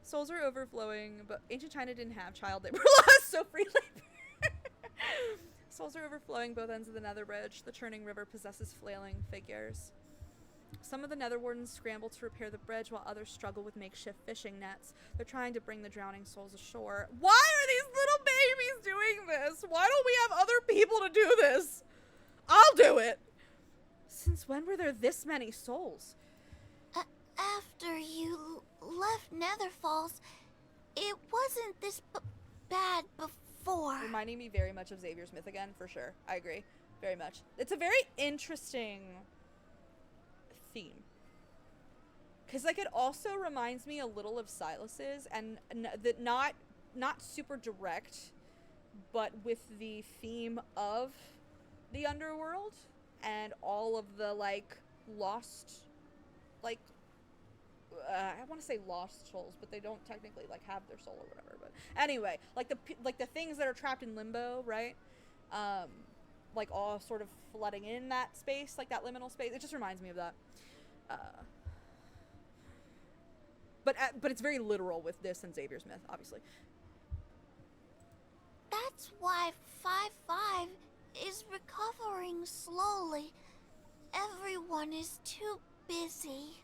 Souls are overflowing, but ancient China didn't have child labor laws, so free labor. Souls are overflowing both ends of the nether bridge. The churning river possesses flailing figures. Some of the nether wardens scramble to repair the bridge while others struggle with makeshift fishing nets. They're trying to bring the drowning souls ashore. Why are these little babies doing this? Why don't we have other people to do this? I'll do it. Since when were there this many souls? After you left Nether Falls, it wasn't this bad before. Reminding me very much of Xavier's Myth again, for sure. I agree. Very much. It's a very interesting theme. Because, like, it also reminds me a little of Silas's, and that not super direct, but with the theme of the underworld and all of the, like, lost, like, I want to say lost souls, but they don't technically, like, have their soul or whatever. But anyway, like the things that are trapped in limbo, right? Like, all sort of flooding in that space, like that liminal space. It just reminds me of that. But it's very literal with this and Xavier's Myth, obviously. That's why 5-5 is recovering slowly. Everyone is too busy.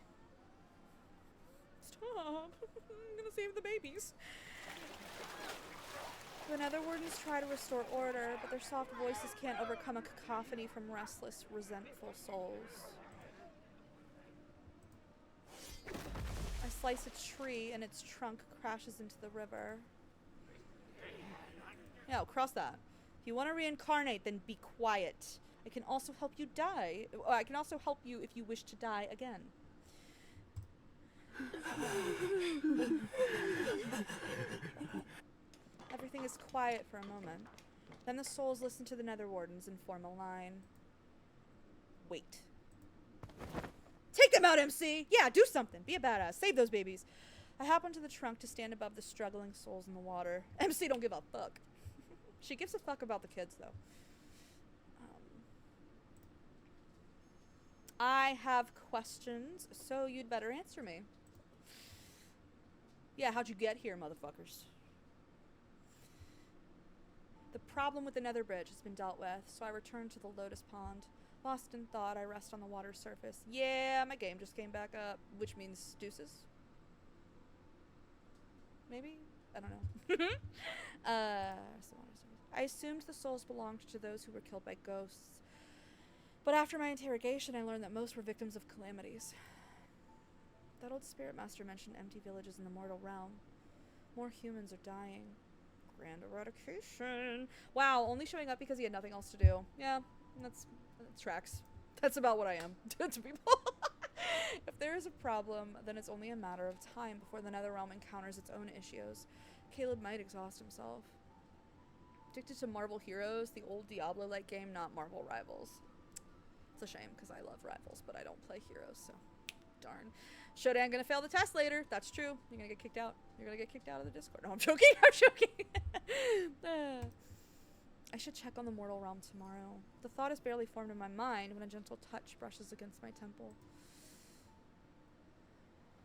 Stop. I'm gonna save the babies. The nether wardens try to restore order, but their soft voices can't overcome a cacophony from restless, resentful souls. I slice a tree and its trunk crashes into the river. Yeah, cross that. If you want to reincarnate, then be quiet. I can also help you die. I can also help you if you wish to die again. Everything is quiet for a moment. Then the souls listen to the nether wardens and form a line. Wait. Take them out, MC! Yeah, do something. Be a badass. Save those babies. I hop onto the trunk to stand above the struggling souls in the water. MC don't give a fuck. She gives a fuck about the kids, though. I have questions, so you'd better answer me. Yeah, how'd you get here, motherfuckers? The problem with the nether bridge has been dealt with, so I return to the lotus pond. Lost in thought, I rest on the water's surface. Yeah, my game just came back up, which means deuces. Maybe? I don't know. I assumed the souls belonged to those who were killed by ghosts. But after my interrogation, I learned that most were victims of calamities. That old spirit master mentioned empty villages in the mortal realm. More humans are dying. Grand eradication. Wow, only showing up because he had nothing else to do. Yeah, that tracks. That's about what I am to people. If there is a problem, then it's only a matter of time before the Netherrealm encounters its own issues. Caleb might exhaust himself. Addicted to Marvel Heroes, the old Diablo-like game, not Marvel Rivals. It's a shame, because I love Rivals, but I don't play Heroes, so darn. Shodan gonna fail the test later. That's true. You're gonna get kicked out. You're gonna get kicked out of the Discord. No, I'm joking. I'm joking. I should check on the mortal realm tomorrow. The thought is barely formed in my mind when a gentle touch brushes against my temple.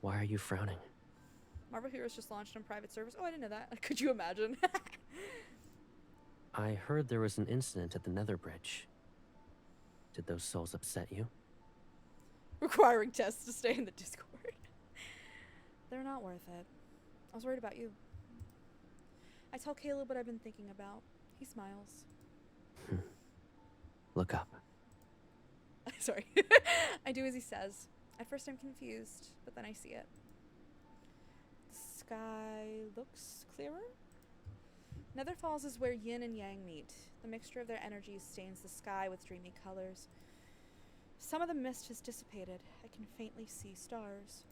Why are you frowning? Marvel Heroes just launched in private service. Oh, I didn't know that. Could you imagine? I heard there was an incident at the Nether Bridge. Did those souls upset you? Requiring tests to stay in the Discord. They're not worth it. I was worried about you. I tell Caleb what I've been thinking about. He smiles. Look up. Sorry. I do as he says. At first I'm confused, but then I see it. The sky looks clearer? Nether Falls is where yin and yang meet. The mixture of their energies stains the sky with dreamy colors. Some of the mist has dissipated. I can faintly see stars.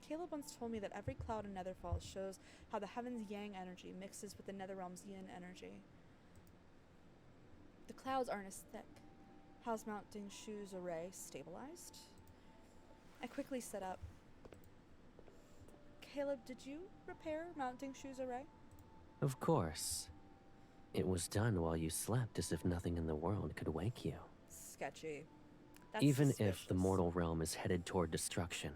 Caleb once told me that every cloud in Nether Falls shows how the heaven's yang energy mixes with the Netherrealm's yin energy. The clouds aren't as thick. How's Mount Dingshu's array stabilized? I quickly sit up. Caleb, did you repair Mount Dingshu's array? Of course. It was done while you slept, as if nothing in the world could wake you. Sketchy. That's Even if suspicious. the mortal realm is headed toward destruction,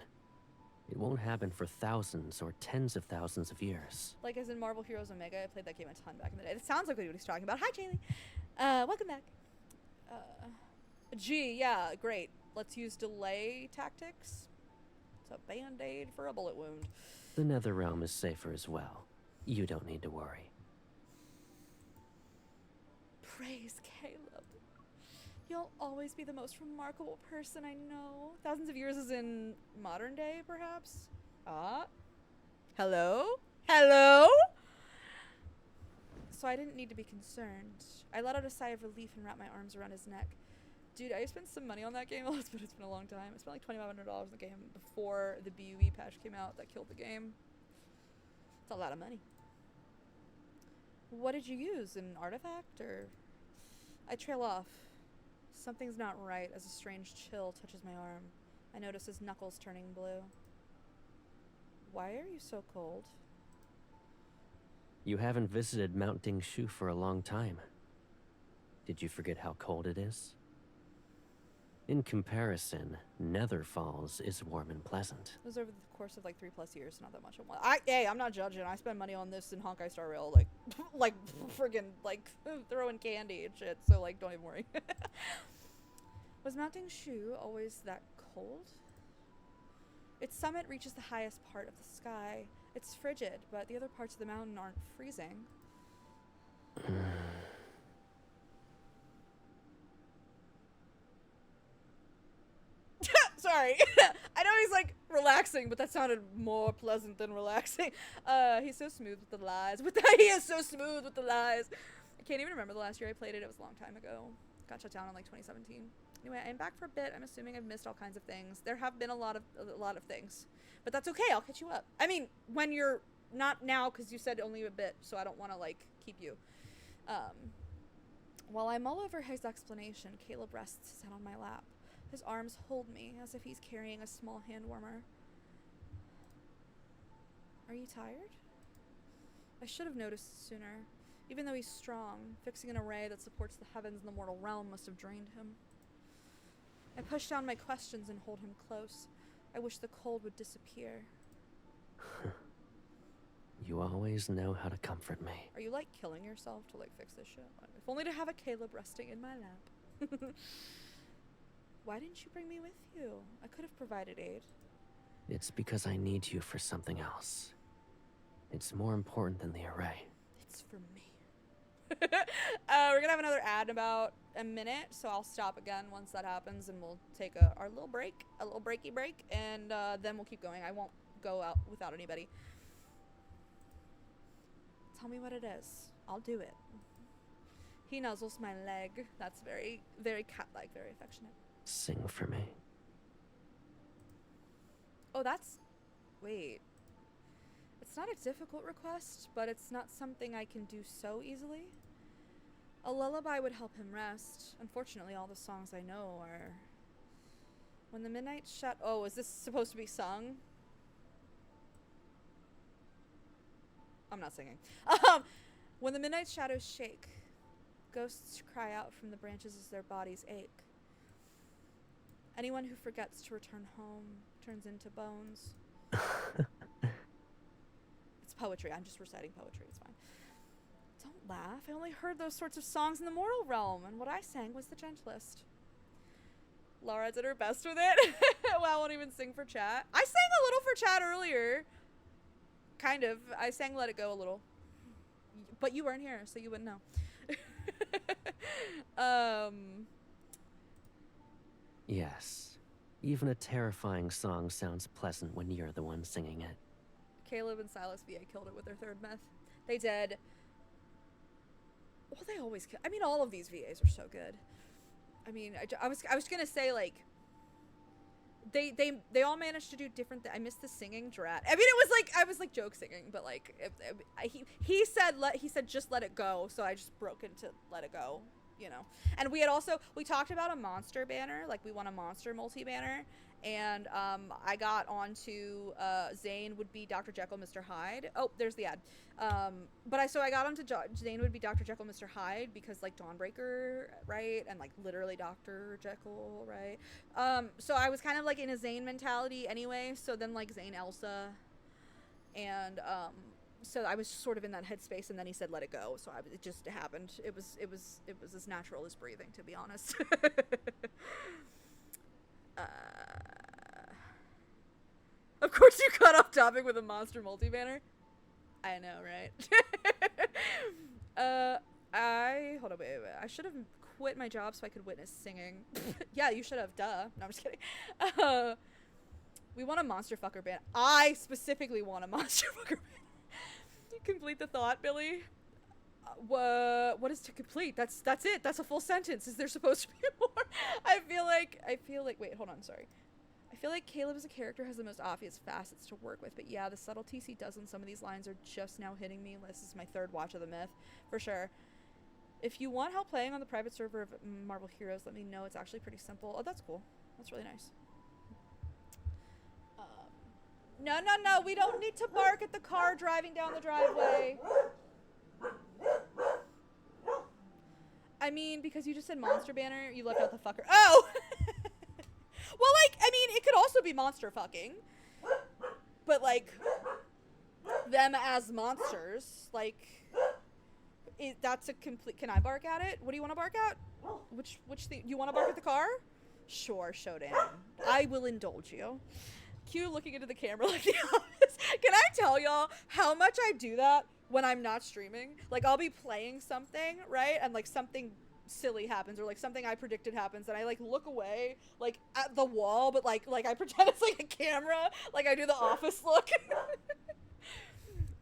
it won't happen for thousands or tens of thousands of years. Like as in Marvel Heroes Omega, I played that game a ton back in the day. It sounds like what he's talking about. Hi, Jaylee. Welcome back. Gee, yeah, great. Let's use delay tactics. It's a band-aid for a bullet wound. The Nether realm is safer as well. You don't need to worry. Praise Caleb. You'll always be the most remarkable person I know. Thousands of years is in modern day, perhaps? Hello? Hello? So I didn't need to be concerned. I let out a sigh of relief and wrapped my arms around his neck. Dude, I spent some money on that game, but it's been a long time. I spent like $2,500 on the game before the BUE patch came out that killed the game. It's a lot of money. What did you use? An artifact, or...? I trail off. Something's not right as a strange chill touches my arm. I notice his knuckles turning blue. Why are you so cold? You haven't visited Mount Dingshu for a long time. Did you forget how cold it is? In comparison, Nether Falls is warm and pleasant. It was over the course of like 3+ years, not that much. Hey, I'm not judging. I spend money on this in Honkai Star Rail, like friggin' like throwing candy and shit. So like, don't even worry. Was Mount Dingshu always that cold? Its summit reaches the highest part of the sky. It's frigid, but the other parts of the mountain aren't freezing. Sorry. I know he's like relaxing, but that sounded more pleasant than relaxing. He's so smooth with the lies. He is so smooth with the lies. I can't even remember the last year I played it. It was a long time ago. Got shut down in like 2017. Anyway, I'm back for a bit. I'm assuming I've missed all kinds of things. There have been a lot of things, but that's okay. I'll catch you up. I mean, when you're not now, because you said only a bit, so I don't want to like keep you. While I mull over his explanation, Caleb rests his head on my lap. His arms hold me as if he's carrying a small hand warmer. Are you tired? I should have noticed sooner. Even though he's strong, fixing an array that supports the heavens and the mortal realm must have drained him. I push down my questions and hold him close. I wish the cold would disappear. You always know how to comfort me. Are you like killing yourself to like fix this shit? If only to have a Caleb resting in my lap. Why didn't you bring me with you? I could have provided aid. It's because I need you for something else. It's more important than the array. It's for me. We're gonna have another ad in about a minute, so I'll stop again once that happens, and we'll take our little break, a little breaky break, and then we'll keep going. I won't go out without anybody. Tell me what it is. I'll do it. He nuzzles my leg. That's very, very cat-like, very affectionate. Sing for me. Oh, that's... Wait. It's not a difficult request, but it's not something I can do so easily. A lullaby would help him rest. Unfortunately, all the songs I know are... When the midnight shut... Oh, is this supposed to be sung? I'm not singing. When the midnight shadows shake, ghosts cry out from the branches as their bodies ache. Anyone who forgets to return home turns into bones. It's poetry. I'm just reciting poetry. It's fine. Don't laugh. I only heard those sorts of songs in the mortal realm, and what I sang was the gentlest. Laura did her best with it. Well, I won't even sing for chat. I sang a little for chat earlier. Kind of. I sang Let It Go a little. But you weren't here, so you wouldn't know. Yes. Even a terrifying song sounds pleasant when you're the one singing it. Caleb and Silas VA killed it with their third myth. They did. Well, they always kill. I mean, all of these VAs are so good. I mean, I was gonna say, like, they all managed to do different I missed the singing drat. I mean, it was like, I was like joke singing, but like, he said just let it go, so I just broke into Let It Go, you know. And we talked about a monster banner, like we want a monster multi-banner, and I got onto Zane would be Dr. Jekyll, Mr. Hyde. Oh, there's the ad. So I got onto Zane would be Dr. Jekyll, Mr. Hyde, because like Dawnbreaker, right? And like literally Dr. Jekyll, right? So I was kind of like in a Zane mentality anyway. So then like Zane Elsa, and so I was sort of in that headspace, and then he said let it go, so it just happened. It was as natural as breathing, to be honest. Of course you cut off topic with a monster multi-banner. I know, right? Hold on, wait. I should have quit my job so I could witness singing. Yeah, you should have, duh. No, I'm just kidding. We want a monster fucker band. I specifically want a monster fucker band. Complete the thought, Billy. What is to complete? That's it. That's a full sentence. Is there supposed to be more? I feel like, wait, hold on, sorry. I feel like Caleb as a character has the most obvious facets to work with, but yeah, the subtleties he does in some of these lines are just now hitting me. This is my third watch of the myth, for sure. If you want help playing on the private server of Marvel Heroes, let me know. It's actually pretty simple. Oh, that's cool. That's really nice. No, we don't need to bark at the car driving down the driveway. I mean, because you just said monster banner, you left out the fucker. Oh! Well, like, I mean, it could also be monster fucking. But, like, them as monsters, like, that's a complete... Can I bark at it? What do you want to bark at? Which thing? You want to bark at the car? Sure, Shodan. I will indulge you. Q looking into the camera like the office. Can I tell y'all how much I do that when I'm not streaming? Like, I'll be playing something, right? And, like, something silly happens, or like something I predicted happens, and I like look away like at the wall, but like I pretend it's like a camera, like I do the office look.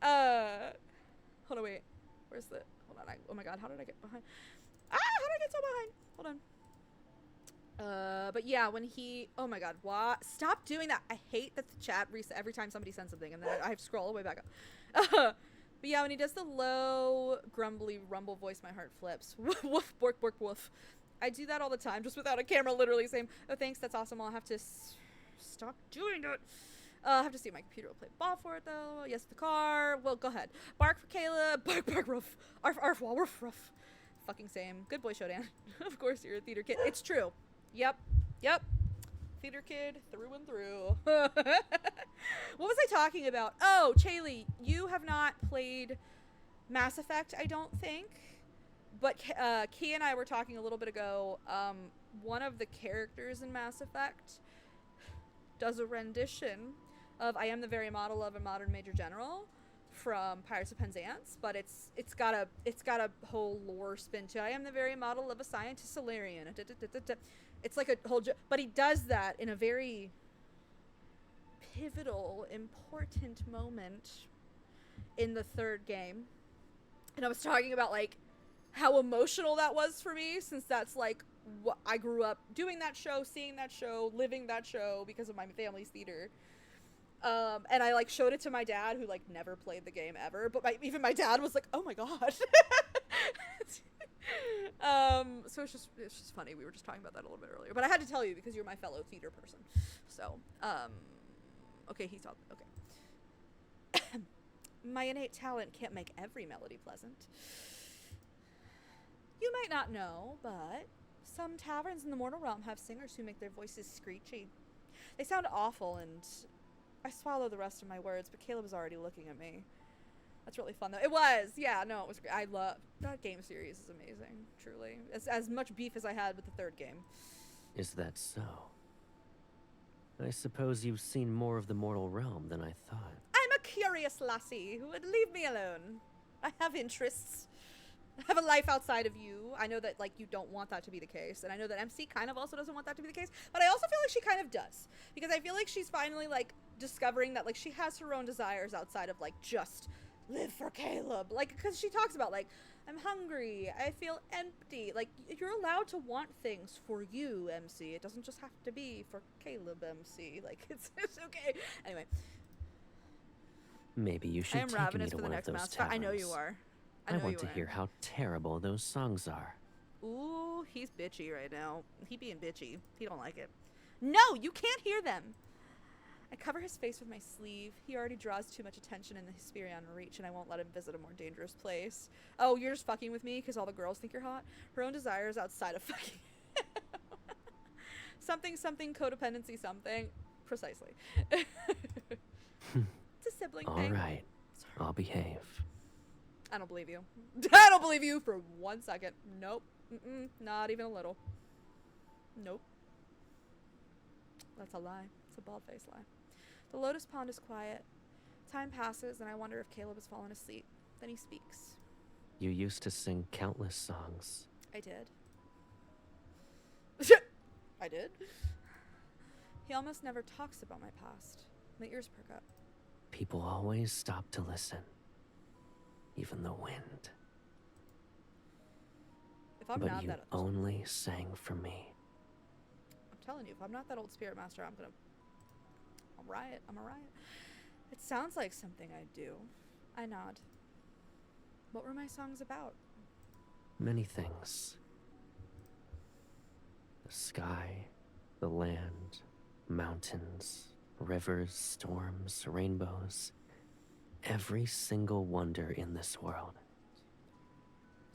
Hold on, wait, where's the, hold on, oh my god, how did I get behind? How did I get so behind? Hold on. But yeah, when he, oh my god, what? Stop doing that. I hate that the chat resets every time somebody sends something, and then I have to scroll all the way back up. But yeah, when he does the low, grumbly rumble voice, my heart flips. Woof, bork, bork, woof. I do that all the time, just without a camera, literally saying, oh, thanks, that's awesome. I'll have to stop doing it. I'll have to see if my computer will play ball for it, though. Yes, the car. Well, go ahead. Bark for Caleb. Bark, bark, roof. Arf, arf, wall, roof, roof. Fucking same. Good boy, Shodan. Of course, you're a theater kid. It's true. Yep. Theater kid through and through. What was I talking about? Oh, Chaylee, you have not played Mass Effect, I don't think. But Key and I were talking a little bit ago. One of the characters in Mass Effect does a rendition of "I Am the Very Model of a Modern Major General" from Pirates of Penzance, but it's got a whole lore spin to it. I am the very model of a scientist Solarian. It's like a whole but he does that in a very pivotal, important moment in the third game. And I was talking about like how emotional that was for me, since that's like what I grew up doing, that show, seeing that show, living that show because of my family's theater. And I like showed it to my dad, who like never played the game ever, but even my dad was like, "Oh my god." So it's just funny. We were just talking about that a little bit earlier, but I had to tell you because you're my fellow theater person. So, okay, he's all okay. My innate talent can't make every melody pleasant. You might not know, but some taverns in the mortal realm have singers who make their voices screechy. They sound awful, and I swallow the rest of my words, but Caleb is already looking at me. That's really fun, though. It was, yeah, no, it was great. I love that game series. Is amazing, truly. As much beef as I had with the third game. Is that so? I suppose you've seen more of the mortal realm than I thought. I'm a curious lassie who would leave me alone. I have interests. I have a life outside of you. I know that, like, you don't want that to be the case, and I know that MC kind of also doesn't want that to be the case, but I also feel like she kind of does, because I feel like she's finally, like, discovering that, like, she has her own desires outside of, like, just live for Caleb. Like, because she talks about, like, I'm hungry, I feel empty. Like, you're allowed to want things for you, MC. It doesn't just have to be for Caleb, MC. Like, it's okay. Anyway. Maybe you should take me ravenous to for the one of next those master. taverns. I know you are. I want to hear how terrible those songs are. Ooh, he's bitchy right now. He being bitchy. He don't like it. No, you can't hear them. I cover his face with my sleeve. He already draws too much attention in the Hesperion Reach, and I won't let him visit a more dangerous place. Oh, you're just fucking with me because all the girls think you're hot? Her own desires outside of fucking... something, codependency, something. Precisely. It's a sibling thing. All right, I'll behave. I don't believe you. I don't believe you for 1 second. Nope. Not even a little. Nope. That's a lie. It's a bald-faced lie. The lotus pond is quiet. Time passes, and I wonder if Caleb has fallen asleep. Then he speaks. You used to sing countless songs. I did. I did? He almost never talks about my past. My ears perk up. People always stop to listen. Even the wind. If I'm but not you that only sang for me. I'm telling you, if I'm not that old spirit master, I'll riot. I'm a riot. It sounds like something I'd do. I nod. What were my songs about? Many things. The sky, the land, mountains, rivers, storms, rainbows. Every single wonder in this world.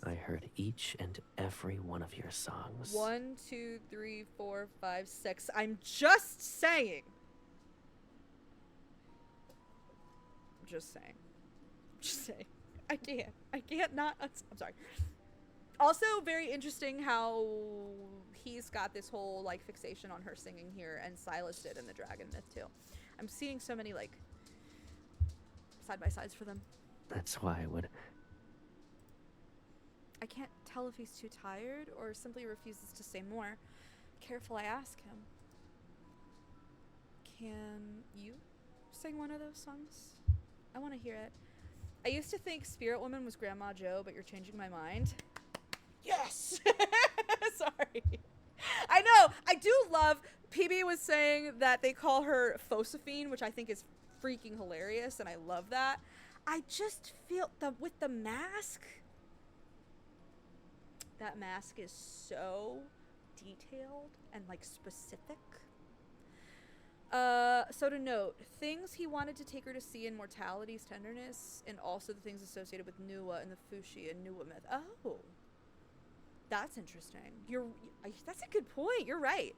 I heard each and every one of your songs. 1, 2, 3, 4, 5, 6. I'm just saying. Just saying. I can't not. I'm sorry. Also, very interesting how he's got this whole, like, fixation on her singing here, and Silas did in the Dragon Myth, too. I'm seeing so many, like, side-by-sides for them. That's why I would... I can't tell if he's too tired or simply refuses to say more. Careful, I ask him. Can you sing one of those songs? I want to hear it. I used to think Spirit Woman was Grandma Joe, but you're changing my mind. Yes! Sorry. I know! I do love... PB was saying that they call her Fosephine, which I think is freaking hilarious, and I love that. I just feel with the mask... That mask is so detailed and, like, specific. So to note, things he wanted to take her to see in Mortality's tenderness, and also the things associated with Nuwa and the Fushi and Nuwa myth. Oh. That's interesting. That's a good point. You're right.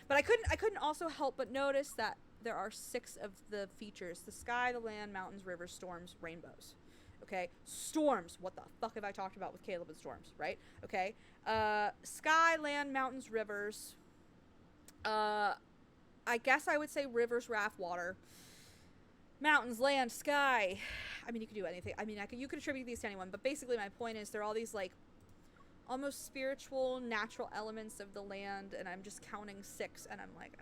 But I couldn't also help but notice that there are 6 of the features: the sky, the land, mountains, rivers, storms, rainbows. Okay, storms. What the fuck have I talked about with Caleb and storms, right? Okay, sky, land, mountains, rivers. I guess I would say rivers, raft, water, mountains, land, sky. I mean, you could do anything. I mean, you could attribute these to anyone, but basically my point is they're all these like almost spiritual, natural elements of the land, and I'm just counting 6, and I'm like,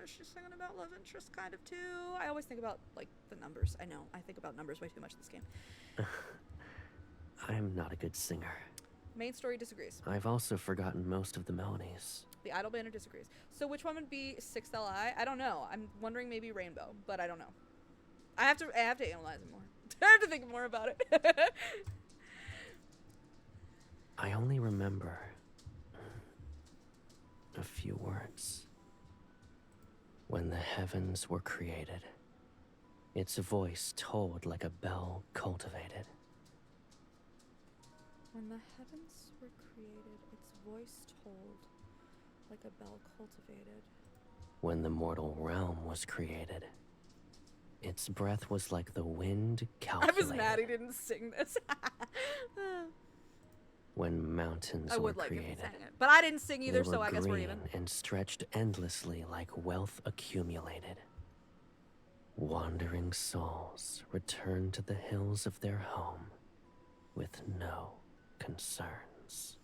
she's singing about love interest kind of too. I always think about like the numbers. I know, I think about numbers way too much in this game. I'm not a good singer. Main story disagrees. I've also forgotten most of the melodies. The Idle Banner disagrees. So which one would be 6th LI? I don't know. I'm wondering maybe Rainbow, but I don't know. I have to analyze it more. I have to think more about it. I only remember a few words. When the heavens were created, its voice tolled like a bell cultivated. When the heavens were created, its voice tolled like a bell cultivated. When the mortal realm was created, its breath was like the wind calculated. I was mad he didn't sing this. When mountains I were would like created, if he sang it, but I didn't sing either, they were so I guess we're even. green and stretched endlessly like wealth accumulated. Wandering souls returned to the hills of their home with no concerns.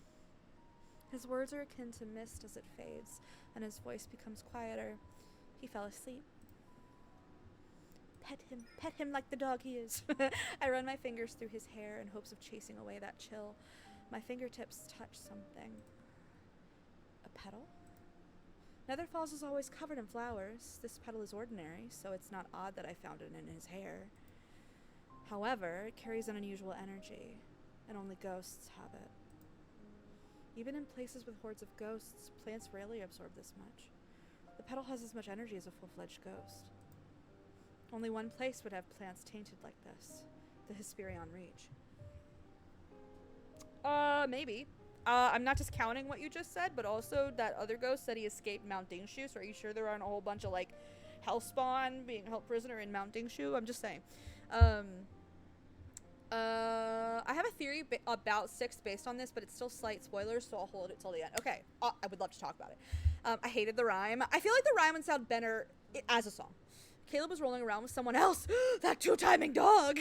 His words are akin to mist as it fades, and his voice becomes quieter. He fell asleep. Pet him like the dog he is. I run my fingers through his hair in hopes of chasing away that chill. My fingertips touch something. A petal? Nether Falls is always covered in flowers. This petal is ordinary, so it's not odd that I found it in his hair. However, it carries an unusual energy, and only ghosts have it. Even in places with hordes of ghosts, plants rarely absorb this much. The petal has as much energy as a full-fledged ghost. Only one place would have plants tainted like this. The Hesperion Reach. Maybe. I'm not just counting what you just said, but also that other ghost said he escaped Mount Dingshu, so are you sure there aren't a whole bunch of, like, Hellspawn being held prisoner in Mount Dingshu? I'm just saying. I have a theory about 6 based on this, but it's still slight spoilers, so I'll hold it till the end. Okay, I would love to talk about it. I hated the rhyme. I feel like the rhyme would sound better as a song. Caleb was rolling around with someone else. That 2-timing dog!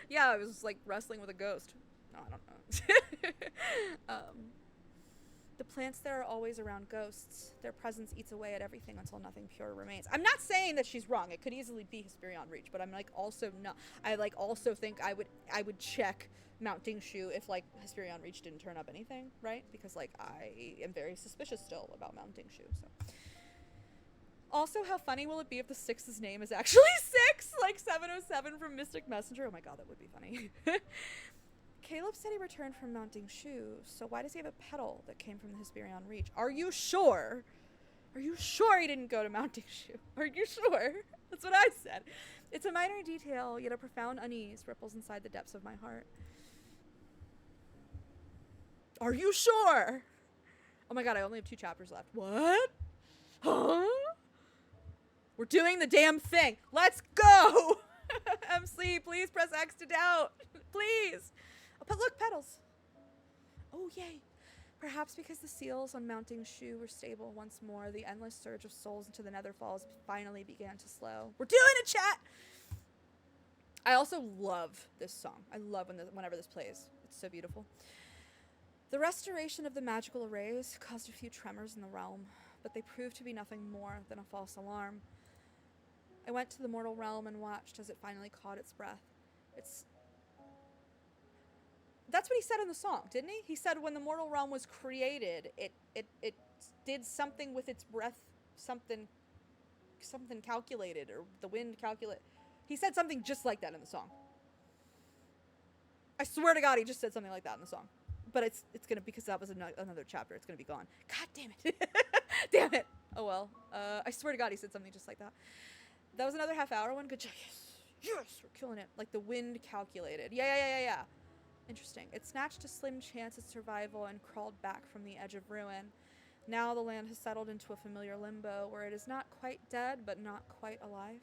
Yeah, I was, like, wrestling with a ghost. No, I don't know. The plants there are always around ghosts. Their presence eats away at everything until nothing pure remains. I'm not saying that she's wrong. It could easily be Hesperion Reach, but I'm like also not. I like also think I would check Mount Dingshu if like Hesperion Reach didn't turn up anything, right? Because like I am very suspicious still about Mount Dingshu. So. Also, how funny will it be if the 6's name is actually 6, like 707 from Mystic Messenger? Oh my god, that would be funny. Caleb said he returned from Mount Dingshu, so why does he have a petal that came from the Hesperion Reach? Are you sure? Are you sure he didn't go to Mount Dingshu? Are you sure? That's what I said. It's a minor detail, yet a profound unease ripples inside the depths of my heart. Are you sure? Oh my god, I only have 2 chapters left. What? Huh? We're doing the damn thing. Let's go! MC, please press X to doubt. Please. But look, petals. Oh, yay. Perhaps because the seals on Mount Dingshu were stable once more, the endless surge of souls into the Nether Falls finally began to slow. We're doing it, chat! I also love this song. I love whenever this plays. It's so beautiful. The restoration of the magical arrays caused a few tremors in the realm, but they proved to be nothing more than a false alarm. I went to the mortal realm and watched as it finally caught its breath. That's what he said in the song, didn't he? He said when the mortal realm was created, it did something with its breath, something calculated, or the wind calculate. He said something just like that in the song. I swear to God, he just said something like that in the song. But it's gonna, because that was another chapter, it's gonna be gone. God damn it. Damn it. Oh well. I swear to God, he said something just like that. That was another half-hour one. Good job. Yes, we're killing it. Like the wind calculated. Yeah. Interesting. It snatched a slim chance at survival and crawled back from the edge of ruin. Now the land has settled into a familiar limbo where it is not quite dead, but not quite alive.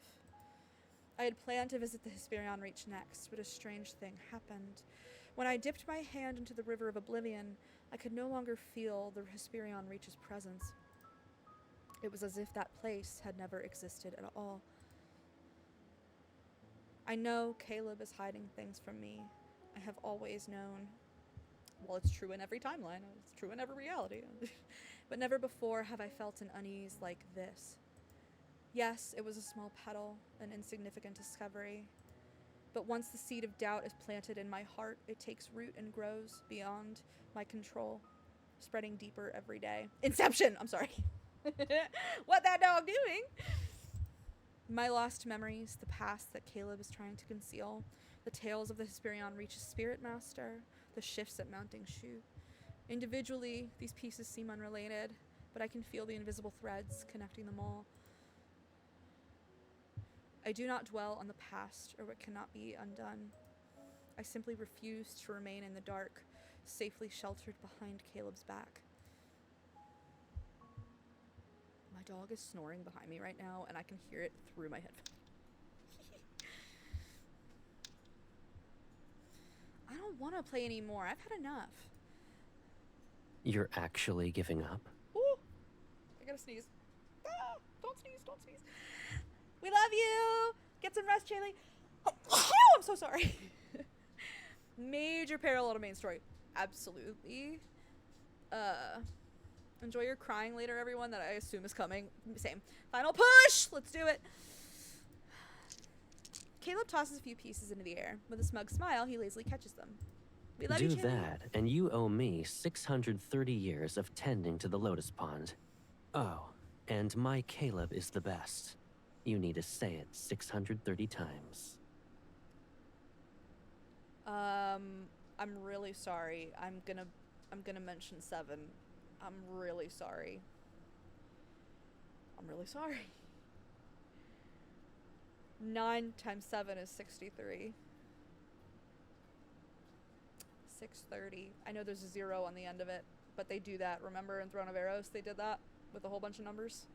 I had planned to visit the Hesperion Reach next, but a strange thing happened. When I dipped my hand into the River of Oblivion, I could no longer feel the Hesperion Reach's presence. It was as if that place had never existed at all. I know Caleb is hiding things from me. I have always known. Well, it's true in every timeline. It's true in every reality. But never before have I felt an unease like this. Yes, it was a small petal, an insignificant discovery. But once the seed of doubt is planted in my heart, it takes root and grows beyond my control, spreading deeper every day. Inception! I'm sorry. What that dog doing? My lost memories, the past that Caleb is trying to conceal, the tales of the Hesperion Reach's spirit master, the shifts at Mounting Shu. Individually, these pieces seem unrelated, but I can feel the invisible threads connecting them all. I do not dwell on the past or what cannot be undone. I simply refuse to remain in the dark, safely sheltered behind Caleb's back. My dog is snoring behind me right now, and I can hear it through my headphones. I don't want to play anymore. I've had enough. You're actually giving up? Ooh, I gotta sneeze. Ah, don't sneeze, don't sneeze. We love you. Get some rest, Shaylee. Oh, I'm so sorry. Major parallel to main story. Absolutely. Enjoy your crying later, everyone, that I assume is coming. Same. Final push! Let's do it. Caleb tosses a few pieces into the air. With a smug smile, he lazily catches them. We love you, Do Shaylee. that, and you owe me 630 years of tending to the lotus pond. Oh, and my Caleb is the best. You need to say it 630 times. I'm really sorry. I'm gonna mention 7. I'm really sorry. I'm really sorry. 9 times 7 is 63. 630. I know there's a 0 on the end of it, but they do that. Remember in Throne of Eros, they did that with a whole bunch of numbers?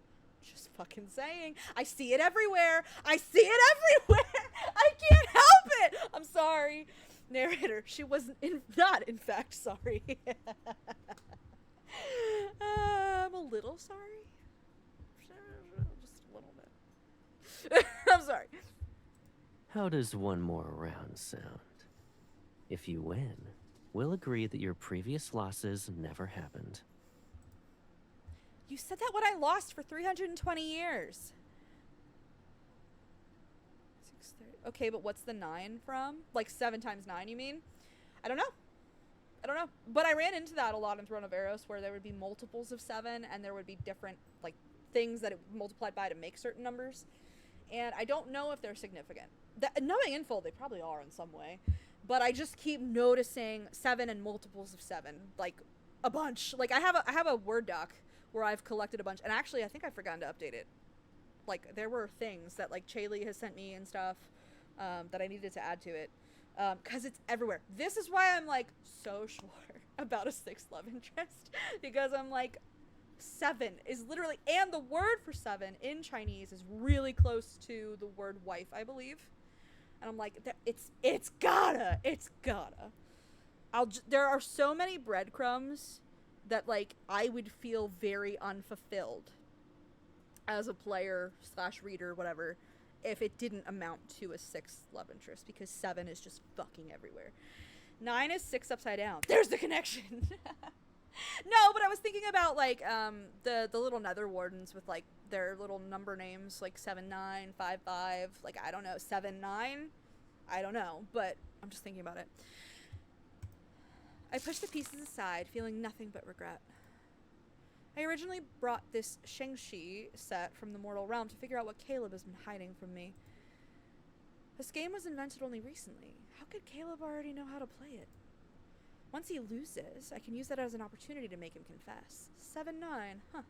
Just fucking saying. I see it everywhere. I see it everywhere. I can't help it. I'm sorry. Narrator, she wasn't not in fact sorry. I'm a little sorry. Just a little bit. I'm sorry. How does one more round sound? If you win, we'll agree that your previous losses never happened. You said that when I lost for 320 years. 630. Okay, but what's the 9 from? Like 7 times 9, you mean? I don't know. I don't know. But I ran into that a lot in Throne of Eros, where there would be multiples of 7, and there would be different, like, things that it multiplied by to make certain numbers. And I don't know if they're significant. Knowing info, they probably are in some way. But I just keep noticing 7 and multiples of 7, like, a bunch. Like, I have a Word doc where I've collected a bunch, and actually I think I've forgotten to update it. Like, there were things that, like, Chaylee has sent me and stuff that I needed to add to it, because it's everywhere. This is why I'm, like, so sure about a 6th love interest, because I'm like, 7 is literally, and the word for 7 in Chinese is really close to the word wife, I believe, and I'm like, it's gotta. There are so many breadcrumbs that, like, I would feel very unfulfilled as a player / reader, whatever, if it didn't amount to a 6th love interest, because 7 is just fucking everywhere. 9 is 6 upside down. There's the connection. No, but I was thinking about, like, the little nether wardens with, like, their little number names, like 7955, like, I don't know, 79, I don't know, but I'm just thinking about it. I pushed the pieces aside, feeling nothing but regret. I originally brought this Shengshi set from the Mortal Realm to figure out what Caleb has been hiding from me. This game was invented only recently. How could Caleb already know how to play it? Once he loses, I can use that as an opportunity to make him confess. 7-9, huh?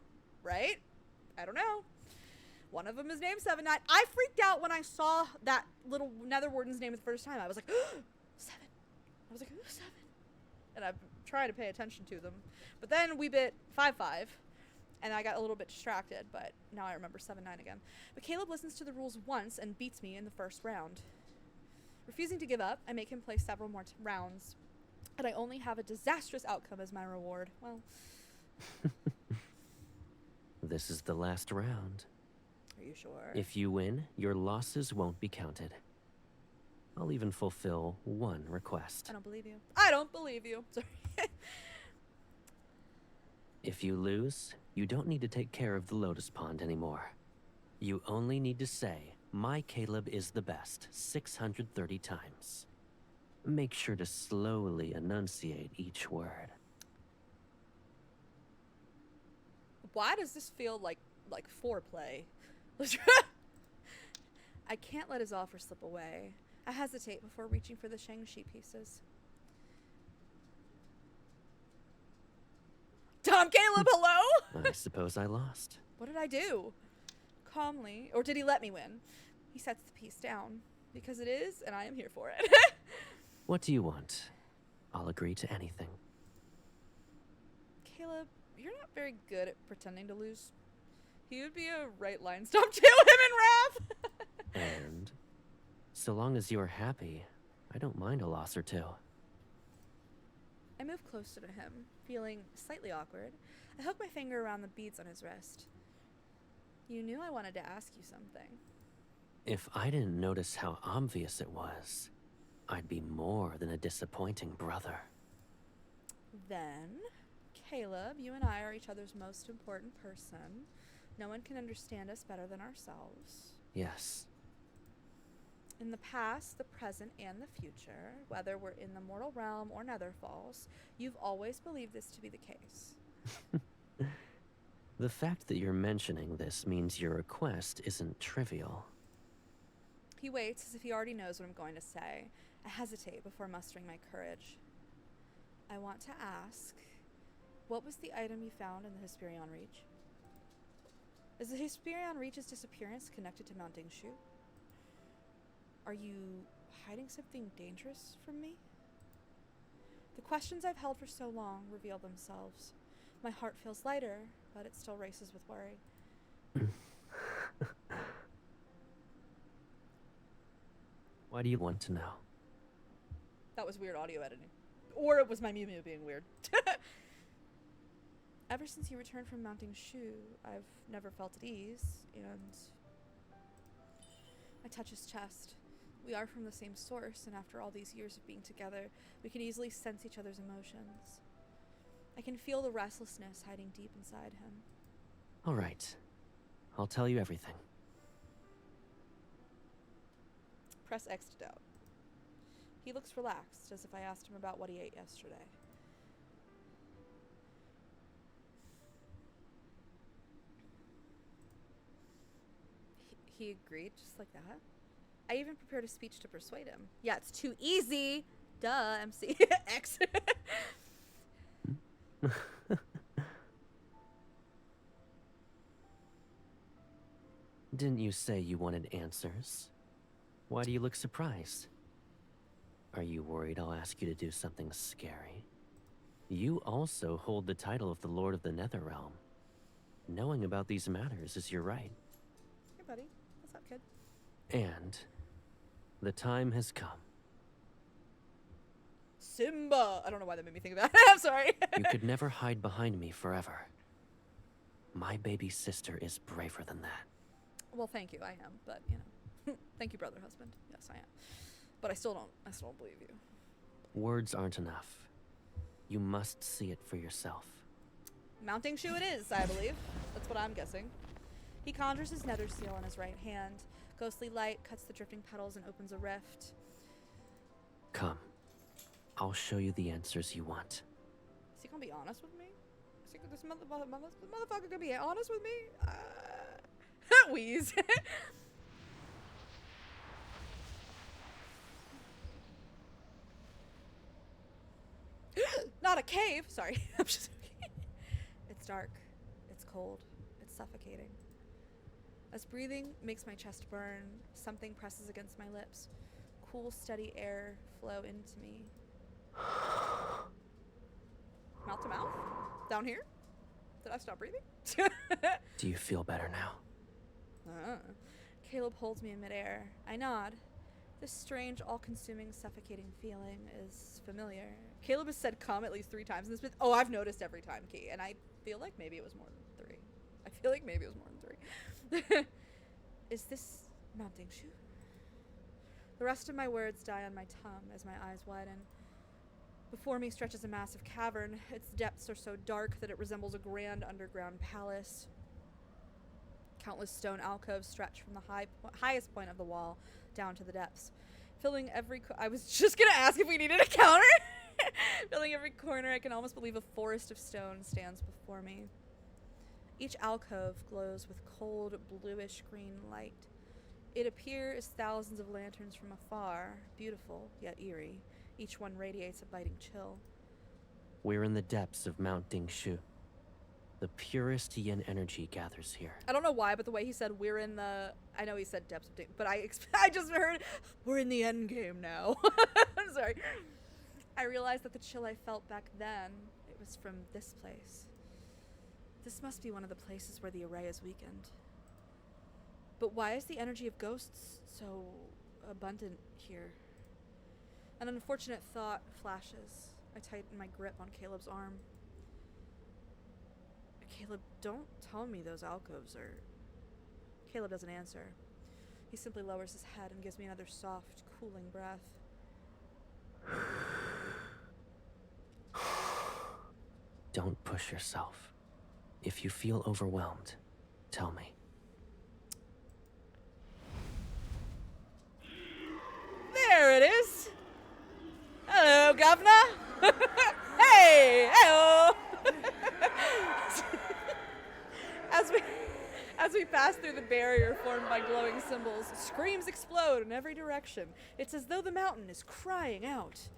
Right? I don't know. One of them is named 7-9. I freaked out when I saw that little nether warden's name the first time. I was like, 7. I was like, ooh, 7. And I've tried to pay attention to them. But then we bit 5-5. And I got a little bit distracted, but now I remember 7-9 again. But Caleb listens to the rules once and beats me in the first round. Refusing to give up, I make him play several more rounds, and I only have a disastrous outcome as my reward. Well, This is the last round. are you sure? If you win, your losses won't be counted. I'll even fulfill one request. I don't believe you. I don't believe you. Sorry. If you lose, you don't need to take care of the lotus pond anymore. You only need to say, "My Caleb is the best," 630 times. Make sure to slowly enunciate each word. Why does this feel like foreplay? I can't let his offer slip away. I hesitate before reaching for the Shang-Chi pieces. Tom Caleb, hello? I suppose I lost. What did I do? Calmly, or did he let me win? He sets the piece down, because it is, and I am here for it. What do you want? I'll agree to anything. Caleb, you're not very good at pretending to lose. He would be a right line stomp to him in wrath. And so long as you're happy, I don't mind a loss or two. I move closer to him, feeling slightly awkward. I hook my finger around the beads on his wrist. You knew I wanted to ask you something. If I didn't notice how obvious it was, I'd be more than a disappointing brother. Then, Caleb, you and I are each other's most important person. No one can understand us better than ourselves. Yes. In the past, the present, and the future, whether we're in the mortal realm or Nether Falls, you've always believed this to be the case. The fact that you're mentioning this means your request isn't trivial. He waits as if he already knows what I'm going to say. I hesitate before mustering my courage. I want to ask, what was the item you found in the Hesperion Reach? Is the Hesperion Reach's disappearance connected to Mount Dingshu? Are you hiding something dangerous from me? The questions I've held for so long reveal themselves. My heart feels lighter, but it still races with worry. Why do you want to know? That was weird audio editing. Or it was my Mew Mew being weird. Ever since you returned from Mount Dingshu, I've never felt at ease, and I touch his chest. We are from the same source, and after all these years of being together, we can easily sense each other's emotions. I can feel the restlessness hiding deep inside him. All right. I'll tell you everything. Press X to doubt. He looks relaxed, as if I asked him about what he ate yesterday. He agreed, just like that. I even prepared a speech to persuade him. Yeah, it's too easy. Duh, MC. X. Didn't you say you wanted answers? Why do you look surprised? Are you worried I'll ask you to do something scary? You also hold the title of the Lord of the Netherrealm. Knowing about these matters is your right. Hey, buddy. What's up, kid? And the time has come. Simba! I don't know why that made me think of that. I'm sorry. You could never hide behind me forever. My baby sister is braver than that. Well, thank you. I am, but, you know. Thank you, brother, husband. Yes, I am. But I still don't believe you. Words aren't enough. You must see it for yourself. Mount Dingshu it is, I believe. That's what I'm guessing. He conjures his nether seal in his right hand. Ghostly light cuts the drifting petals and opens a rift. Come. I'll show you the answers you want. Is he gonna be honest with me? Is he, this motherfucker gonna be honest with me? Wheeze. Not a cave. Sorry. I'm just joking. It's dark. It's cold. It's suffocating. As breathing makes my chest burn, something presses against my lips. Cool, steady air flow into me. Mouth to mouth? Down here? Did I stop breathing? Do you feel better now? Caleb holds me in midair. I nod. This strange, all-consuming, suffocating feeling is familiar. Caleb has said come at least 3 times in this bit. Oh, I've noticed every time, Key, and I feel like maybe it was more than 3. I feel like maybe it was more than 3. Is this mounting shoe? The rest of my words die on my tongue as my eyes widen. Before me stretches a massive cavern. Its depths are so dark that it resembles a grand underground palace. Countless stone alcoves stretch from the highest point of the wall down to the depths, filling every I was just gonna ask if we needed a counter. Filling every corner, I can almost believe a forest of stone stands before me. Each alcove glows with cold, bluish-green light. It appears thousands of lanterns from afar, beautiful yet eerie. Each one radiates a biting chill. We're in the depths of Mount Dingshu. The purest yin energy gathers here. I don't know why, but the way he said we're in the... I know he said depths of Ding, but I just heard we're in the end game now. I'm sorry. I realized that the chill I felt back then, it was from this place. This must be one of the places where the array is weakened. But why is the energy of ghosts so abundant here? An unfortunate thought flashes. I tighten my grip on Caleb's arm. Caleb, don't tell me those alcoves are... Caleb doesn't answer. He simply lowers his head and gives me another soft, cooling breath. Don't push yourself. If you feel overwhelmed, tell me. There it is! Hello, Governor! Hey! Hey-oh! As we pass through the barrier formed by glowing symbols, screams explode in every direction. It's as though the mountain is crying out.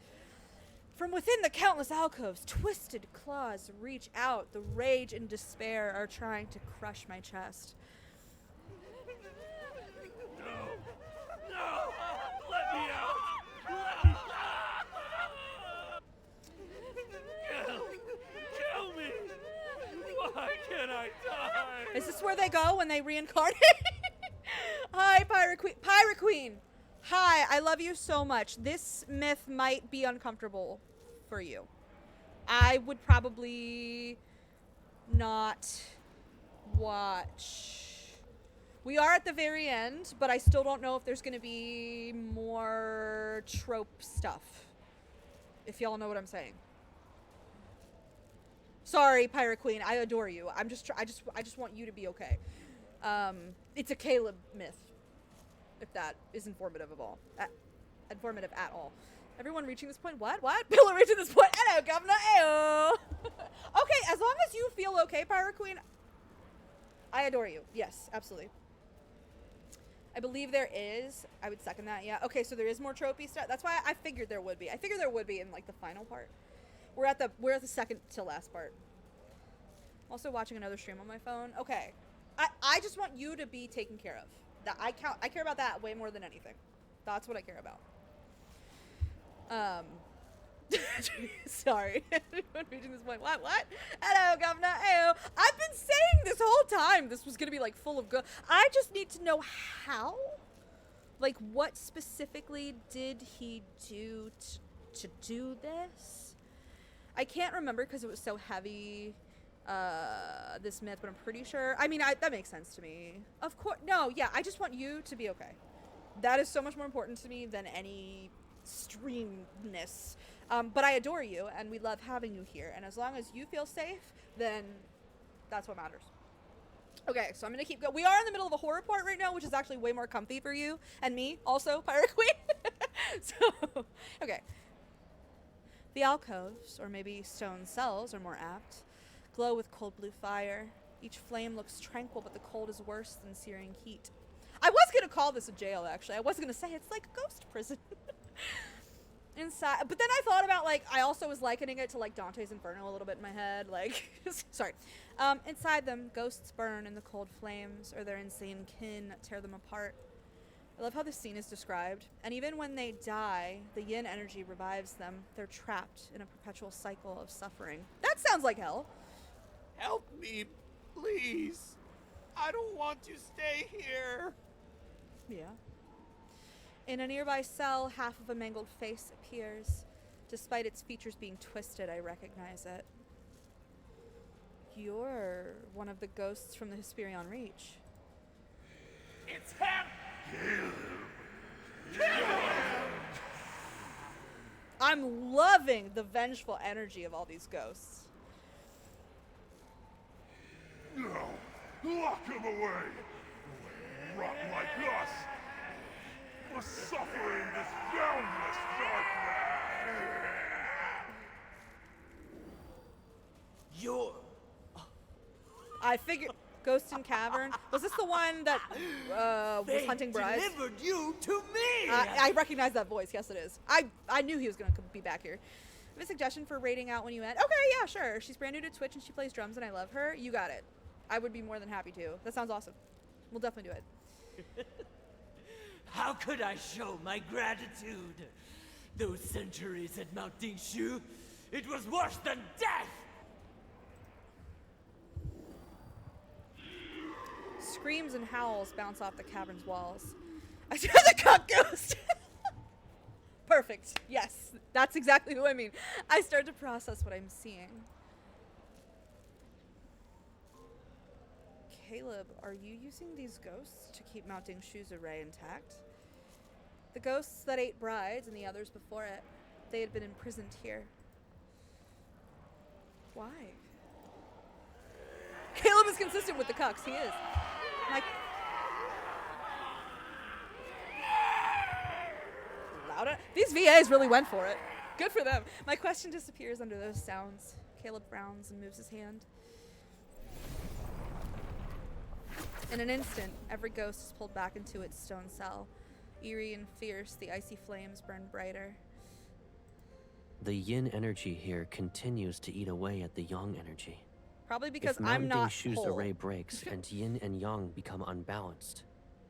From within the countless alcoves, twisted claws reach out. The rage and despair are trying to crush my chest. No! Let me out! Kill me! Why can't I die? Is this where they go when they reincarnate? Hi, Pirate Queen. Pirate Queen! Hi, I love you so much. This myth might be uncomfortable for you. I would probably not watch. We are at the very end, but I still don't know if there's going to be more trope stuff. If y'all know what I'm saying. Sorry, Pirate Queen. I adore you. I just want you to be okay. It's a Caleb myth, if that is informative of all. Informative at all. Everyone reaching this point? What? People are reaching this point. Hello, Governor. Ayo. Okay, as long as you feel okay, Pirate Queen, I adore you. Yes, absolutely. I believe there is. I would second that. Yeah. Okay, so there is more tropey stuff. That's why I figured there would be. I figured there would be in like the final part. We're at the second to last part. I'm also watching another stream on my phone. Okay. I just want you to be taken care of. That I care about that way more than anything. That's what I care about. Sorry. Everyone reaching this point. What? Hello, Governor. Ayo. I've been saying this whole time this was gonna be like full of good. I just need to know how. Like, what specifically did he do to do this? I can't remember because it was so heavy. This myth, but I'm pretty sure. I mean, that makes sense to me. Of course. No, yeah. I just want you to be okay. That is so much more important to me than any streamness. But I adore you, and we love having you here. And as long as you feel safe, then that's what matters. Okay, so I'm gonna keep going. We are in the middle of a horror part right now, which is actually way more comfy for you and me, also, Pirate Queen. So, okay. The alcoves, or maybe stone cells are more apt, glow with cold blue fire. Each flame looks tranquil, but the cold is worse than searing heat. I was gonna call this a jail, actually. I was gonna say it's like a ghost prison. Inside, but then I thought about, like, I also was likening it to like Dante's Inferno a little bit in my head, like, sorry. Inside them, ghosts burn in the cold flames, or their insane kin tear them apart. I love how this scene is described. And even when they die, the yin energy revives them. They're trapped in a perpetual cycle of suffering. That sounds like hell. Help me, please. I don't want to stay here. Yeah. In a nearby cell, half of a mangled face appears. Despite its features being twisted, I recognize it. You're one of the ghosts from the Hesperion Reach. It's him! I'm loving the vengeful energy of all these ghosts. No, lock him away. Rot like us must suffer in this boundless darkness. You're... I figured Ghost in Cavern. Was this the one that was hunting brides? delivered you to me! I recognize that voice. Yes, it is. I knew he was going to be back here. I have a suggestion for rating out when you end. Okay, yeah, sure. She's brand new to Twitch and she plays drums and I love her. You got it. I would be more than happy to. That sounds awesome. We'll definitely do it. How could I show my gratitude? Those centuries at Mount Dingshu, it was worse than death! Screams and howls bounce off the cavern's walls. I see the cock ghost! Perfect. Yes, that's exactly who I mean. I start to process what I'm seeing. Caleb, are you using these ghosts to keep Mount Dingshu's array intact? The ghosts that ate brides and the others before it, they had been imprisoned here. Why? Caleb is consistent with the cucks. He is. My louder. These VAs really went for it. Good for them. My question disappears under those sounds. Caleb frowns and moves his hand. In an instant, every ghost is pulled back into its stone cell. Eerie and fierce, the icy flames burn brighter. The yin energy here continues to eat away at the yang energy. Probably because if I'm not Dingshu's whole. array breaks and yin and yang become unbalanced,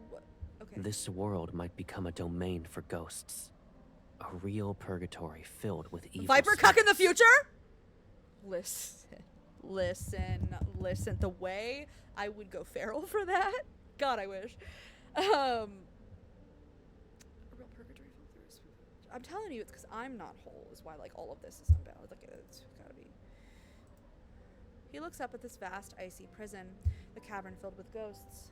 What? Okay. this world might become a domain for ghosts. A real purgatory filled with evil Viper cuck in the spirits. future? Listen. The way I would go feral for that? God, I wish. A real purgatory filled with... I'm telling you, it's because I'm not whole is why, like, all of this is unbalanced. Like, it's gotta be... He looks up at this vast, icy prison, the cavern filled with ghosts.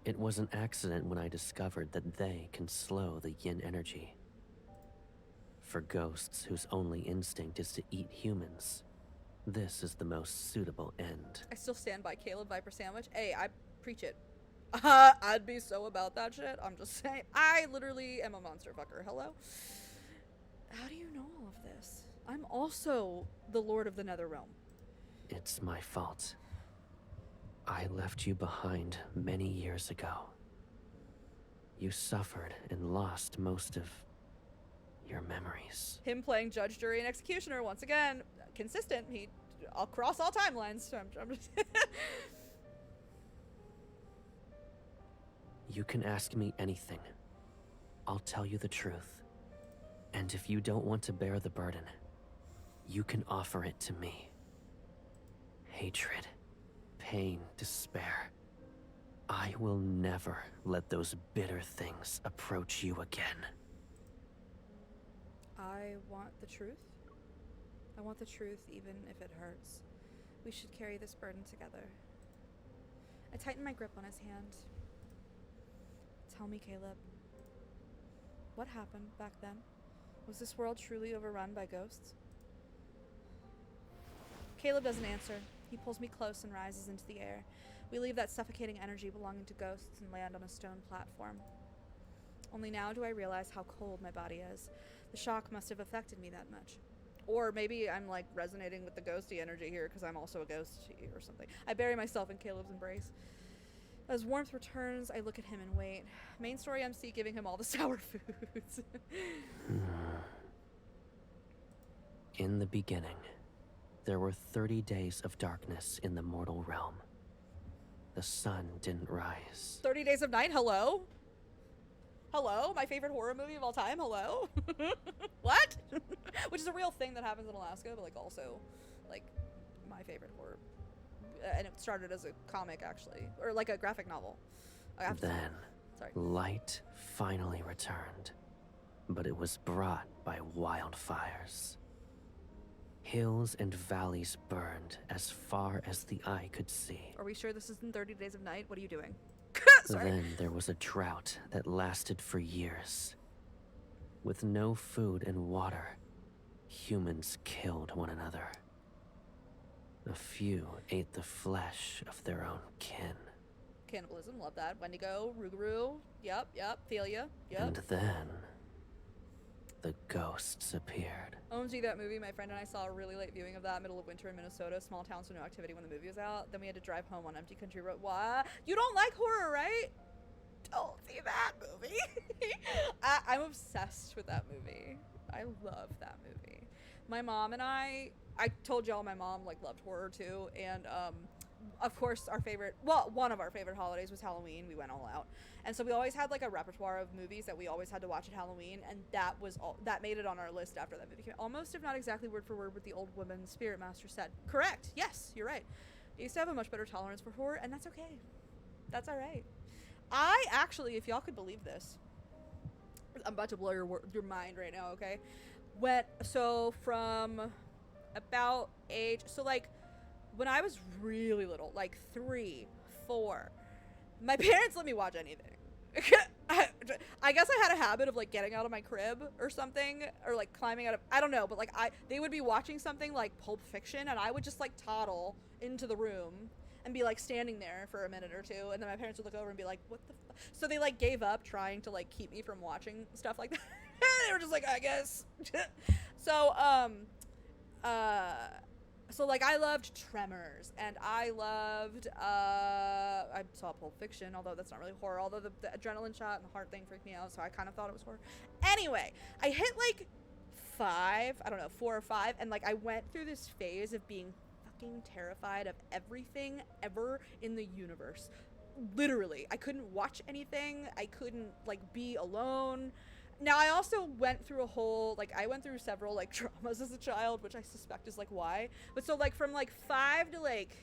It was an accident when I discovered that they can slow the yin energy. For ghosts whose only instinct is to eat humans, this is the most suitable end. I still stand by Caleb Viper Sandwich. Hey, I preach it. I'd be so about that shit. I'm just saying. I literally am a monster fucker. Hello? How do you know all of this? I'm also the Lord of the Nether Realm. It's my fault. I left you behind many years ago. You suffered and lost most of your memories. Him playing judge, jury, and executioner once again. Consistent. I'll cross all timelines. So I'm just You can ask me anything. I'll tell you the truth. And if you don't want to bear the burden, you can offer it to me. Hatred, pain, despair. I will never let those bitter things approach you again. I want the truth. I want the truth even if it hurts. We should carry this burden together. I tighten my grip on his hand. Tell me, Caleb. What happened back then? Was this world truly overrun by ghosts? Caleb doesn't answer. He pulls me close and rises into the air. We leave that suffocating energy belonging to ghosts and land on a stone platform. Only now do I realize how cold my body is. The shock must have affected me that much. Or maybe I'm like resonating with the ghosty energy here because I'm also a ghost or something. I bury myself in Caleb's embrace. As warmth returns, I look at him and wait. Main story MC giving him all the sour foods. In the beginning, there were 30 days of darkness in the mortal realm. The sun didn't rise. 30 Days of Night, hello? Hello? My favorite horror movie of all time, hello? What? Which is a real thing that happens in Alaska, but like also, like, my favorite horror. and it started as a comic actually, or like a graphic novel. Then, Sorry. light finally returned, but it was brought by wildfires. Hills and valleys burned as far as the eye could see. Are we sure this isn't 30 Days of Night? What are you doing? Then there was a drought that lasted for years. With no food and water, humans killed one another. A few ate the flesh of their own kin. Cannibalism, love that. Wendigo, Rougarou, yep, feel ya, yep. And then, the ghosts appeared. OMG, that movie, my friend and I saw a really late viewing of that, middle of winter in Minnesota, small town, so no activity when the movie was out. Then we had to drive home on empty country road. What? You don't like horror, right? Don't see that movie. I'm obsessed with that movie. I love that movie. My mom and I told y'all my mom like loved horror too, and of course one of our favorite holidays was Halloween. We went all out, and so we always had like a repertoire of movies that we always had to watch at Halloween, and that made it on our list after that movie came out. Almost, if not exactly word for word, what the old woman Spirit Master said. Correct. Yes, you're right. I used to have a much better tolerance for horror, and that's okay. That's all right. I actually, if y'all could believe this, I'm about to blow your mind right now, okay? From about age, so like when I was really little, like 3, 4, my parents let me watch anything. I guess I had a habit of like getting out of my crib or something, or like climbing out of, I don't know, but like they would be watching something like Pulp Fiction, and I would just like toddle into the room and be like standing there for a minute or two, and then my parents would look over and be like, what the fuck? So they like gave up trying to like keep me from watching stuff like that. They were just like, I guess. So like I loved Tremors, and I loved I saw Pulp Fiction, although that's not really horror, although the adrenaline shot and the heart thing freaked me out, so I kind of thought it was horror. Anyway, I hit like 4 or 5, and like I went through this phase of being terrified of everything ever in the universe. Literally, I couldn't watch anything. I couldn't like be alone. Now I also went through several like traumas as a child, which I suspect is like why. But so like from like 5 to like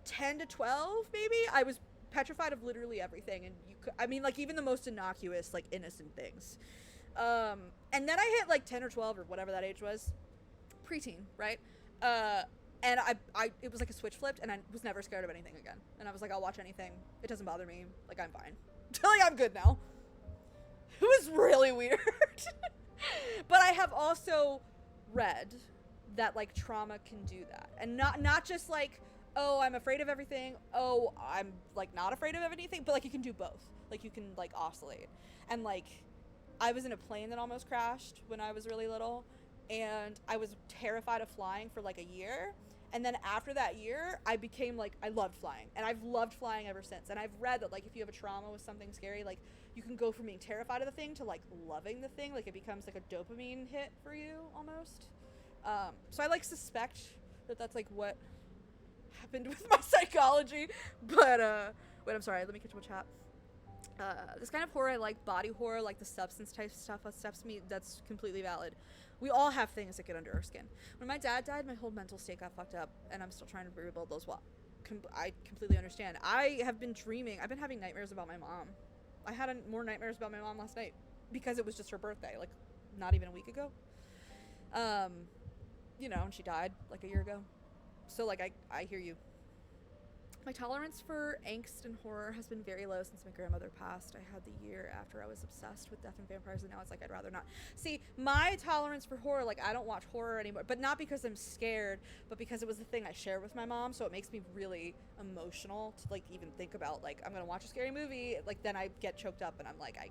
10 to 12 maybe, I was petrified of literally everything, and like even the most innocuous like innocent things. And then I hit like 10 or 12 or whatever that age was, preteen, right? And it was like a switch flipped, and I was never scared of anything again. And I was like, I'll watch anything. It doesn't bother me. Like, I'm fine. Like, I'm good now. It was really weird. But I have also read that, like, trauma can do that. And not just like, oh, I'm afraid of everything. Oh, I'm, like, not afraid of anything. But, like, you can do both. Like, you can, like, oscillate. And, like, I was in a plane that almost crashed when I was really little. And I was terrified of flying for like a year, and then after that year I became like, I loved flying, and I've loved flying ever since. And I've read that like if you have a trauma with something scary, like you can go from being terrified of the thing to like loving the thing. Like it becomes like a dopamine hit for you almost. So I like suspect that that's like what happened with my psychology. But wait, I'm sorry, let me catch up with chat. This kind of horror I like, body horror, like the substance type stuff, that's completely valid. We all have things that get under our skin. When my dad died, my whole mental state got fucked up, and I'm still trying to rebuild those walls. I completely understand. I have been dreaming. I've been having nightmares about my mom. I had more nightmares about my mom last night because it was just her birthday, like not even a week ago. You know, and she died like a year ago. So like I hear you. My tolerance for angst and horror has been very low since my grandmother passed. I had the year after I was obsessed with death and vampires, and now it's like I'd rather not. See, my tolerance for horror, like I don't watch horror anymore, but not because I'm scared, but because it was the thing I shared with my mom, so it makes me really emotional to like even think about like I'm gonna watch a scary movie, like then I get choked up and I'm like I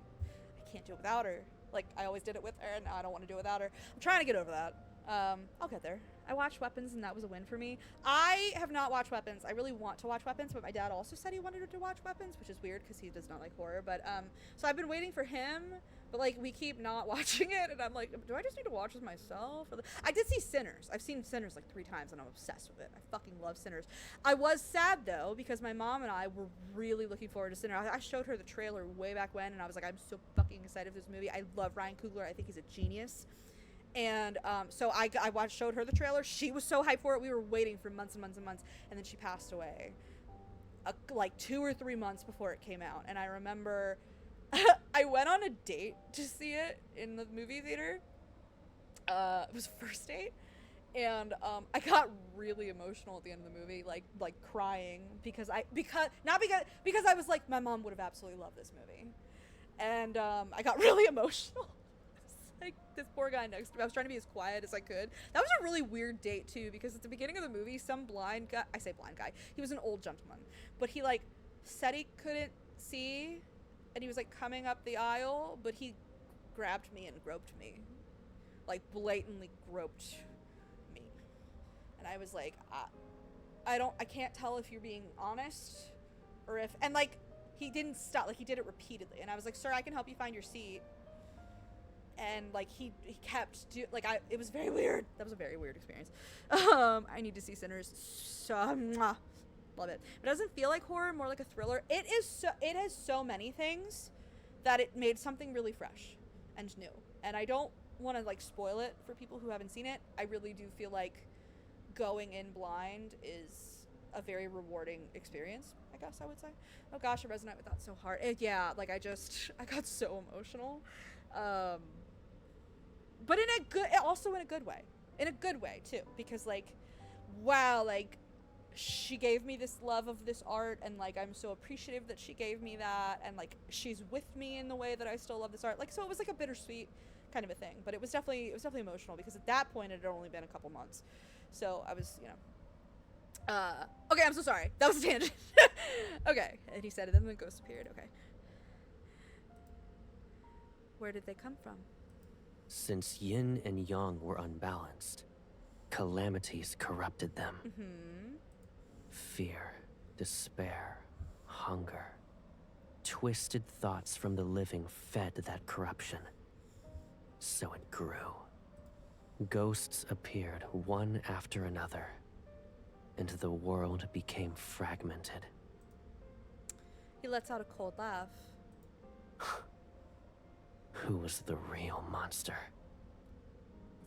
can't do it without her. Like I always did it with her, and now I don't want to do it without her. I'm trying to get over that. I'll get there. I watched Weapons, and that was a win for me. I have not watched Weapons. I really want to watch Weapons, but my dad also said he wanted to watch Weapons, which is weird because he does not like horror. But so I've been waiting for him, but like we keep not watching it, and I'm like, do I just need to watch this myself? I did see Sinners. I've seen Sinners like 3 times, and I'm obsessed with it. I fucking love Sinners. I was sad though because my mom and I were really looking forward to Sinners. I showed her the trailer way back when, and I was like, I'm so fucking excited for this movie. I love Ryan Coogler. I think he's a genius. And so I showed her the trailer. She was so hyped for it. We were waiting for months and months and months. And then she passed away like 2 or 3 months before it came out. And I remember I went on a date to see it in the movie theater. It was a first date. And I got really emotional at the end of the movie, like crying because I was like, my mom would have absolutely loved this movie. And I got really emotional. Like this poor guy next to me. I was trying to be as quiet as I could. That was a really weird date too, because at the beginning of the movie, some blind guy, I say blind guy, he was an old gentleman, but he like said he couldn't see, and he was like coming up the aisle, but he grabbed me and groped me, like blatantly groped me. And I was like, I can't tell if you're being honest or if, and like he didn't stop, like he did it repeatedly. And I was like, sir, I can help you find your seat. And like he kept it was very weird. That was a very weird experience. I need to see Sinners. So love it. It doesn't feel like horror, more like a thriller. It has so many things that it made something really fresh and new. And I don't want to like spoil it for people who haven't seen it. I really do feel like going in blind is a very rewarding experience, I guess I would say. Oh gosh, I resonate with that so hard. Yeah, like I got so emotional. But also in a good way too, because like, wow, like she gave me this love of this art, and like I'm so appreciative that she gave me that, and like she's with me in the way that I still love this art. Like, so it was like a bittersweet kind of a thing, but it was definitely emotional, because at that point it had only been a couple months, so I was, okay, I'm so sorry, that was a tangent. Okay, and he said it, then the ghost appeared. Okay, where did they come from? Since yin and yang were unbalanced, calamities corrupted them. Mm-hmm. Fear, despair, hunger. Twisted thoughts from the living fed that corruption. So it grew. Ghosts appeared one after another, and the world became fragmented. He lets out a cold laugh. Who was the real monster?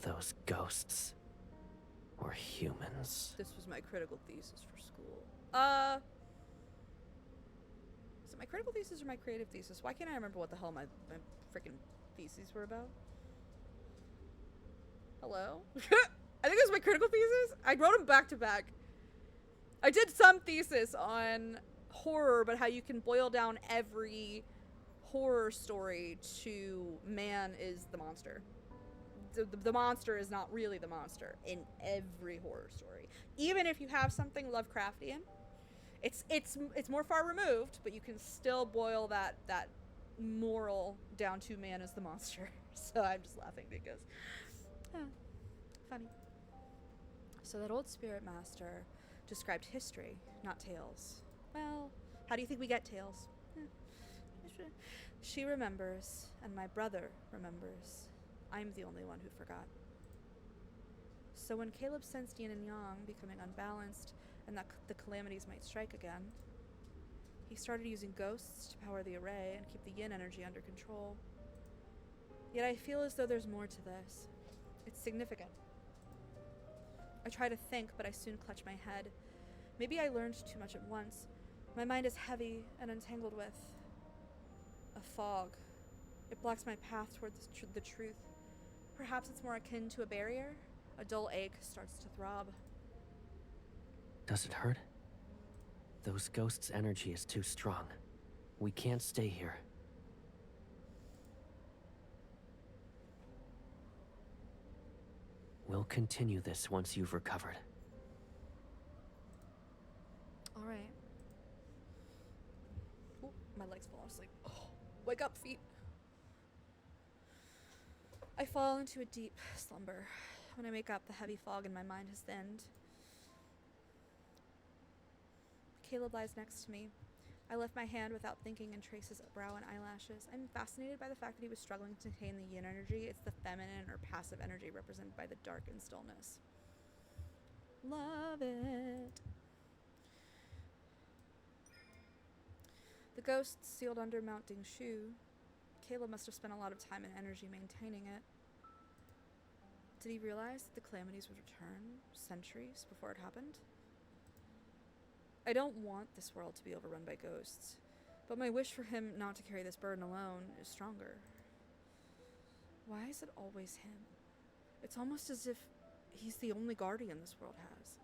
Those ghosts or humans? This was my critical thesis for school. Is it my critical thesis or my creative thesis? Why can't I remember what the hell my freaking theses were about? Hello? I think it was my critical thesis. I wrote them back to back. I did some thesis on horror, but how you can boil down every horror story to man is the monster. The monster is not really the monster in every horror story. Even if you have something Lovecraftian, it's more far removed, but you can still boil that moral down to man as the monster. So I'm just laughing because funny. So that old spirit master described history, not tales. Well, how do you think we get tales? She remembers, and my brother remembers. I'm the only one who forgot. So when Caleb sensed yin and yang becoming unbalanced, and that the calamities might strike again, he started using ghosts to power the array and keep the yin energy under control. Yet I feel as though there's more to this. It's significant. I try to think, but I soon clutch my head. Maybe I learned too much at once. My mind is heavy and entangled with a fog. It blocks my path toward the truth. Perhaps it's more akin to a barrier. A dull ache starts to throb. Does it hurt? Those ghosts' energy is too strong. We can't stay here. We'll continue this once you've recovered. All right. Ooh, my legs fall asleep. Oh, wake up, feet. I fall into a deep slumber. When I wake up, the heavy fog in my mind has thinned. Caleb lies next to me. I lift my hand without thinking and trace his brow and eyelashes. I'm fascinated by the fact that he was struggling to contain the yin energy. It's the feminine or passive energy represented by the dark and stillness. Love it. The ghost sealed under Mount Dingshu. Caleb must have spent a lot of time and energy maintaining it. Did he realize that the calamities would return centuries before it happened? I don't want this world to be overrun by ghosts, but my wish for him not to carry this burden alone is stronger. Why is it always him? It's almost as if he's the only guardian this world has.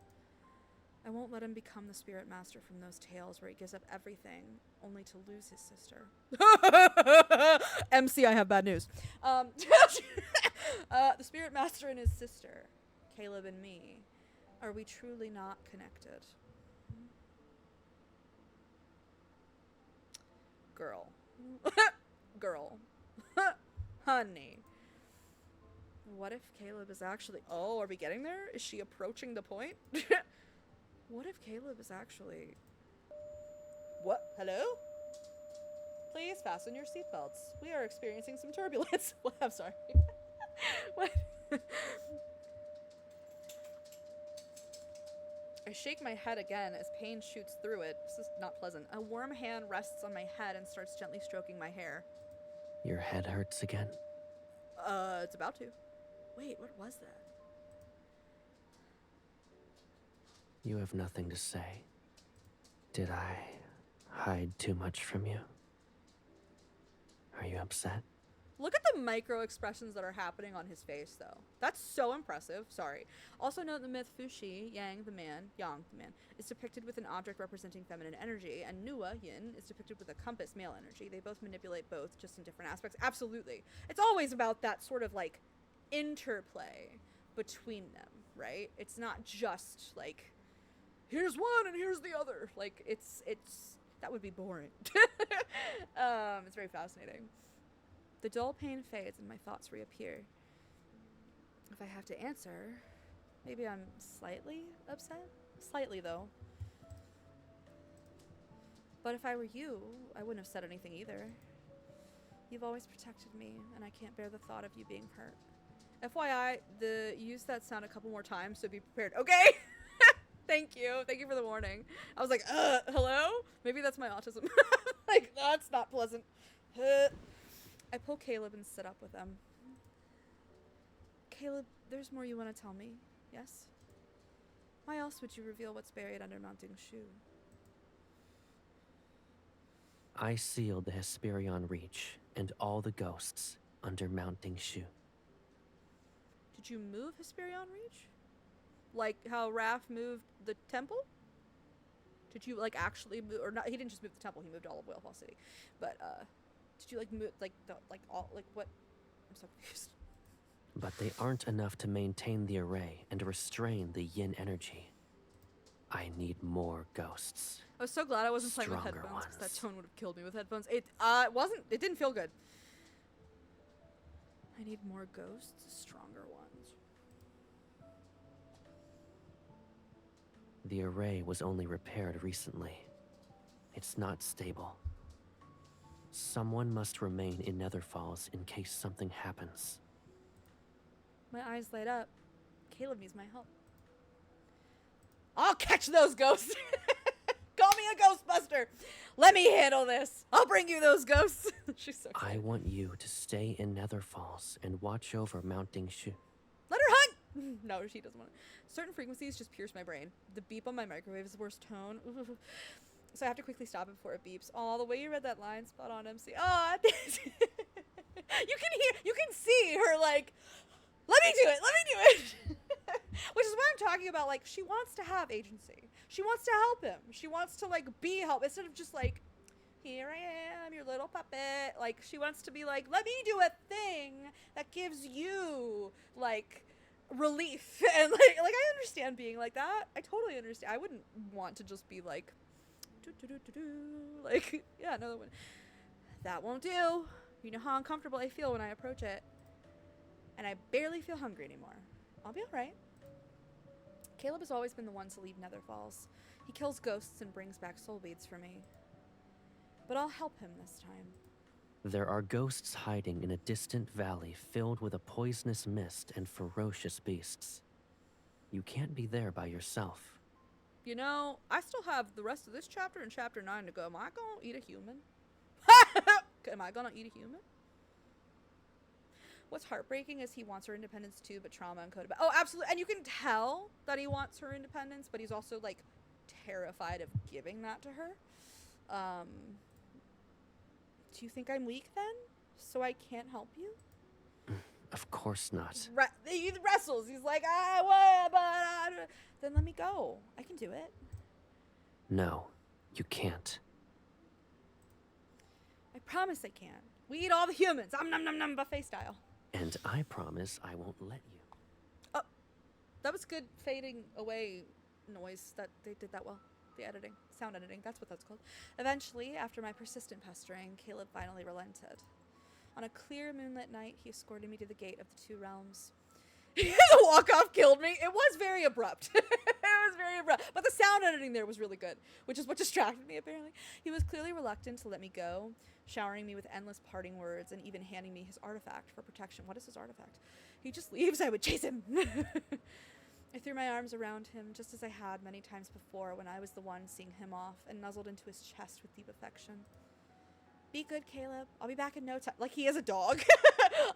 I won't let him become the spirit master from those tales where he gives up everything only to lose his sister. MC, I have bad news. The spirit master and his sister, Caleb and me, are we truly not connected? Girl. Girl. Honey. What if Caleb is actually... Oh, are we getting there? Is she approaching the point? What if Caleb is actually... What? Hello? Please fasten your seatbelts. We are experiencing some turbulence. Well, I'm sorry. What? I shake my head again as pain shoots through it. This is not pleasant. A warm hand rests on my head and starts gently stroking my hair. Your head hurts again? It's about to. Wait, what was that? You have nothing to say. Did I hide too much from you? Are you upset? Look at the micro expressions that are happening on his face, though. That's so impressive. Sorry. Also note the myth Fuxi, Yang the man, is depicted with an object representing feminine energy, and Nuwa, Yin, is depicted with a compass, male energy. They both manipulate both, just in different aspects. Absolutely. It's always about that sort of, like, interplay between them, right? It's not just, like, here's one and here's the other. Like, it's that would be boring. It's very fascinating. The dull pain fades and my thoughts reappear. If I have to answer, maybe I'm slightly upset. Slightly, though. But if I were you, I wouldn't have said anything either. You've always protected me, and I can't bear the thought of you being hurt. FYI, use that sound a couple more times, so be prepared. Okay? Thank you. Thank you for the warning. I was like, hello? Maybe that's my autism. Like, that's not pleasant. I pull Caleb and sit up with them. Caleb, there's more you want to tell me, yes? Why else would you reveal what's buried under Mount Dingshu? I sealed the Hesperion Reach and all the ghosts under Mount Dingshu. Did you move Hesperion Reach? Like how Raph moved the temple? Did you, like, actually move, or not? He didn't just move the temple, he moved all of Whalefall City. But, did you, like, move, like, all, like, what? I'm so confused. But they aren't enough to maintain the array and restrain the yin energy. I need more ghosts. I was so glad I wasn't playing with Stronger headphones, because ones. that tone would have killed me with headphones. It didn't feel good. I need more ghosts, stronger ones. The array was only repaired recently. It's not stable. Someone must remain in Nether Falls in case something happens. My eyes light up. Caleb needs my help. I'll catch those ghosts. Call me a ghostbuster. Let me handle this. I'll bring you those ghosts. She's so cute. I want you to stay in Nether Falls and watch over Mount Dingshu. Let her hunt. No, she doesn't want it. Certain frequencies just pierce my brain. The beep on my microwave is the worst tone. So I have to quickly stop it before it beeps. Oh, the way you read that line, spot on, MC. Oh, you can see her like, let me do it. Which is why I'm talking about, like, she wants to have agency. She wants to help him. She wants to, like, be help instead of just like, here I am, your little puppet. Like, she wants to be like, let me do a thing that gives you, like, relief. And like I understand being like that. I totally understand. I wouldn't want to just be like, like, yeah, no, that won't do. You know how uncomfortable I feel when I approach it. And I barely feel hungry anymore. I'll be alright. Caleb has always been the one to leave Nether Falls. He kills ghosts and brings back soul beads for me. But I'll help him this time. There are ghosts hiding in a distant valley filled with a poisonous mist and ferocious beasts. You can't be there by yourself. You know, I still have the rest of this chapter and chapter 9 to go. Am I gonna eat a human? Am I gonna eat a human? What's heartbreaking is he wants her independence too, but trauma and codependence. Oh, absolutely. And you can tell that he wants her independence, but he's also like terrified of giving that to her. Do you think I'm weak then? So I can't help you? Of course not. He wrestles. He's like, then let me go. I can do it. No, you can't. I promise I can. We eat all the humans. Nom nom nom buffet style. And I promise I won't let you. Oh, that was good fading away noise. That they did that well. The editing, sound editing, that's what that's called. Eventually, after my persistent pestering, Caleb finally relented. On a clear moonlit night, he escorted me to the gate of the two realms. The walk-off killed me. It was very abrupt. It was very abrupt. But the sound editing there was really good, which is what distracted me, apparently. He was clearly reluctant to let me go, showering me with endless parting words and even handing me his artifact for protection. What is his artifact? He just leaves, I would chase him. I threw my arms around him, just as I had many times before when I was the one seeing him off, and nuzzled into his chest with deep affection. Be good, Caleb. I'll be back in no time. Like he is a dog.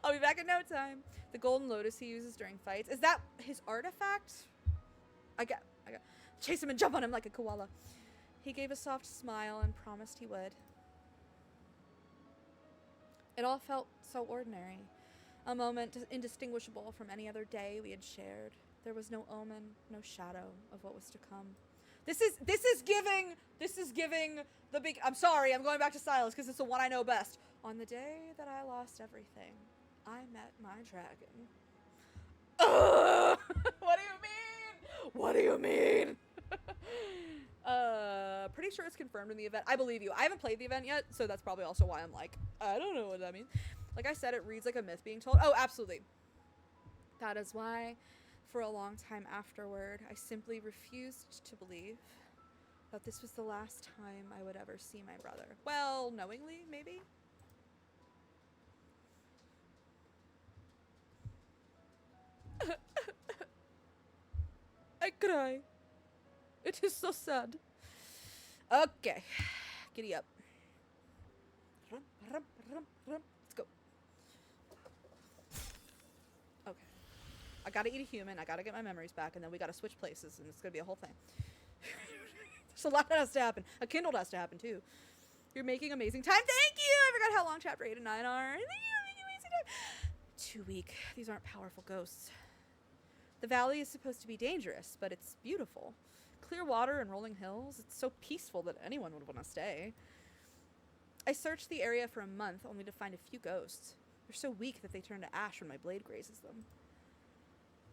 I'll be back in no time. The golden lotus he uses during fights. Is that his artifact? I got. Chase him and jump on him like a koala. He gave a soft smile and promised he would. It all felt so ordinary. A moment indistinguishable from any other day we had shared. There was no omen, no shadow of what was to come. This is giving the big. I'm sorry, I'm going back to Silas because it's the one I know best. On the day that I lost everything, I met my dragon. What do you mean? What do you mean? Pretty sure it's confirmed in the event. I believe you. I haven't played the event yet, so that's probably also why I'm like, I don't know what that means. Like I said, it reads like a myth being told. Oh, absolutely. That is why, for a long time afterward, I simply refused to believe that this was the last time I would ever see my brother. Well, knowingly, maybe? I cry. It is so sad. Okay. Giddy up. Let's go. Okay. I gotta eat a human, I gotta get my memories back, and then we gotta switch places, and it's gonna be a whole thing. There's a lot that has to happen. A Kindle has to happen, too. You're making amazing time. Thank you! I forgot how long chapter 8 and 9 are. Thank you, I'm making amazing time. Too weak. These aren't powerful ghosts. The valley is supposed to be dangerous, but it's beautiful. Clear water and rolling hills. It's so peaceful that anyone would want to stay. I searched the area for a month, only to find a few ghosts. They're so weak that they turn to ash when my blade grazes them.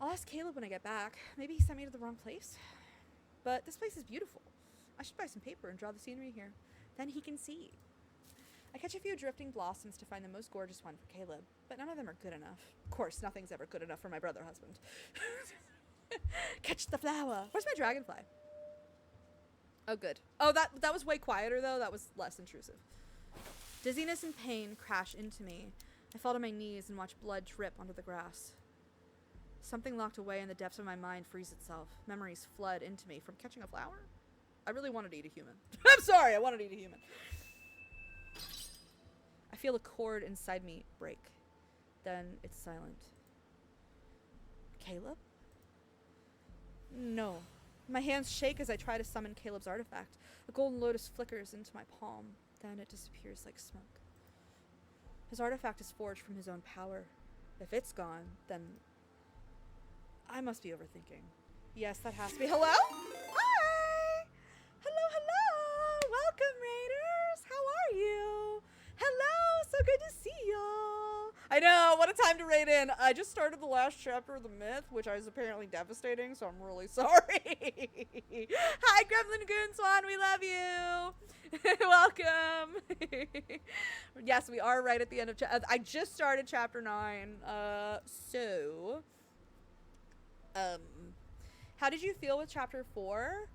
I'll ask Caleb when I get back. Maybe he sent me to the wrong place. But this place is beautiful. I should buy some paper and draw the scenery here. Then he can see. I catch a few drifting blossoms to find the most gorgeous one for Caleb, but none of them are good enough. Of course, nothing's ever good enough for my brother husband. Catch the flower. Where's my dragonfly? Oh, good. Oh, that was way quieter, though. That was less intrusive. Dizziness and pain crash into me. I fall to my knees and watch blood drip onto the grass. Something locked away in the depths of my mind frees itself. Memories flood into me from catching a flower. I really wanted to eat a human. I'm sorry, I wanted to eat a human. I feel a cord inside me break. Then it's silent. Caleb? No. My hands shake as I try to summon Caleb's artifact. The golden lotus flickers into my palm. Then it disappears like smoke. His artifact is forged from his own power. If it's gone, then I must be overthinking. Yes, that has to be. Hello? Hi! Hello, hello! Welcome, Raiders! How are you? Hello! So good to see y'all! I know, what a time to raid in. I just started the last chapter of the myth, which is apparently devastating, so I'm really sorry. Hi, Gremlin Goonswan, we love you! Welcome! Yes, we are right at the end of I just started chapter 9, so... how did you feel with chapter 4?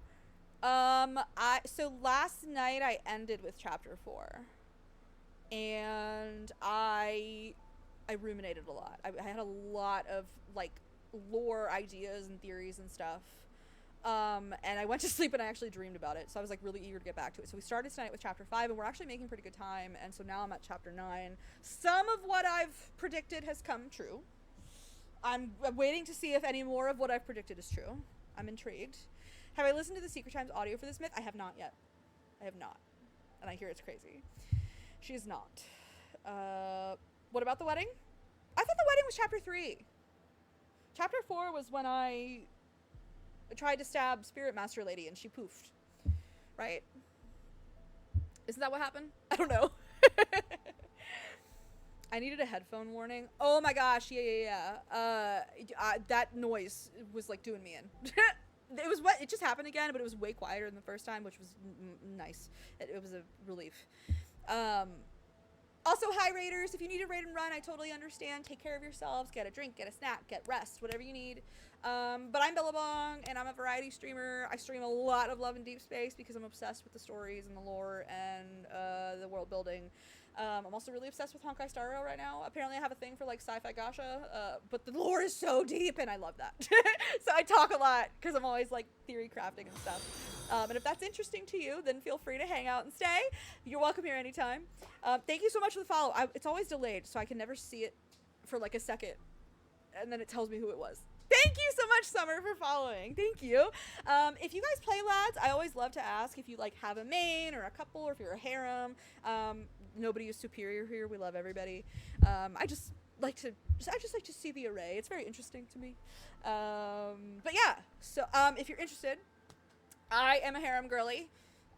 So last night I ended with chapter 4. And I ruminated a lot. I had a lot of like lore ideas and theories and stuff. And I went to sleep and I actually dreamed about it. So I was like really eager to get back to it. So we started tonight with chapter 5 and we're actually making pretty good time. And so now I'm at chapter 9. Some of what I've predicted has come true. I'm waiting to see if any more of what I've predicted is true. I'm intrigued. Have I listened to the Secret Times audio for this myth? I have not yet. I have not. And I hear it's crazy. She is not. What about the wedding? I thought the wedding was chapter 3. Chapter 4 was when I tried to stab Spirit Master Lady and she poofed. Right? Isn't that what happened? I don't know. I needed a headphone warning. Oh my gosh, yeah. That noise was like doing me in. It just happened again, but it was way quieter than the first time, which was nice. It was a relief. Also, hi Raiders, if you need a raid and run, I totally understand. Take care of yourselves, get a drink, get a snack, get rest, whatever you need. But I'm Billabong, and I'm a variety streamer. I stream a lot of Love and Deep Space because I'm obsessed with the stories and the lore and the world building. I'm also really obsessed with Honkai Star Rail right now. Apparently I have a thing for like sci-fi gacha, but the lore is so deep and I love that. So I talk a lot because I'm always like theory crafting and stuff. And if that's interesting to you, then feel free to hang out and stay. You're welcome here anytime. Thank you so much for the follow. It's always delayed, so I can never see it for like a second. And then it tells me who it was. Thank you so much, Summer, for following. Thank you. If you guys play lads, I always love to ask if you like have a main or a couple or if you're a harem. Nobody is superior here. We love everybody. I just like to see the array. It's very interesting to me. But yeah, so if you're interested, I am a harem girly.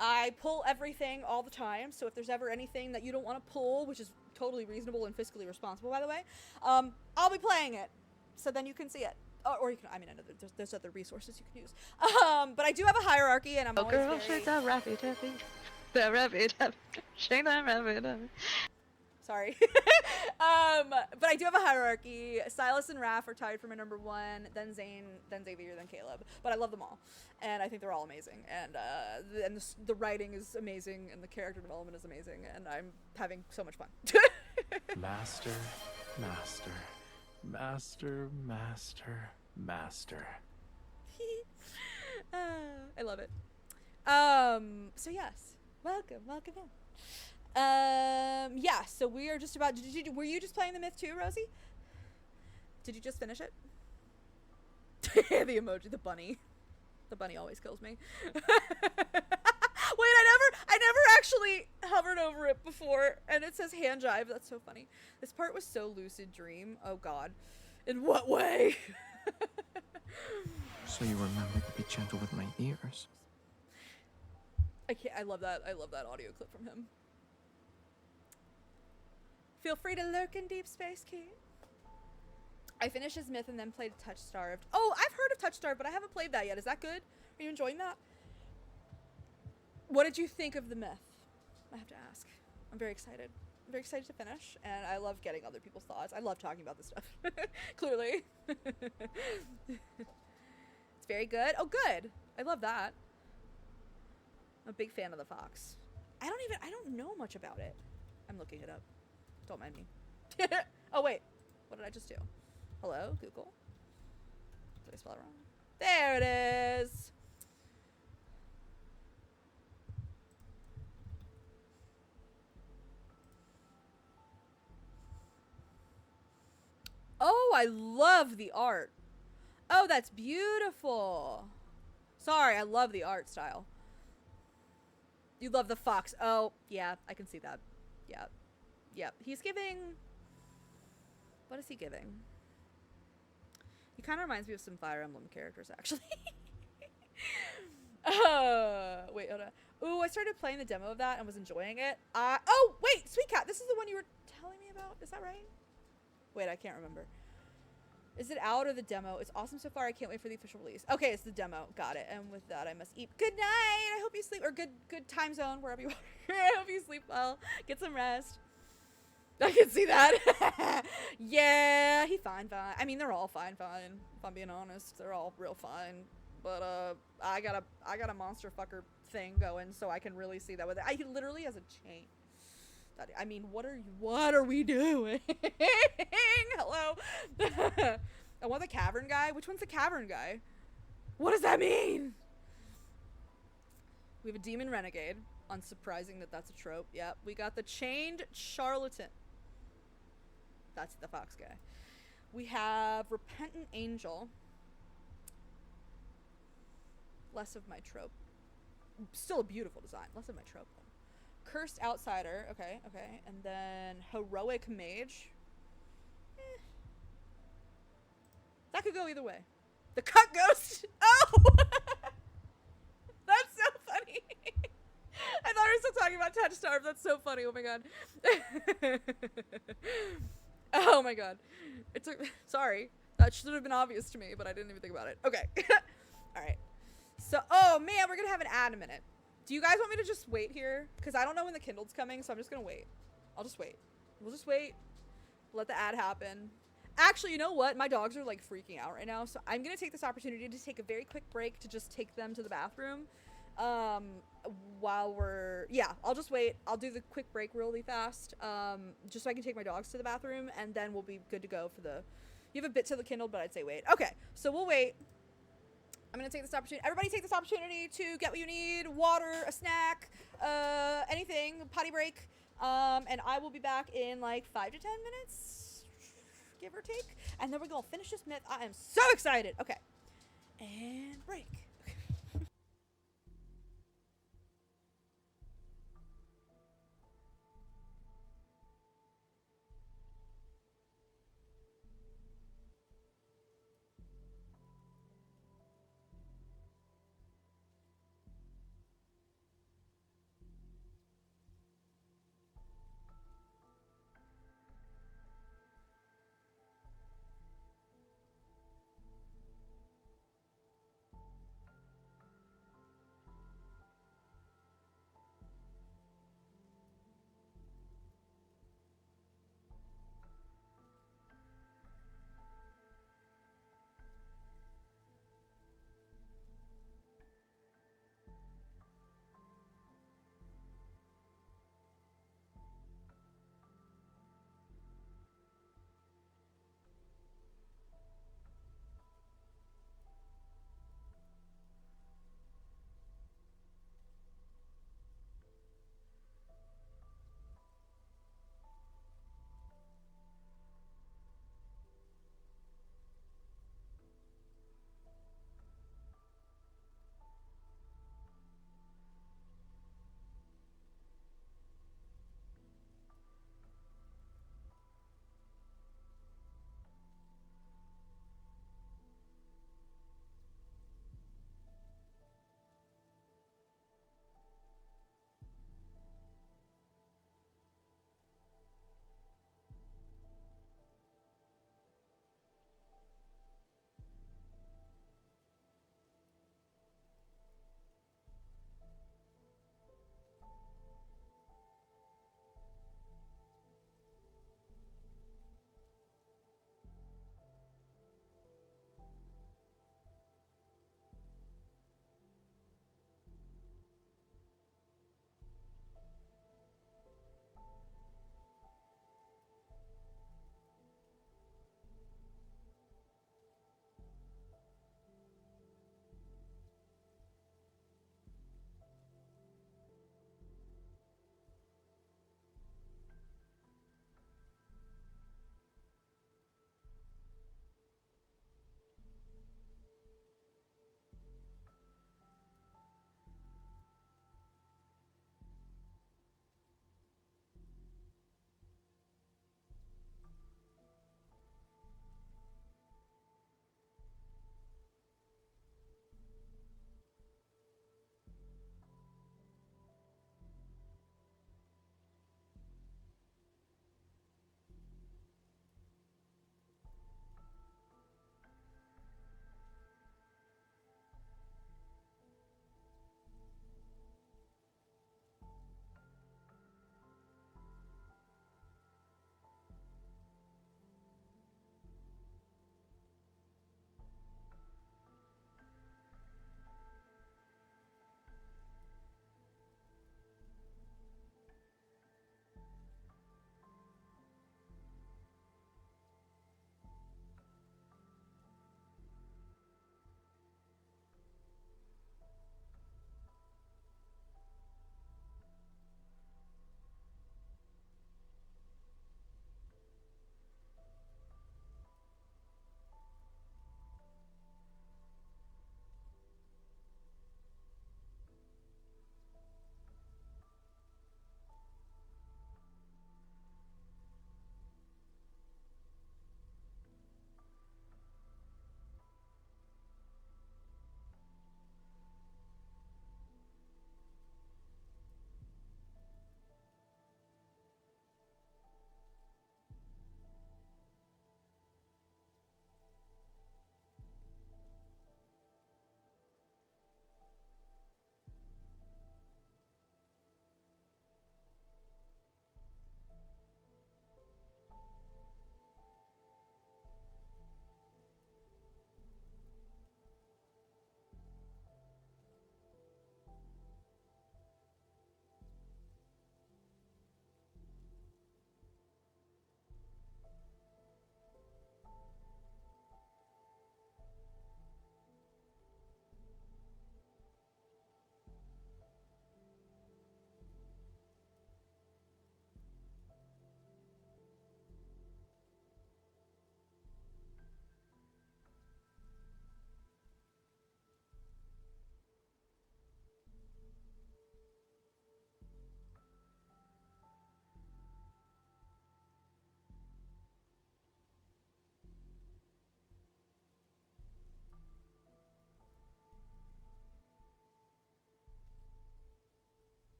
I pull everything all the time. So if there's ever anything that you don't want to pull, which is totally reasonable and fiscally responsible, by the way, I'll be playing it. So then you can see it. Or you can, I mean, I know there's other resources you can use. But I do have a hierarchy and I'm always girl, very... shake that rabbit tappy. That rabbit tappy. Shake that rabbit tappy. Sorry. But I do have a hierarchy. Silas and Raph are tied for my number 1, then Zane, then Xavier, then Caleb. But I love them all. And I think they're all amazing. And the writing is amazing and the character development is amazing. And I'm having so much fun. Master, master. Master, master, master. I love it. So yes, welcome in. Yeah, so we are just about, were you just playing the myth too, Rosie? Did you just finish it? The emoji, the bunny. The bunny always kills me. Wait, I never actually hovered over it before, and it says hand jive. That's so funny. This part was so lucid dream. Oh God, in what way? So you remember to be gentle with my ears. I love that. I love that audio clip from him. Feel free to lurk in deep space, Kate. I finished his myth and then played Touch Starved. Oh, I've heard of Touch Starved, but I haven't played that yet. Is that good? Are you enjoying that? What did you think of the myth? I have to ask. I'm very excited. I'm very excited to finish, and I love getting other people's thoughts. I love talking about this stuff. Clearly. It's very good. Oh, good. I love that. I'm a big fan of the fox. I don't know much about it. I'm looking it up. Don't mind me. Oh, wait. What did I just do? Hello, Google. Did I spell it wrong? There it is. Oh, I love the art. Oh, that's beautiful. Sorry, I love the art style. You love the fox. Oh, yeah, I can see that. Yeah. Yep. He's giving... What is he giving? He kind of reminds me of some Fire Emblem characters, actually. Wait, hold on. Ooh, I started playing the demo of that and was enjoying it. Oh, wait, Sweet Cat. This is the one you were telling me about. Is that right? Wait, I can't remember. Is it out or the demo? It's awesome so far. I can't wait for the official release. Okay, it's the demo. Got it. And with that, I must eat. Good night. I hope you sleep. Or good time zone, wherever you are. I hope you sleep well. Get some rest. I can see that. Yeah, he fine. I mean, they're all fine. If I'm being honest, they're all real fine. But I got a monster fucker thing going, so I can really see that with it. He literally has a chain. I mean, what are we doing? Hello. I want the cavern guy. Which one's the cavern guy? What does that mean? We have a demon renegade. Unsurprising that that's a trope. Yep. We got the chained charlatan. That's the fox guy. We have repentant angel. Less of my trope. Still a beautiful design. Less of my trope though. Cursed outsider. Okay, okay. And then heroic mage. That could go either way. The cut ghost. Oh! That's so funny. I thought we were still talking about touch starve. That's so funny. Oh my god. Oh my god. It's a, sorry. That should have been obvious to me, but I didn't even think about it. Okay. Alright. So, oh man, we're gonna have an ad in a minute. Do you guys want me to just wait here? Because I don't know when the Kindled's coming, so I'm just gonna wait. I'll just wait. We'll just wait. Let the ad happen. Actually, you know what? My dogs are like freaking out right now, so I'm gonna take this opportunity to take a very quick break to just take them to the bathroom. While we're, yeah, I'll just wait. I'll do the quick break really fast, just so I can take my dogs to the bathroom, and then we'll be good to go for the, you have a bit to the Kindle, but I'd say wait. Okay, so we'll wait. I'm gonna take this opportunity. Everybody take this opportunity to get what you need, water, a snack, anything, potty break, and I will be back in like 5 to 10 minutes, give or take, and then we're gonna finish this myth. I am so excited. Okay, and break.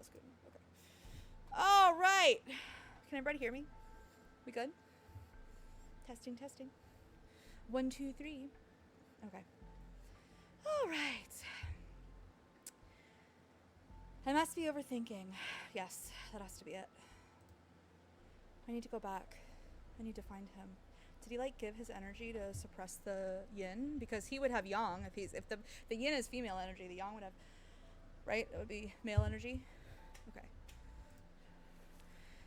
was good. Okay. All right. Can everybody hear me? We good? Testing, testing. 1, 2, 3. Okay. All right. I must be overthinking. Yes, that has to be it. I need to go back. I need to find him. Did he like give his energy to suppress the yin? Because he would have yang if the yin is female energy, the yang would have, right? It would be male energy. Okay.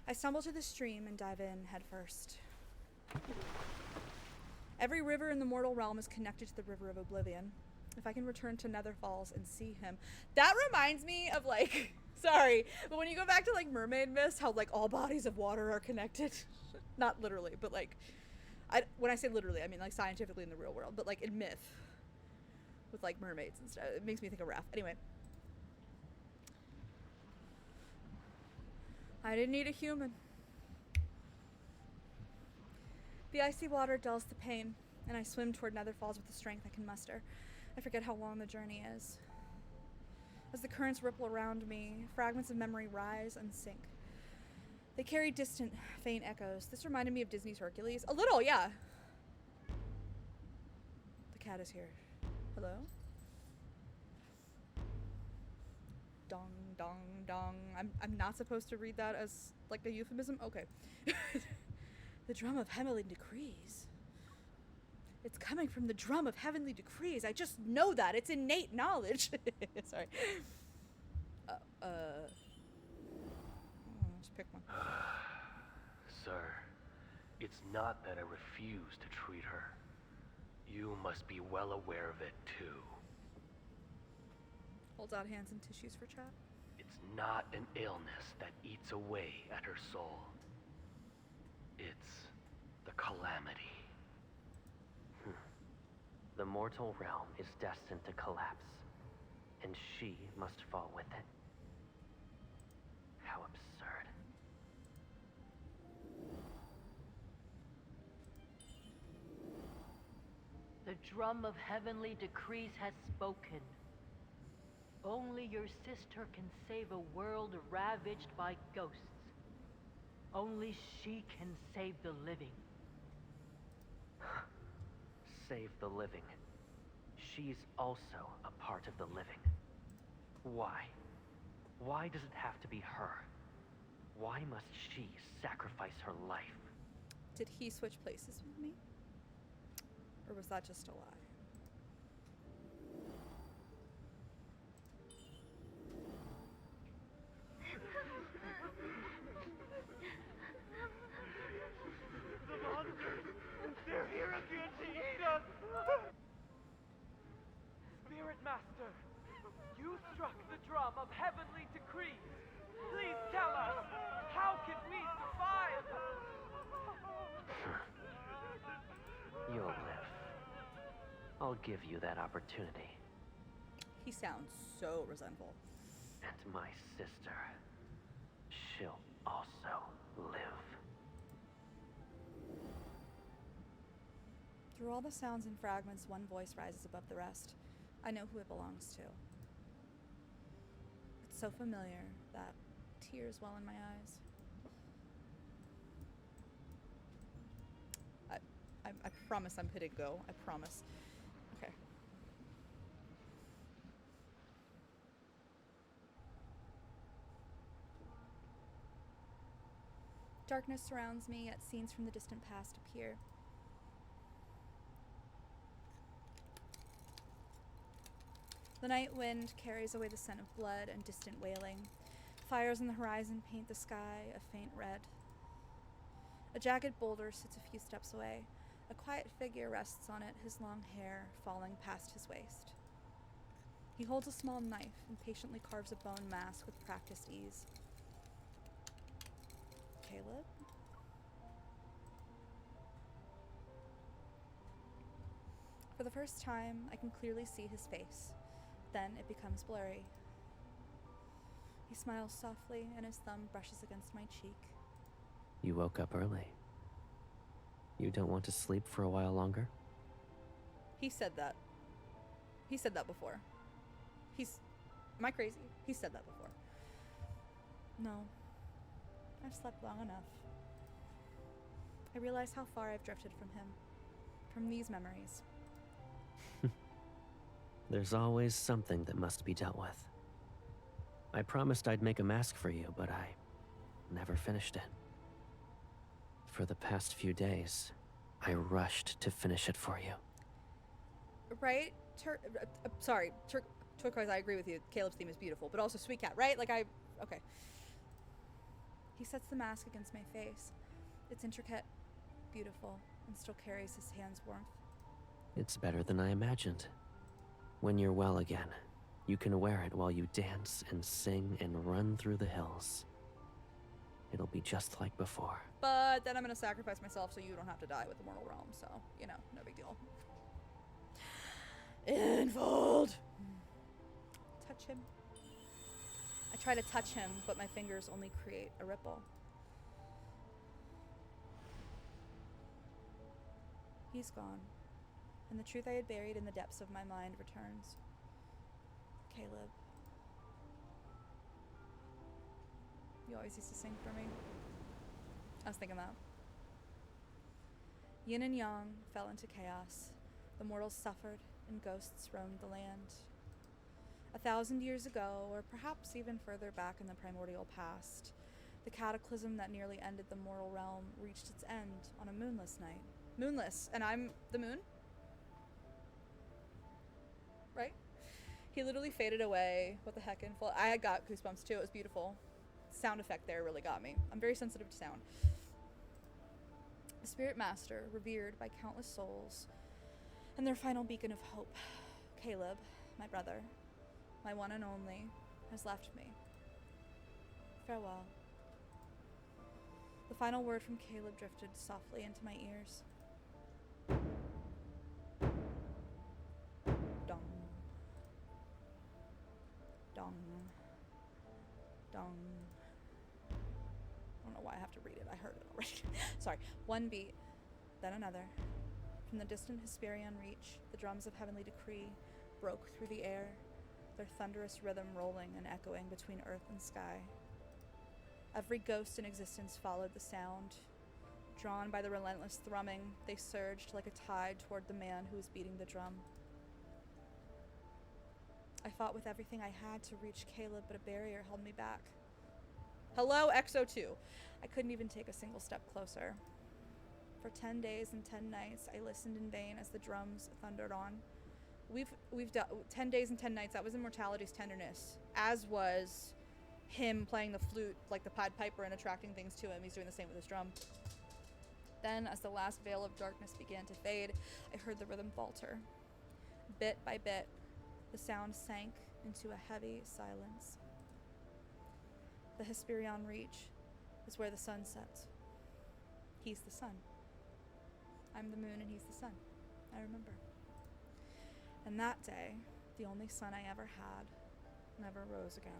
I stumble to the stream and dive in head first. Every river in the mortal realm is connected to the river of oblivion. If I can return to Nether Falls and see him. That reminds me of like, sorry, but when you go back to like Mermaid Mist, how like all bodies of water are connected. Not literally, but like, when I say literally, I mean like scientifically in the real world, but like in myth. With like mermaids and stuff. It makes me think of Raph. Anyway. I didn't need a human. The icy water dulls the pain, and I swim toward Nether Falls with the strength I can muster. I forget how long the journey is. As the currents ripple around me, fragments of memory rise and sink. They carry distant, faint echoes. This reminded me of Disney's Hercules. A little, yeah. The cat is here. Hello? Dong, dong, dong. I'm not supposed to read that as like a euphemism? Okay. The drum of heavenly decrees. It's coming from the drum of heavenly decrees. I just know that. It's innate knowledge. Sorry. Just pick one. Sir, it's not that I refuse to treat her. You must be well aware of it, too. Holds out hands and tissues for chat. It's not an illness that eats away at her soul. It's the calamity. The mortal realm is destined to collapse, and she must fall with it. How absurd. The drum of heavenly decrees has spoken. Only your sister can save a world ravaged by ghosts. Only she can save the living. Save the living. She's also a part of the living. Why? Why does it have to be her? Why must she sacrifice her life? Did he switch places with me? Or was that just a lie? The monsters! They're here again to eat us! Spirit Master, you struck the drum of heavenly decrees. Please tell us, how can we survive? You'll live. I'll give you that opportunity. He sounds so resentful. And my sister, she'll also live. Through all the sounds and fragments, one voice rises above the rest. I know who it belongs to. It's so familiar that tears well in my eyes. I promise I'm hitting go. I promise. Okay. Darkness surrounds me, yet scenes from the distant past appear. The night wind carries away the scent of blood and distant wailing. Fires on the horizon paint the sky a faint red. A jagged boulder sits a few steps away. A quiet figure rests on it, his long hair falling past his waist. He holds a small knife and patiently carves a bone mask with practiced ease. Caleb? For the first time, I can clearly see his face. Then it becomes blurry. He smiles softly, and his thumb brushes against my cheek. You woke up early. You don't want to sleep for a while longer? He said that. He said that before. Am I crazy? He said that before. No. I've slept long enough. I realize how far I've drifted from him. From these memories. There's always something that must be dealt with. I promised I'd make a mask for you, but I never finished it. For the past few days, I rushed to finish it for you. Right? Turquoise, I agree with you. Caleb's theme is beautiful, but also Sweet Cat, right? Okay. He sets the mask against my face. It's intricate, beautiful, and still carries his hand's warmth. It's better than I imagined. When you're well again, you can wear it while you dance and sing and run through the hills. It'll be just like before. But then I'm gonna sacrifice myself so you don't have to die with the mortal realm, so, you know, no big deal. Infold! Touch him. I try to touch him, but my fingers only create a ripple. He's gone, and the truth I had buried in the depths of my mind returns. Caleb. You always used to sing for me. I was thinking that. Yin and yang fell into chaos. The mortals suffered, and ghosts roamed the land. 1,000 years ago, or perhaps even further back in the primordial past, the cataclysm that nearly ended the mortal realm reached its end on a moonless night. Moonless, and I'm the moon? Right? He literally faded away. What the heck? I got goosebumps too. It was beautiful. Sound effect there really got me. I'm very sensitive to sound. The spirit master, revered by countless souls, and their final beacon of hope, Caleb, my brother, my one and only, has left me. Farewell. The final word from Caleb drifted softly into my ears. Dong. Dong. Dong. I don't know why I have to read it. I heard it already. Sorry. One beat, then another. From the distant Hesperian reach, the drums of heavenly decree broke through the air, their thunderous rhythm rolling and echoing between earth and sky. Every ghost in existence followed the sound. Drawn by the relentless thrumming, they surged like a tide toward the man who was beating the drum. I fought with everything I had to reach Caleb, but a barrier held me back. Hello, XO2. I couldn't even take a single step closer. For 10 days and 10 nights, I listened in vain as the drums thundered on. We've done 10 days and 10 nights. That was Immortality's Tenderness, as was him playing the flute like the Pied Piper and attracting things to him. He's doing the same with his drum. Then, as the last veil of darkness began to fade, I heard the rhythm falter. Bit by bit, the sound sank into a heavy silence. The Hesperion Reach is where the sun sets. He's the sun. I'm the moon and he's the sun. I remember. And that day, the only sun I ever had, never rose again.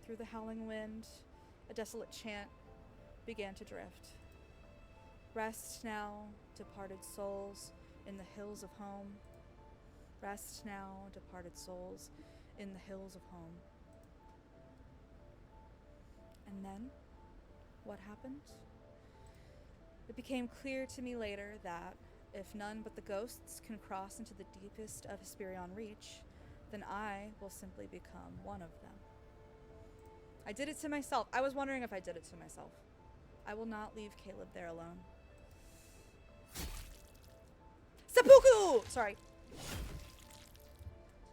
Through the howling wind, a desolate chant began to drift. Rest now, departed souls, in the hills of home. Rest now, departed souls, in the hills of home. And then, what happened? It became clear to me later that, if none but the ghosts can cross into the deepest of Hesperion Reach, then I will simply become one of them. I did it to myself. I was wondering if I did it to myself. I will not leave Caleb there alone. Seppuku! Sorry.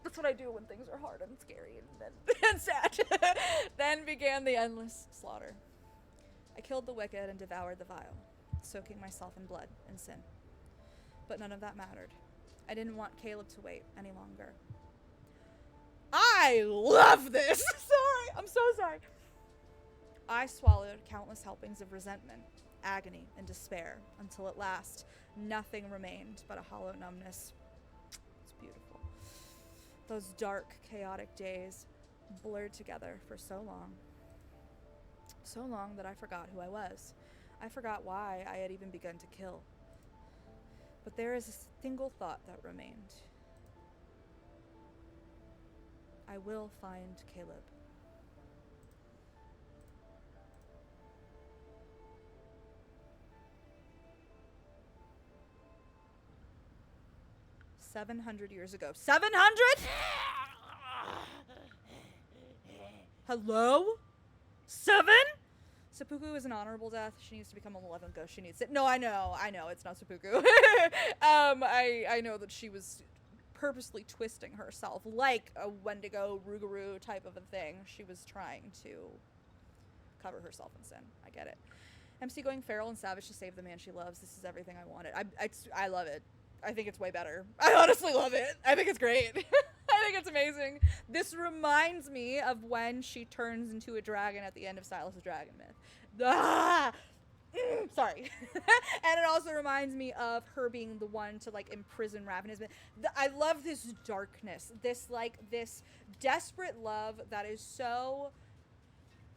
That's what I do when things are hard and scary and sad. Then began the endless slaughter. I killed the wicked and devoured the vile, soaking myself in blood and sin. But none of that mattered. I didn't want Caleb to wait any longer. I love this! Sorry, I'm so sorry. I swallowed countless helpings of resentment, agony, and despair, until at last, nothing remained but a hollow numbness. It's beautiful. Those dark, chaotic days blurred together for so long. So long that I forgot who I was. I forgot why I had even begun to kill. But there is a single thought that remained. I will find Caleb. 700 years ago. 700? Hello? 7? Seppuku is an honorable death. She needs to become a malevolent ghost. She needs it. No, I know. It's not seppuku. I know that she was purposely twisting herself like a Wendigo, Rougarou type of a thing. She was trying to cover herself in sin. I get it. MC going feral and savage to save the man she loves. This is everything I wanted. I love it. I think it's way better. I honestly love it. I think it's great. I think it's amazing. This reminds me of when she turns into a dragon at the end of Silas' Dragon Myth. Ah! Sorry. And it also reminds me of her being the one to like imprison Ravenous. I love this darkness. This desperate love that is so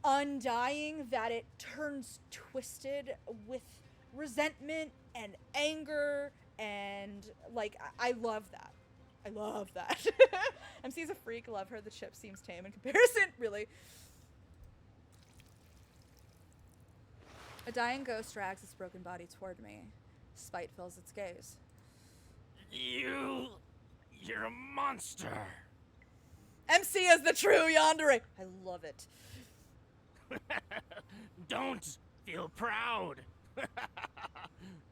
undying that it turns twisted with resentment and anger, and like I love that. I love that. MC's a freak, love her. The chip seems tame in comparison, really. A dying ghost drags its broken body toward me. Spite fills its gaze. You're a monster. MC is the true yandere. I love it. Don't feel proud.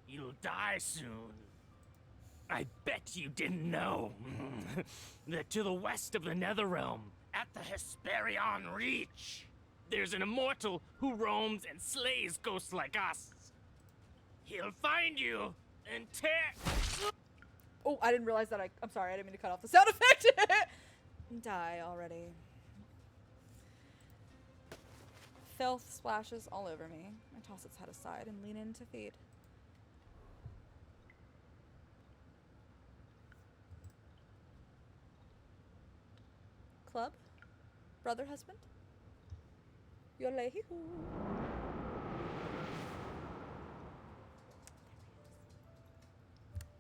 You'll die soon. I bet you didn't know that to the west of the Netherrealm, at the Hesperion Reach, there's an immortal who roams and slays ghosts like us. He'll find you and tear... Oh, I didn't realize that I'm sorry, I didn't mean to cut off the sound effect. Die already. Filth splashes all over me. I toss its head aside and lean in to feed. Club? Brother, husband? Yolehi-hoo.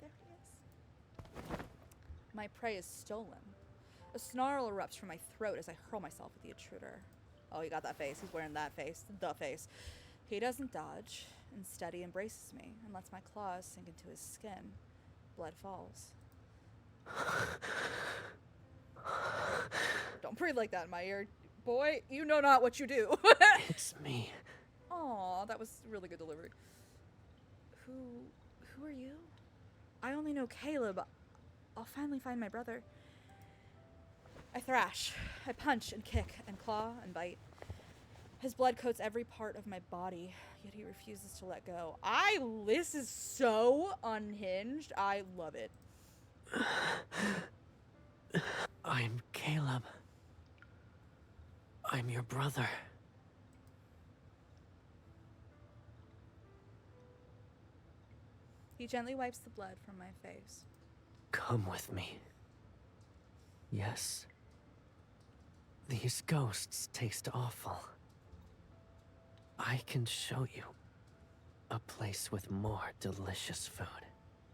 There he is. My prey is stolen. A snarl erupts from my throat as I hurl myself at the intruder. Oh, he got that face. He's wearing that face. The face. He doesn't dodge. Instead, he embraces me and lets my claws sink into his skin. Blood falls. Don't breathe like that in my ear. Boy, you know not what you do. It's me. Aw, that was really good delivery. Who are you? I only know Caleb. I'll finally find my brother. I thrash. I punch and kick and claw and bite. His blood coats every part of my body, yet he refuses to let go. This is so unhinged. I love it. I'm Caleb. I'm your brother. He gently wipes the blood from my face. Come with me. Yes. These ghosts taste awful. I can show you a place with more delicious food.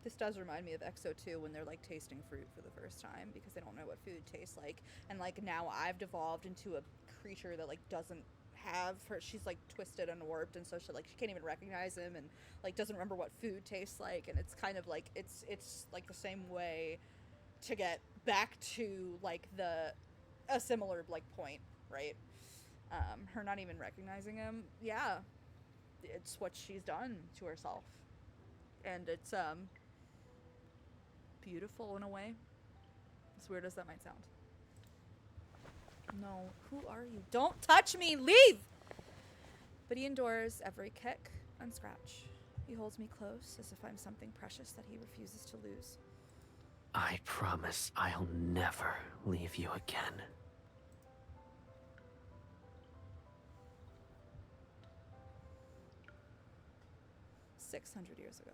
This does remind me of EXO 2 when they're like tasting fruit for the first time because they don't know what food tastes like. And like now I've devolved into a creature that like doesn't have her, she's like twisted and warped, and so she can't even recognize him and like doesn't remember what food tastes like. And it's kind of like it's like the same way to get back to like a similar like point, right? Her not even recognizing him. Yeah, it's what she's done to herself, and it's beautiful in a way, as weird as that might sound. No, who are you? Don't touch me! Leave! But he endures every kick and scratch. He holds me close as if I'm something precious that he refuses to lose. I promise I'll never leave you again. "600 years ago.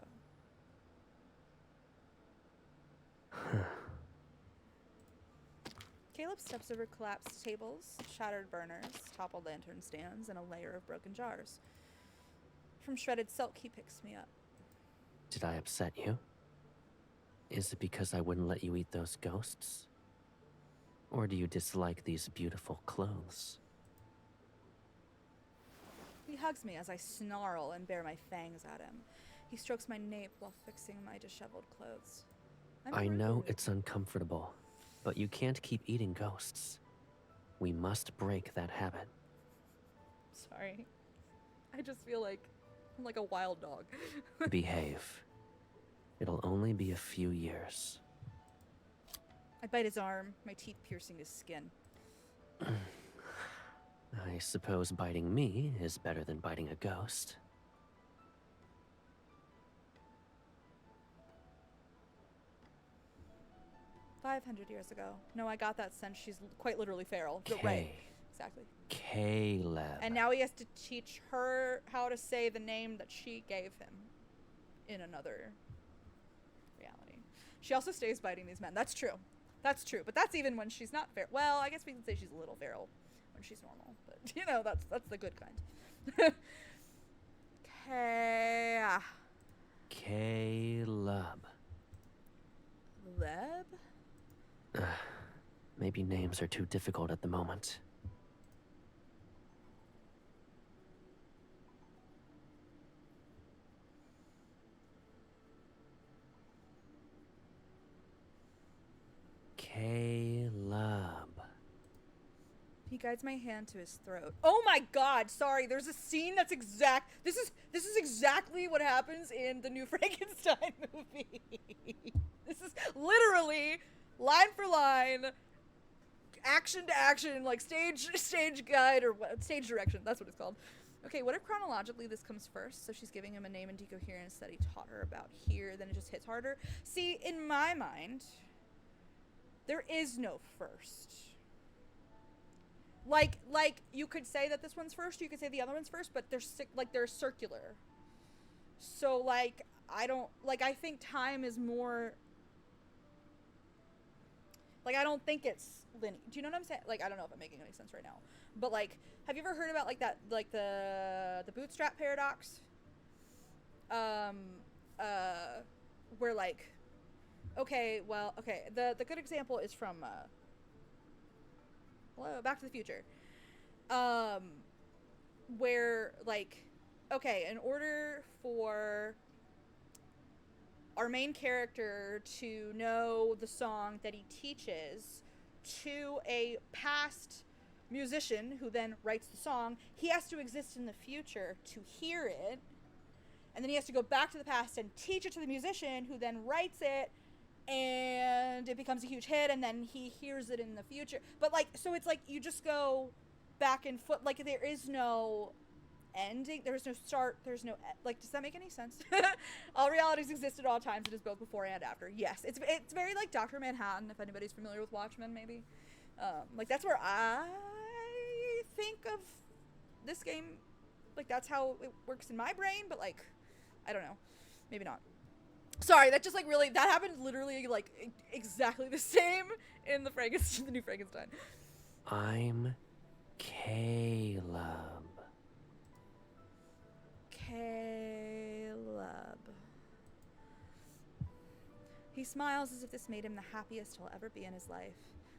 Caleb steps over collapsed tables, shattered burners, toppled lantern stands, and a layer of broken jars. From shredded silk, he picks me up. Did I upset you? Is it because I wouldn't let you eat those ghosts? Or do you dislike these beautiful clothes? He hugs me as I snarl and bare my fangs at him. He strokes my nape while fixing my disheveled clothes. I know it's uncomfortable, but you can't keep eating ghosts. We must break that habit. Sorry. I just feel like I'm like a wild dog. Behave. It'll only be a few years. I bite his arm, my teeth piercing his skin. I suppose biting me is better than biting a ghost. "500 years ago." No, I got that sense. She's quite literally feral. K. Right. Exactly. Caleb. And now he has to teach her how to say the name that she gave him in another reality. She also stays biting these men. That's true. That's true. But that's even when she's not feral. Well, I guess we can say she's a little feral when she's normal. But, you know, that's the good kind. Caleb. Leb? Maybe names are too difficult at the moment. Caleb. He guides my hand to his throat. Oh my god, sorry, there's a scene that's this is exactly what happens in the new Frankenstein movie. This is literally line for line, action to action, like stage guide or what, stage direction, that's what it's called. Okay, what if chronologically this comes first? So she's giving him a name and decoherence that he taught her about here, then it just hits harder. See, in my mind, there is no first. Like you could say that this one's first, you could say the other one's first, but they're circular. So like I think time is more like, I don't think it's linear. Do you know what I'm saying? Like, I don't know if I'm making any sense right now, but like, have you ever heard about like that, like the bootstrap paradox? Where like, the good example is from Back to the Future, where like, okay, in order for our main character to know the song that he teaches to a past musician who then writes the song, he has to exist in the future to hear it, and then he has to go back to the past and teach it to the musician who then writes it, and it becomes a huge hit, and then he hears it in the future. But like, so it's like you just go back and forth, like there is no ending, there's no start, there's no like, does that make any sense? All realities exist at all times. It is both before and after. Yes, it's very like Dr. Manhattan, if anybody's familiar with Watchmen, maybe. Like that's where I think of this game, like that's how it works in my brain, but like, I don't know, maybe not. Sorry, that just like really, that happened literally like exactly the same in the new Frankenstein. I'm Caleb. Caleb. He smiles as if this made him the happiest he'll ever be in his life.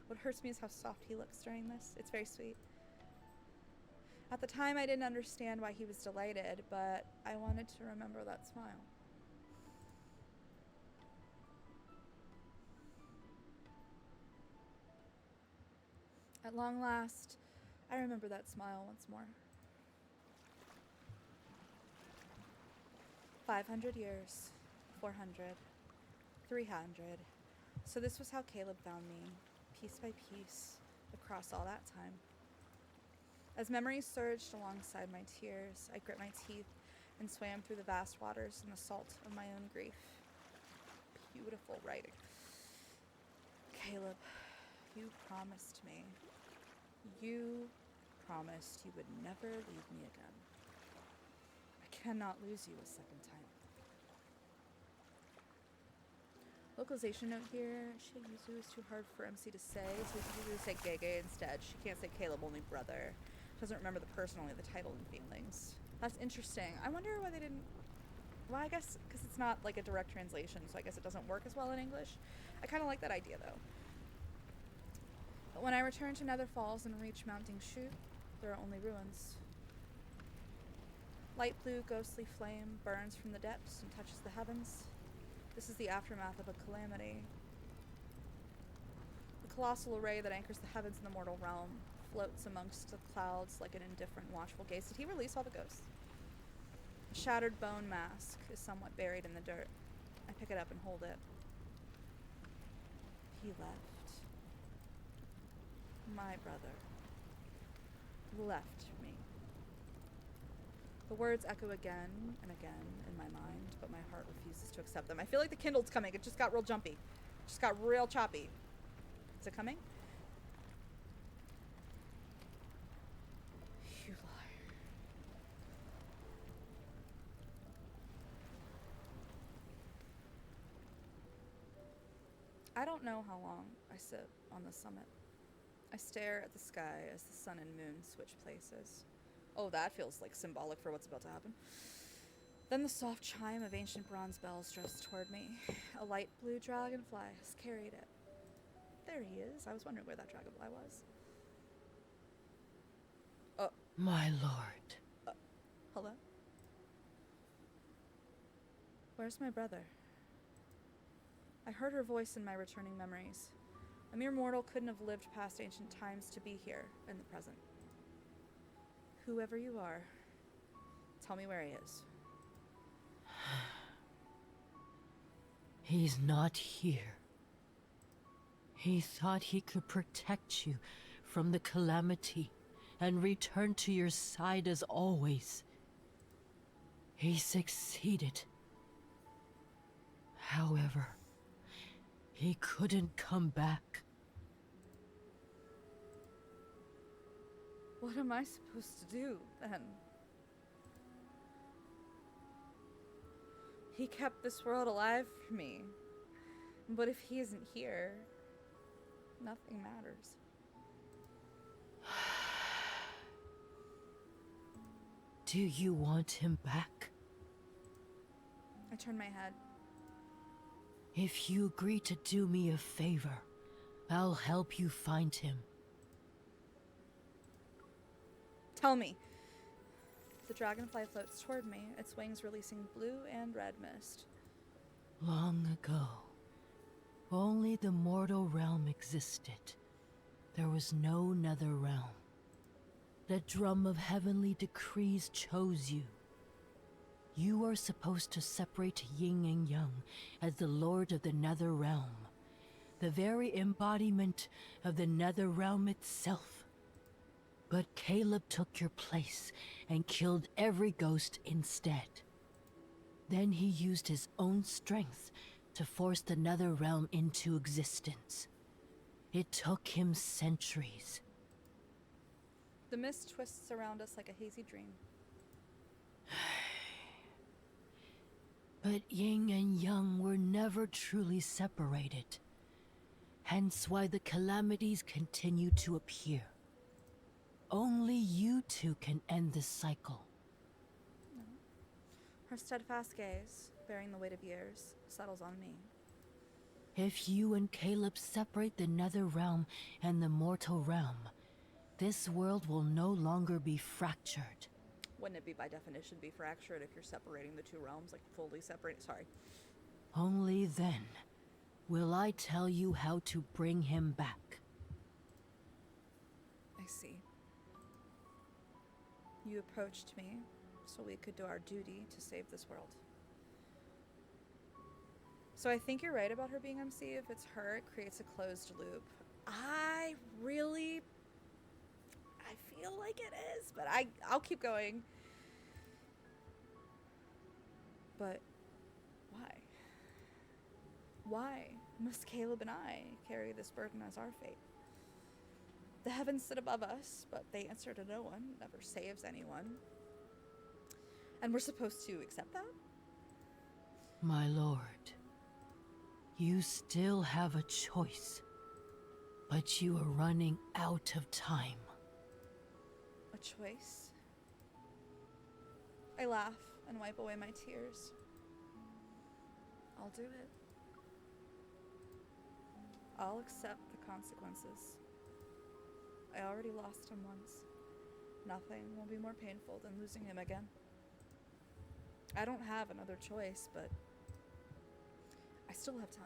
What hurts me is how soft he looks during this. It's very sweet. At the time, I didn't understand why he was delighted, but I wanted to remember that smile. At long last, I remember that smile once more. 500 years, 400, 300. So this was how Caleb found me, piece by piece, across all that time. As memories surged alongside my tears, I grit my teeth and swam through the vast waters in the salt of my own grief. Beautiful writing. Caleb, you promised me. You promised you would never leave me again. I cannot lose you a second time. Localization note here. Shizuzu is too hard for MC to say, so he's usually say Gege instead. She can't say Caleb, only brother. She doesn't remember the person, only the title and feelings. That's interesting. I wonder why they didn't... Well, I guess because it's not like a direct translation, so I guess it doesn't work as well in English. I kind of like that idea, though. But when I return to Nether Falls and reach Mount Dingshu, there are only ruins. Light blue ghostly flame burns from the depths and touches the heavens. This is the aftermath of a calamity. The colossal array that anchors the heavens in the mortal realm floats amongst the clouds like an indifferent, watchful gaze. Did he release all the ghosts? A shattered bone mask is somewhat buried in the dirt. I pick it up and hold it. He left. My brother left me. The words echo again and again in my mind, but my heart refuses to accept them. I feel like the Kindle's coming. It just got real jumpy. It just got real choppy. Is it coming? You liar. I don't know how long I sit on the summit. I stare at the sky as the sun and moon switch places. Oh, that feels like symbolic for what's about to happen. Then the soft chime of ancient bronze bells drifts toward me. A light blue dragonfly has carried it. There he is. I was wondering where that dragonfly was. Oh. My lord. Hello? Where's my brother? I heard her voice in my returning memories. A mere mortal couldn't have lived past ancient times to be here in the present. Whoever you are, tell me where he is. He's not here. He thought he could protect you from the calamity and return to your side as always. He succeeded. However, he couldn't come back. What am I supposed to do, then? He kept this world alive for me. But if he isn't here, nothing matters. Do you want him back? I turn my head. If you agree to do me a favor, I'll help you find him. Tell me. The dragonfly floats toward me, its wings releasing blue and red mist. Long ago, only the mortal realm existed. There was no nether realm. The drum of heavenly decrees chose you. You are supposed to separate yin and yang as the lord of the nether realm, the very embodiment of the nether realm itself. But Caleb took your place and killed every ghost instead. Then he used his own strength to force the nether realm into existence. It took him centuries. The mist twists around us like a hazy dream. But yin and yang were never truly separated. Hence why the calamities continue to appear. Only you two can end this cycle. No. Her steadfast gaze, bearing the weight of years, settles on me. If you and Caleb separate the nether realm and the mortal realm, this world will no longer be fractured. Wouldn't it be by definition be fractured if you're separating the two realms, like fully separated? Sorry. Only then will I tell you how to bring him back. I see. You approached me so we could do our duty to save this world. So I think you're right about her being MC. If it's her, it creates a closed loop. I feel like it is, but I'll keep going. But why? Why must Caleb and I carry this burden as our fate? The heavens sit above us, but they answer to no one, never saves anyone. And we're supposed to accept that? My lord, you still have a choice, but you are running out of time. A choice? I laugh and wipe away my tears. I'll do it. I'll accept the consequences. I already lost him once. Nothing will be more painful than losing him again. I don't have another choice, but still have time.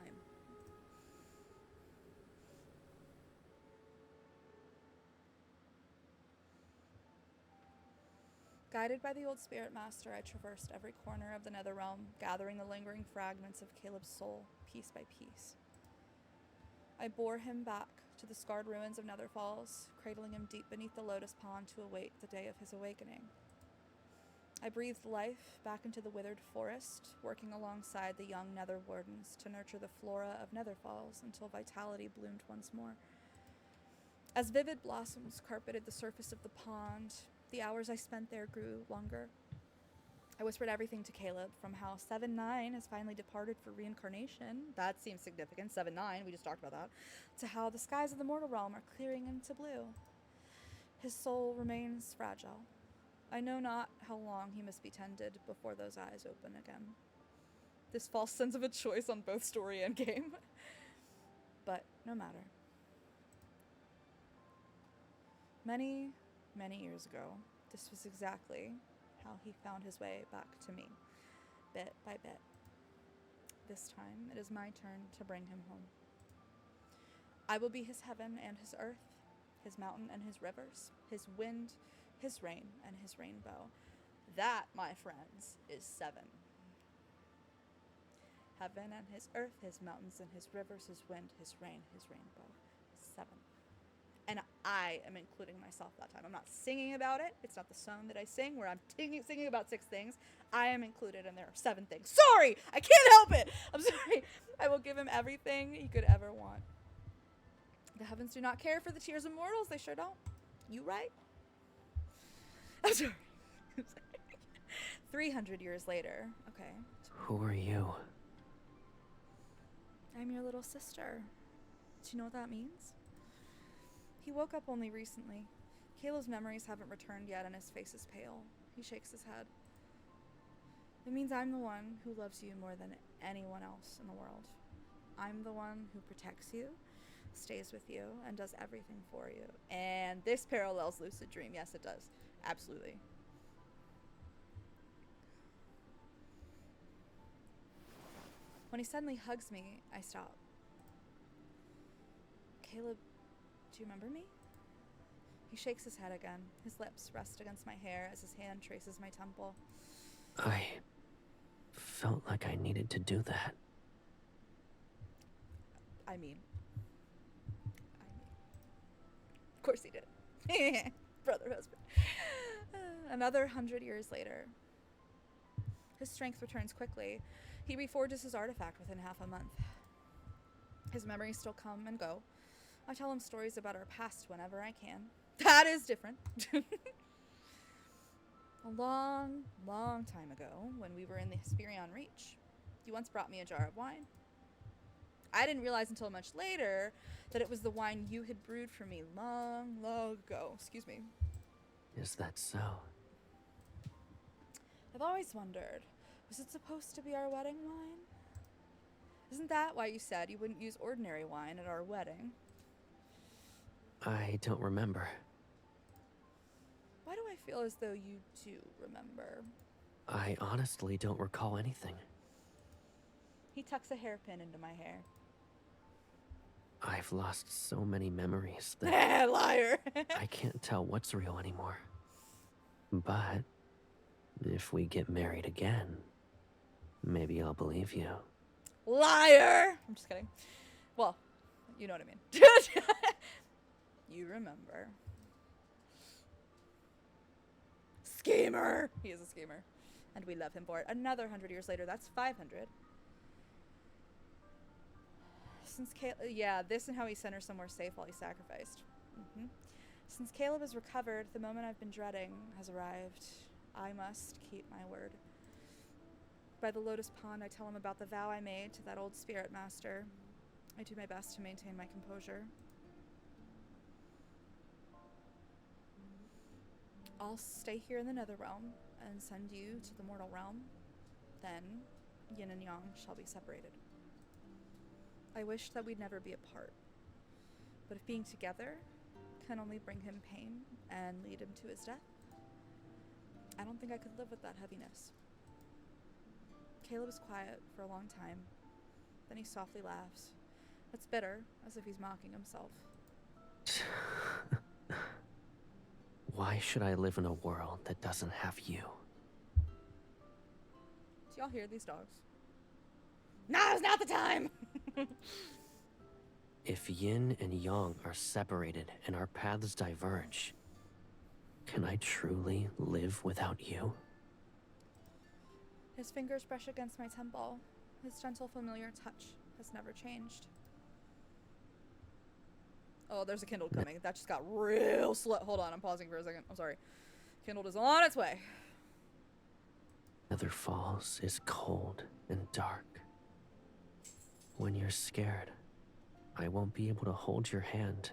Guided by the old spirit master, I traversed every corner of the nether realm, gathering the lingering fragments of Caleb's soul, piece by piece. I bore him back to the scarred ruins of Nether Falls, cradling him deep beneath the lotus pond to await the day of his awakening. I breathed life back into the withered forest, working alongside the young nether wardens to nurture the flora of Nether Falls until vitality bloomed once more. As vivid blossoms carpeted the surface of the pond, the hours I spent there grew longer. I whispered everything to Caleb, from how 7-9 has finally departed for reincarnation. That seems significant, 7-9, we just talked about that. To how the skies of the mortal realm are clearing into blue. His soul remains fragile. I know not how long he must be tended before those eyes open again. This false sense of a choice on both story and game. But no matter. Many years ago, this was exactly how he found his way back to me, bit by bit. This time, it is my turn to bring him home. I will be his heaven and his earth, his mountain and his rivers, his wind, his rain, and his rainbow. That, my friends, is 7. Heaven and his earth, his mountains and his rivers, his wind, his rain, his rainbow. 7. And I am including myself that time. I'm not singing about it. It's not the song that I sing where I'm singing about 6 things. I am included and there are 7 things. Sorry! I can't help it! I'm sorry. I will give him everything he could ever want. The heavens do not care for the tears of mortals. They sure don't. You right? I'm sorry. 300 years later. Okay. Who are you? I'm your little sister. Do you know what that means? He woke up only recently. Caleb's memories haven't returned yet and his face is pale. He shakes his head. It means I'm the one who loves you more than anyone else in the world. I'm the one who protects you, stays with you, and does everything for you. And this parallels Lucid Dream. Yes, it does. Absolutely. When he suddenly hugs me, I stop. Caleb, do you remember me? He shakes his head again. His lips rest against my hair as his hand traces my temple. I felt like I needed to do that. I mean. Of course he did. Brother, husband. Another 100 years later. His strength returns quickly. He reforges his artifact within half a month. His memories still come and go. I tell him stories about our past whenever I can. That is different. A long time ago, when we were in the Hesperion Reach, you once brought me a jar of wine. I didn't realize until much later that it was the wine you had brewed for me long ago. Excuse me. Is that so? I've always wondered, was it supposed to be our wedding wine? Isn't that why you said you wouldn't use ordinary wine at our wedding? I don't remember. Why do I feel as though you do remember? I honestly don't recall anything. He tucks a hairpin into my hair. I've lost so many memories that liar. I can't tell what's real anymore. But if we get married again, maybe I'll believe you. Liar! I'm just kidding. Well, you know what I mean. You remember. Schemer! He is a schemer. And we love him for it. Another 100 years later, that's 500. Since Caleb, yeah, this and how he sent her somewhere safe while he sacrificed. Since Caleb has recovered, the moment I've been dreading has arrived. I must keep my word. By the lotus pond, I tell him about the vow I made to that old spirit master. I do my best to maintain my composure. I'll stay here in the nether realm and send you to the mortal realm. Then, yin and yang shall be separated. I wish that we'd never be apart. But if being together can only bring him pain and lead him to his death, I don't think I could live with that heaviness. Caleb was quiet for a long time. Then he softly laughs. It's bitter, as if he's mocking himself. Why should I live in a world that doesn't have you? Do y'all hear these dogs? Now's not the time! If yin and yang are separated and our paths diverge, can I truly live without you? His fingers brush against my temple. His gentle, familiar touch has never changed. Oh, there's a Kindle coming. That just got real slow. Hold on, I'm pausing for a second. I'm sorry. Kindle is on its way. Nether Falls is cold and dark. When you're scared, I won't be able to hold your hand.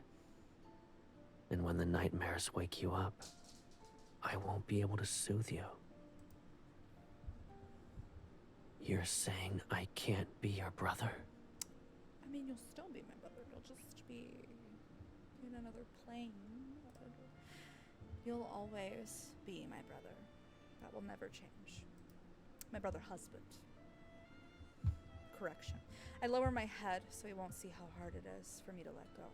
And when the nightmares wake you up, I won't be able to soothe you. You're saying I can't be your brother? I mean, you'll still be my brother. You'll just be in another plane. You'll always be my brother. That will never change. My brother husband. Correction. I lower my head so he won't see how hard it is for me to let go.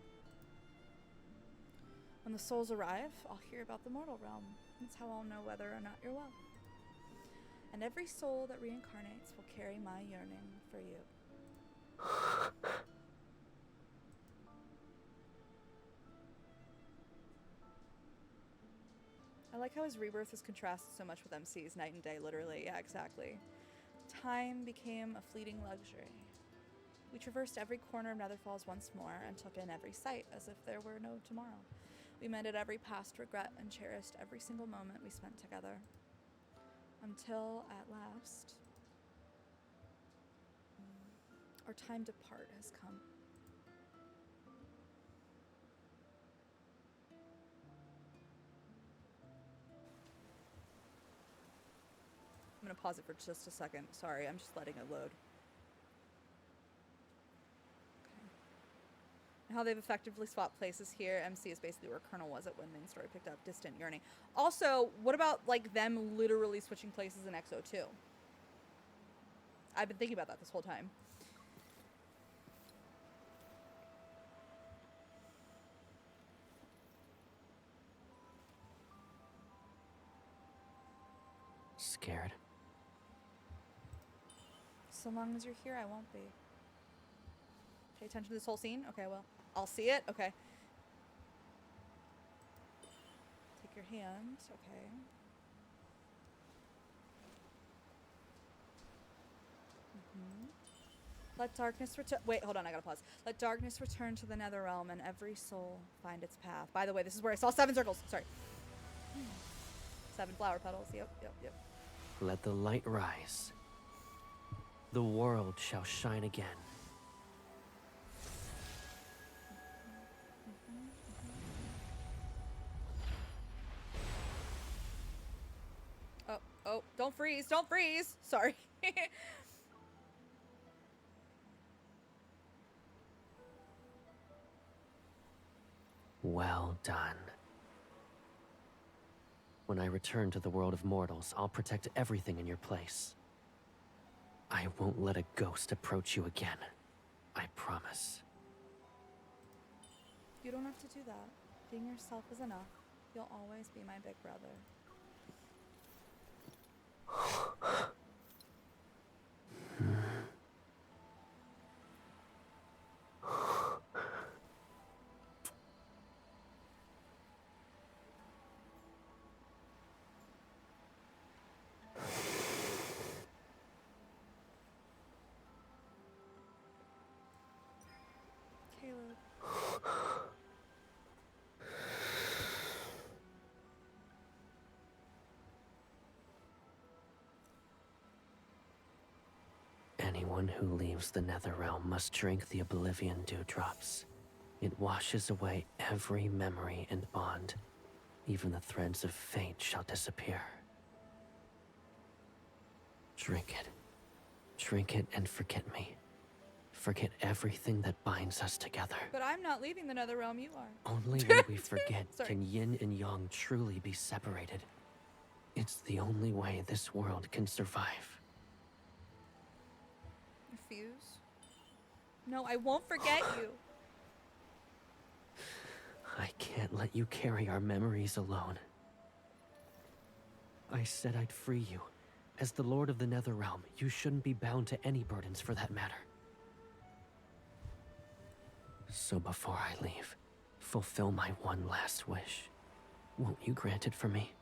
When the souls arrive, I'll hear about the mortal realm. That's how I'll know whether or not you're well. And every soul that reincarnates will carry my yearning for you. I like how his rebirth is contrasted so much with MC's night and day, literally. Yeah, exactly. Time became a fleeting luxury. We traversed every corner of Nether Falls once more and took in every sight as if there were no tomorrow. We mended every past regret and cherished every single moment we spent together. Until, at last, our time to part has come. I'm gonna pause it for just a second. Sorry, I'm just letting it load. How they've effectively swapped places here. MC is basically where Colonel was at when main story picked up. Distant yearning. Also, what about like them literally switching places in XO2? I've been thinking about that this whole time. Scared? So long as you're here, I won't be. Pay attention to this whole scene? Okay, well, I'll see it. Okay. Take your hand. Okay. Let darkness return. Wait, hold on. I gotta pause. Let darkness return to the nether realm and every soul find its path. By the way, this is where I saw 7 circles. Sorry. 7 flower petals. Yep. Let the light rise. The world shall shine again. Oh, don't freeze. Don't freeze. Sorry. Well done. When I return to the world of mortals, I'll protect everything in your place. I won't let a ghost approach you again. I promise. You don't have to do that. Being yourself is enough. You'll always be my big brother. Caleb. Anyone who leaves the nether realm must drink the oblivion dewdrops. It washes away every memory and bond. Even the threads of fate shall disappear. Drink it. Drink it and forget me. Forget everything that binds us together. But I'm not leaving the nether realm, you are. Only when we forget Sorry. can yin and yang truly be separated. It's the only way this world can survive. Refuse? No, I won't forget you. I can't let you carry our memories alone. I said I'd free you. As the Lord of the Netherrealm, you shouldn't be bound to any burdens for that matter. So before I leave, fulfill my one last wish. Won't you grant it for me?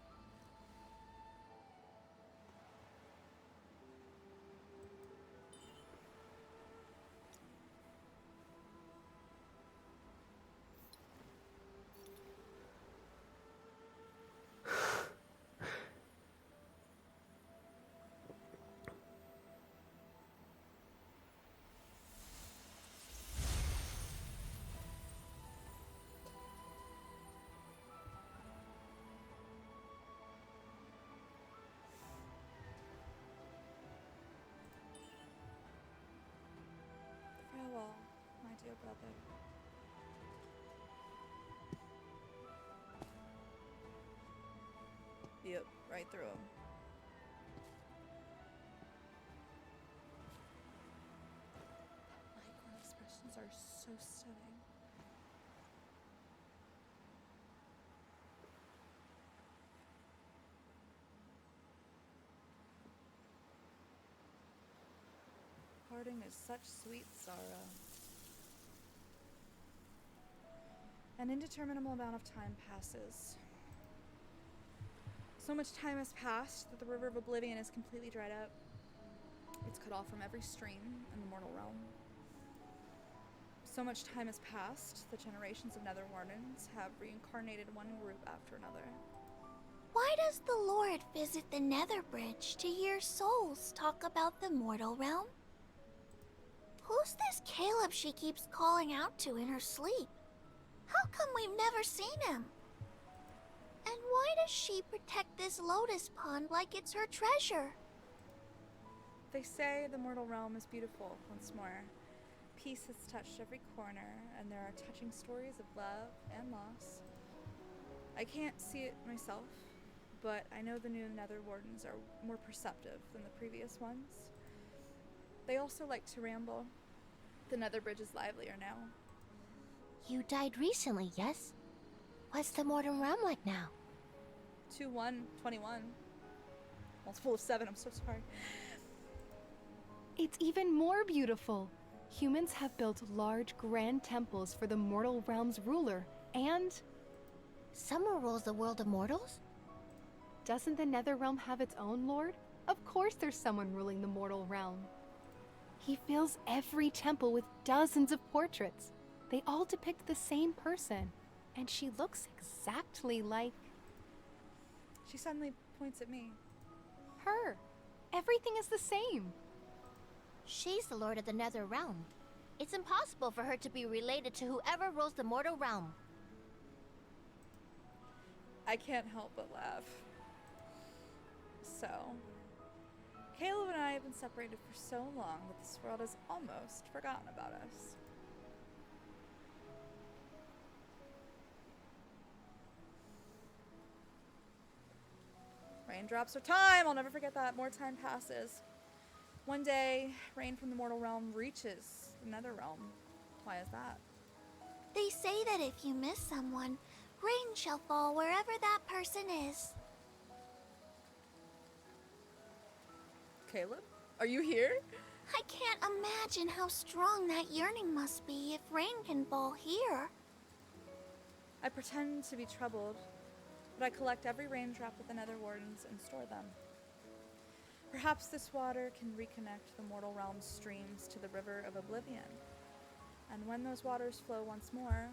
Farewell, my dear brother. Yep, right through him. Micro expressions are so stunning. Parting is such sweet sorrow. An indeterminable amount of time passes. So much time has passed that the river of oblivion is completely dried up. It's cut off from every stream in the mortal realm. So much time has passed, the generations of Nether Wardens have reincarnated one group after another. Why does the Lord visit the Nether Bridge to hear souls talk about the mortal realm? Who's this Caleb she keeps calling out to in her sleep? How come we've never seen him? And why does she protect this lotus pond like it's her treasure? They say the mortal realm is beautiful once more. Peace has touched every corner, and there are touching stories of love and loss. I can't see it myself, but I know the new Nether Wardens are more perceptive than the previous ones. They also like to ramble. The Nether Bridge is livelier now. You died recently, yes? What's the mortal realm like now? 2-1-21. Multiple of 7, I'm so sorry. It's even more beautiful. Humans have built large, grand temples for the mortal realm's ruler, and... Someone rules the world of mortals? Doesn't the Nether Realm have its own lord? Of course there's someone ruling the mortal realm. He fills every temple with dozens of portraits. They all depict the same person, and she looks exactly like... She suddenly points at me. Her. Everything is the same. She's the Lord of the Nether Realm. It's impossible for her to be related to whoever rules the mortal realm. I can't help but laugh. So, Caleb and I have been separated for so long that this world has almost forgotten about us. Raindrops are time! I'll never forget that. More time passes. One day, rain from the mortal realm reaches the Nether Realm. Why is that? They say that if you miss someone, rain shall fall wherever that person is. Caleb? Are you here? I can't imagine how strong that yearning must be if rain can fall here. I pretend to be troubled, but I collect every raindrop with the Nether Wardens and store them. Perhaps this water can reconnect the mortal realm's streams to the river of oblivion. And when those waters flow once more,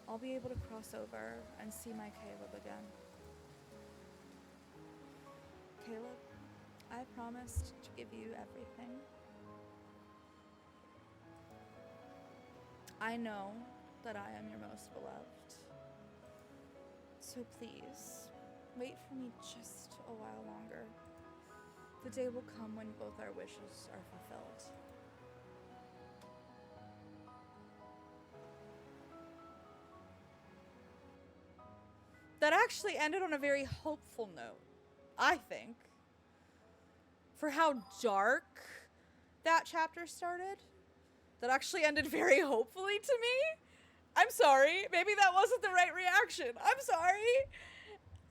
I'll be able to cross over and see my Caleb again. Caleb, I promised to give you everything. I know that I am your most beloved. So please, wait for me just a while longer. The day will come when both our wishes are fulfilled. That actually ended on a very hopeful note, I think. For how dark that chapter started. that actually ended very hopefully to me. I'm sorry. Maybe that wasn't the right reaction. I'm sorry.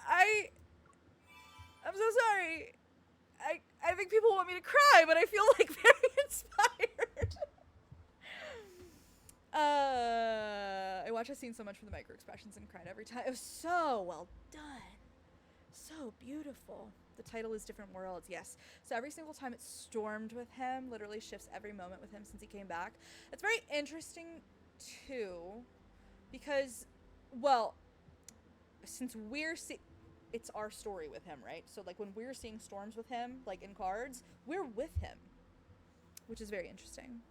I'm so sorry. I think people want me to cry, but I feel like very inspired. I watched a scene so much for the micro expressions and cried every time. It was so well done. So beautiful. The title is Different Worlds, yes. So every single time it stormed with him, literally shifts every moment with him since he came back. It's very interesting, too, because, well, since it's our story with him, right? So, like, when we're seeing storms with him, like, in cards, we're with him, which is very interesting.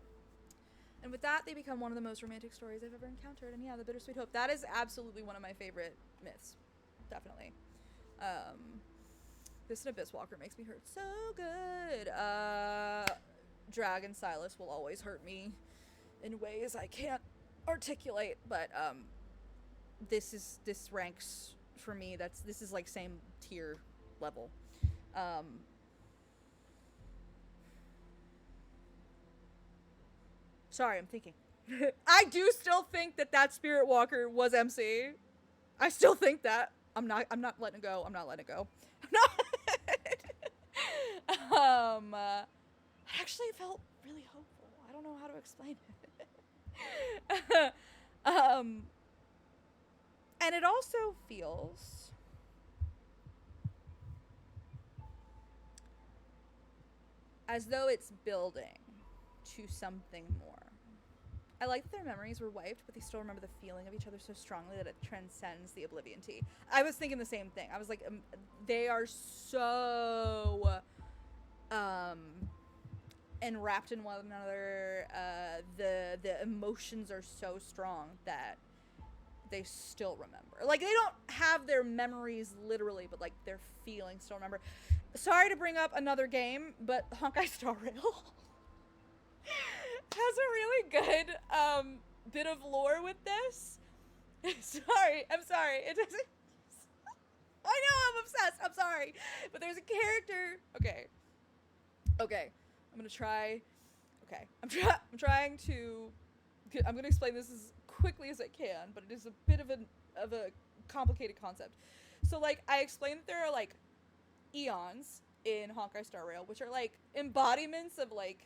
And with that, they become one of the most romantic stories I've ever encountered. And yeah, the Bittersweet Hope. That is absolutely one of my favorite myths. Definitely. This and Abyss Walker makes me hurt so good. Dragon Silas will always hurt me in ways I can't articulate, but this ranks for me. This is like same tier level. Sorry, I'm thinking. I do still think that Spirit Walker was MC. I still think that. I'm not letting it go. I'm not letting it go. It actually felt really hopeful. I don't know how to explain it. And it also feels as though it's building to something more. I like that their memories were wiped, but they still remember the feeling of each other so strongly that it transcends the oblivion-tea. I was thinking the same thing. I was like, they are so enwrapped in one another. The emotions are so strong that they still remember. Like, they don't have their memories literally, but like their feelings still remember. Sorry to bring up another game, but Honkai Star Rail has a really good bit of lore with this. I'm sorry. It doesn't. I know I'm obsessed. I'm sorry, but there's a character. Okay. I'm gonna try. Okay. I'm trying to. I'm gonna explain this as quickly as I can, but it is a bit of a complicated concept. So like I explained that there are like eons in Honkai Star Rail, which are like embodiments of like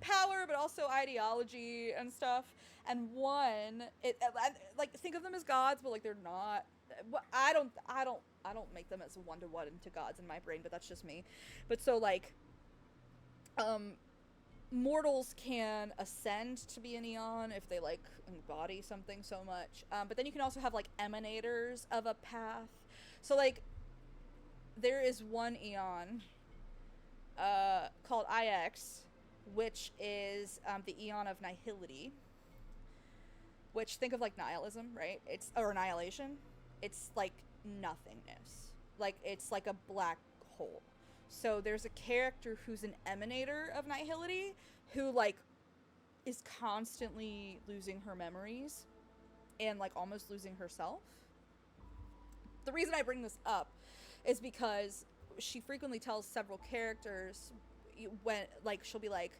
power, but also ideology and stuff. And one, like think of them as gods, but like they're not. I don't make them as one-to-one into gods in my brain, but that's just me. But so like, mortals can ascend to be an eon if they like embody something so much. But then you can also have like emanators of a path. So like, there is one eon called IX, which is the eon of nihility, which think of like nihilism, right? Or annihilation. It's like nothingness. Like it's like a black hole. So there's a character who's an emanator of nihility who like is constantly losing her memories and like almost losing herself. The reason I bring this up is because she frequently tells several characters when like she'll be like,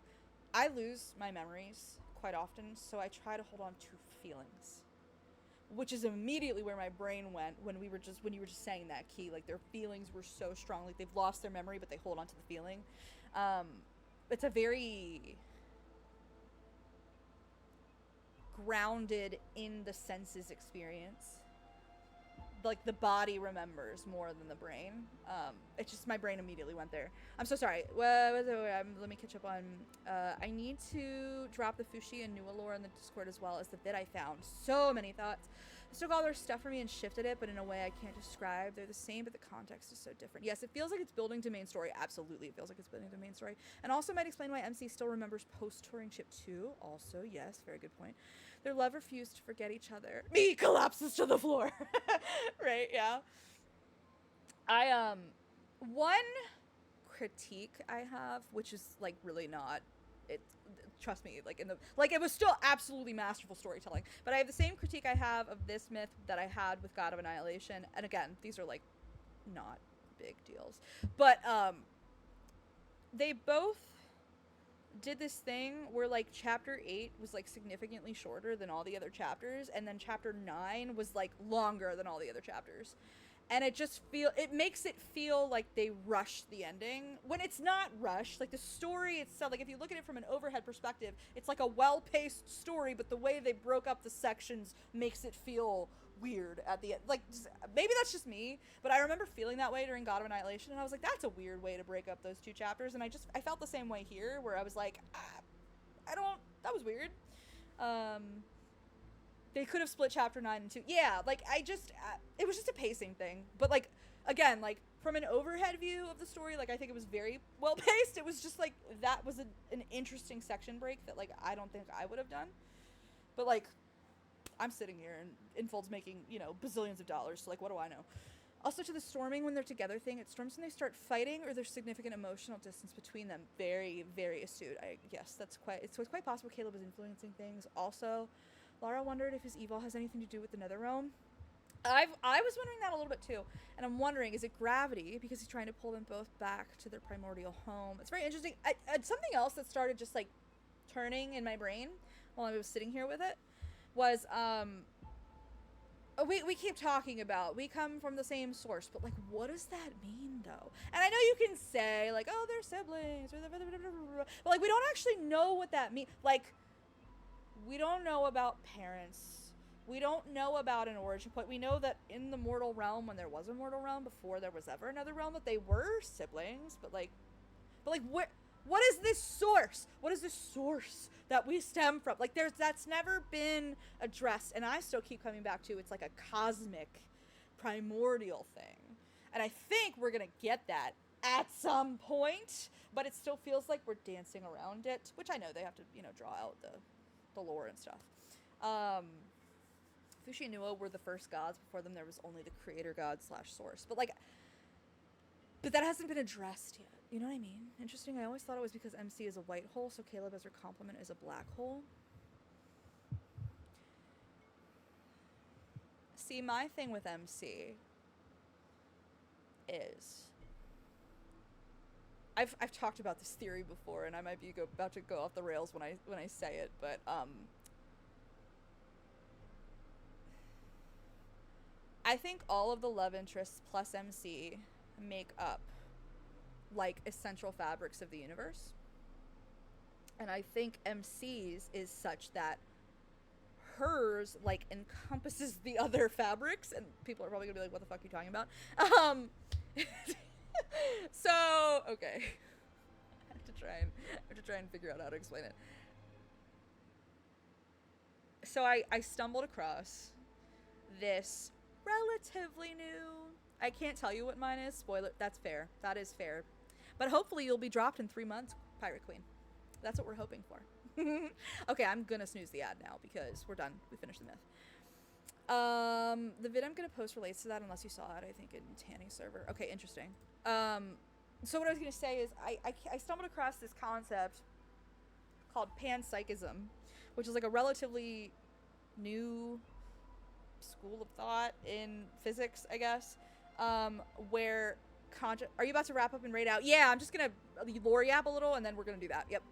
I lose my memories quite often, so I try to hold on to feelings, which is immediately where my brain went when you were just saying that, Key. Like their feelings were so strong, like they've lost their memory but they hold on to the feeling. It's a very grounded in the senses experience. Like the body remembers more than the brain. It's just my brain immediately went there. I'm so sorry. Let me catch up on. I need to drop the Fushi and Nua lore in the Discord as well as the vid I found. So many thoughts. I took all their stuff for me and shifted it, but in a way I can't describe. They're the same, but the context is so different. Yes, it feels like it's building to main story. Absolutely, it feels like it's building to main story. And also might explain why MC still remembers post-touring ship 2. Also, yes, very good point. Their love refused to forget each other. Me collapses to the floor. Right, yeah. One critique I have, which is like really not, trust me, like it was still absolutely masterful storytelling, but I have the same critique I have of this myth that I had with God of Annihilation. And again, these are like not big deals, but they both did this thing where like chapter 8 was like significantly shorter than all the other chapters, and then chapter 9 was like longer than all the other chapters. And it makes it feel like they rushed the ending when it's not rushed. Like the story itself, like if you look at it from an overhead perspective, it's like a well-paced story, but the way they broke up the sections makes it feel weird at the end. Like, maybe that's just me, but I remember feeling that way during God of Annihilation, and I was like, that's a weird way to break up those two chapters. And I felt the same way here, where I was like, that was weird. They could have split chapter 9 in two. Yeah, like, it was just a pacing thing. But, like, again, like, from an overhead view of the story, like, I think it was very well paced. It was just, like, that was an interesting section break that, like, I don't think I would have done. But, like, I'm sitting here, and Infold's making, you know, bazillions of dollars, so, like, what do I know? Also, to the storming when they're together thing, it storms when they start fighting or there's significant emotional distance between them. Very, very astute. Yes, it's quite possible Caleb is influencing things. Also, Lara wondered if his evil has anything to do with the Netherrealm. I was wondering that a little bit too, and I'm wondering, is it gravity because he's trying to pull them both back to their primordial home? It's very interesting. Something else that started just like turning in my brain while I was sitting here with it was we keep talking about we come from the same source, but like, what does that mean though? And I know you can say like, oh, they're siblings, or but like, we don't actually know what that means. Like, we don't know about parents. We don't know about an origin point. We know that in the mortal realm, when there was a mortal realm, before there was ever another realm, that they were siblings. But like, what is this source? What is this source that we stem from? Like, that's never been addressed, and I still keep coming back to it's like a cosmic, primordial thing, and I think we're gonna get that at some point. But it still feels like we're dancing around it, which I know they have to, you know, draw out the lore and stuff. Fushi and Nuo were the first gods. Before them there was only the creator god / source. But that hasn't been addressed yet. You know what I mean? Interesting. I always thought it was because MC is a white hole, so Caleb as her complement is a black hole. See, my thing with MC is I've talked about this theory before, and I might be about to go off the rails when I say it, but I think all of the love interests plus MC make up like essential fabrics of the universe, and I think MC's is such that hers like encompasses the other fabrics, and people are probably gonna be like, what the fuck are you talking about? So, okay. I have to try and figure out how to explain it. So I stumbled across this relatively new, I can't tell you what mine is, spoiler, that's fair. That is fair. But hopefully you'll be dropped in 3 months, Pirate Queen. That's what we're hoping for. Okay, I'm gonna snooze the ad now because we're done. We finished the myth. The vid I'm gonna post relates to that unless you saw it, I think, in Tanny's server. Okay, interesting. So what I was gonna say is I stumbled across this concept called panpsychism, which is like a relatively new school of thought in physics, I guess, where are you about to wrap up and raid out? Yeah, I'm just gonna lore yap a little and then we're gonna do that. Yep.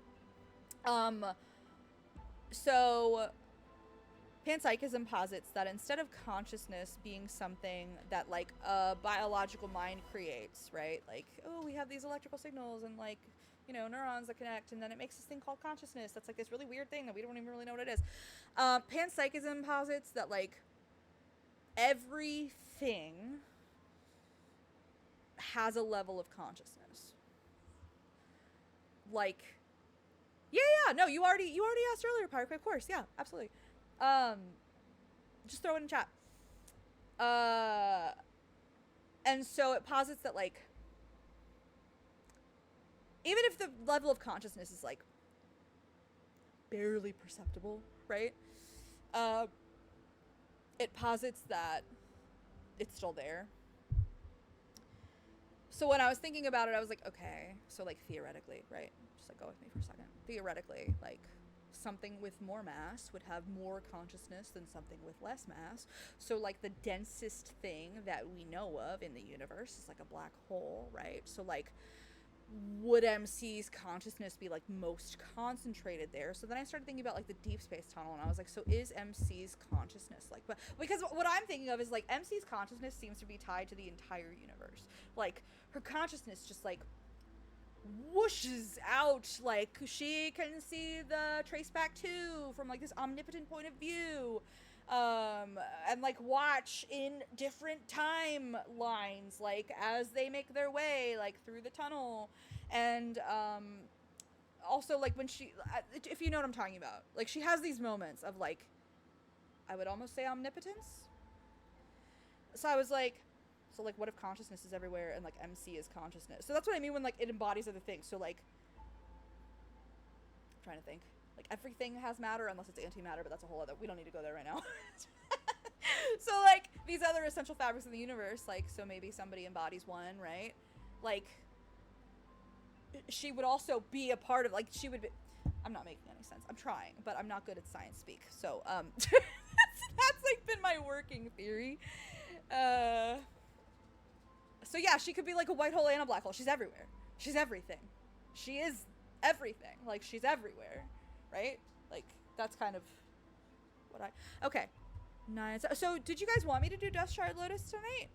So panpsychism posits that instead of consciousness being something that like a biological mind creates, right? Like, oh, we have these electrical signals and like, you know, neurons that connect, and then it makes this thing called consciousness. That's like this really weird thing that we don't even really know what it is. Panpsychism posits that like everything has a level of consciousness. Like, yeah, no, you already asked earlier, Pirate, of course, yeah, absolutely. Just throw it in chat. And so it posits that like, even if the level of consciousness is like barely perceptible, right? It posits that it's still there. So when I was thinking about it, I was like, okay, so like theoretically, right? Just like go with me for a second. Theoretically, like something with more mass would have more consciousness than something with less mass. So like the densest thing that we know of in the universe is like a black hole, right? So like would MC's consciousness be like most concentrated there? So then I started thinking about like the deep space tunnel, and I was like, so is MC's consciousness like, but because what I'm thinking of is like MC's consciousness seems to be tied to the entire universe. Like her consciousness just like whooshes out, like she can see the trace back too from like this omnipotent point of view, and like watch in different timelines, like as they make their way like through the tunnel, and also like when she, if you know what I'm talking about, like she has these moments of like, I would almost say omnipotence. So I was like, so like what if consciousness is everywhere and like MC is consciousness? So that's what I mean when like it embodies other things. So like, I'm trying to think. Like everything has matter unless it's antimatter, but that's a whole other, we don't need to go there right now. So like these other essential fabrics of the universe, like, so maybe somebody embodies one, right? Like she would also be a part of, like she would be, I'm not making any sense. I'm trying, but I'm not good at science speak. So that's like been my working theory. So yeah, she could be like a white hole and a black hole. She's everywhere. She's everything. She is everything. Like she's everywhere. Right? Like, that's kind of what okay. Nice. So, did you guys want me to do Duskshard Lotus tonight?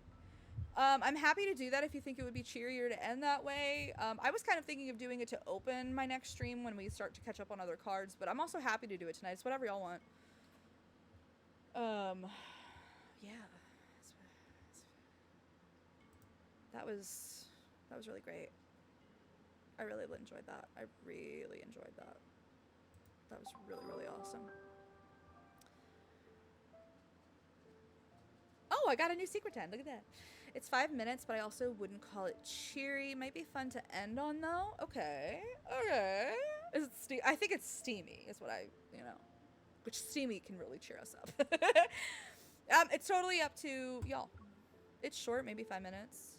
I'm happy to do that if you think it would be cheerier to end that way. I was kind of thinking of doing it to open my next stream when we start to catch up on other cards, but I'm also happy to do it tonight. It's whatever y'all want. Yeah. That was really great. I really enjoyed that. I really enjoyed that. That was really, really awesome. Oh, I got a new secret 10. Look at that. It's 5 minutes, but I also wouldn't call it cheery. Might be fun to end on, though. Okay. Okay. Is it I think it's steamy, is what which steamy can really cheer us up. It's totally up to y'all. It's short, maybe 5 minutes.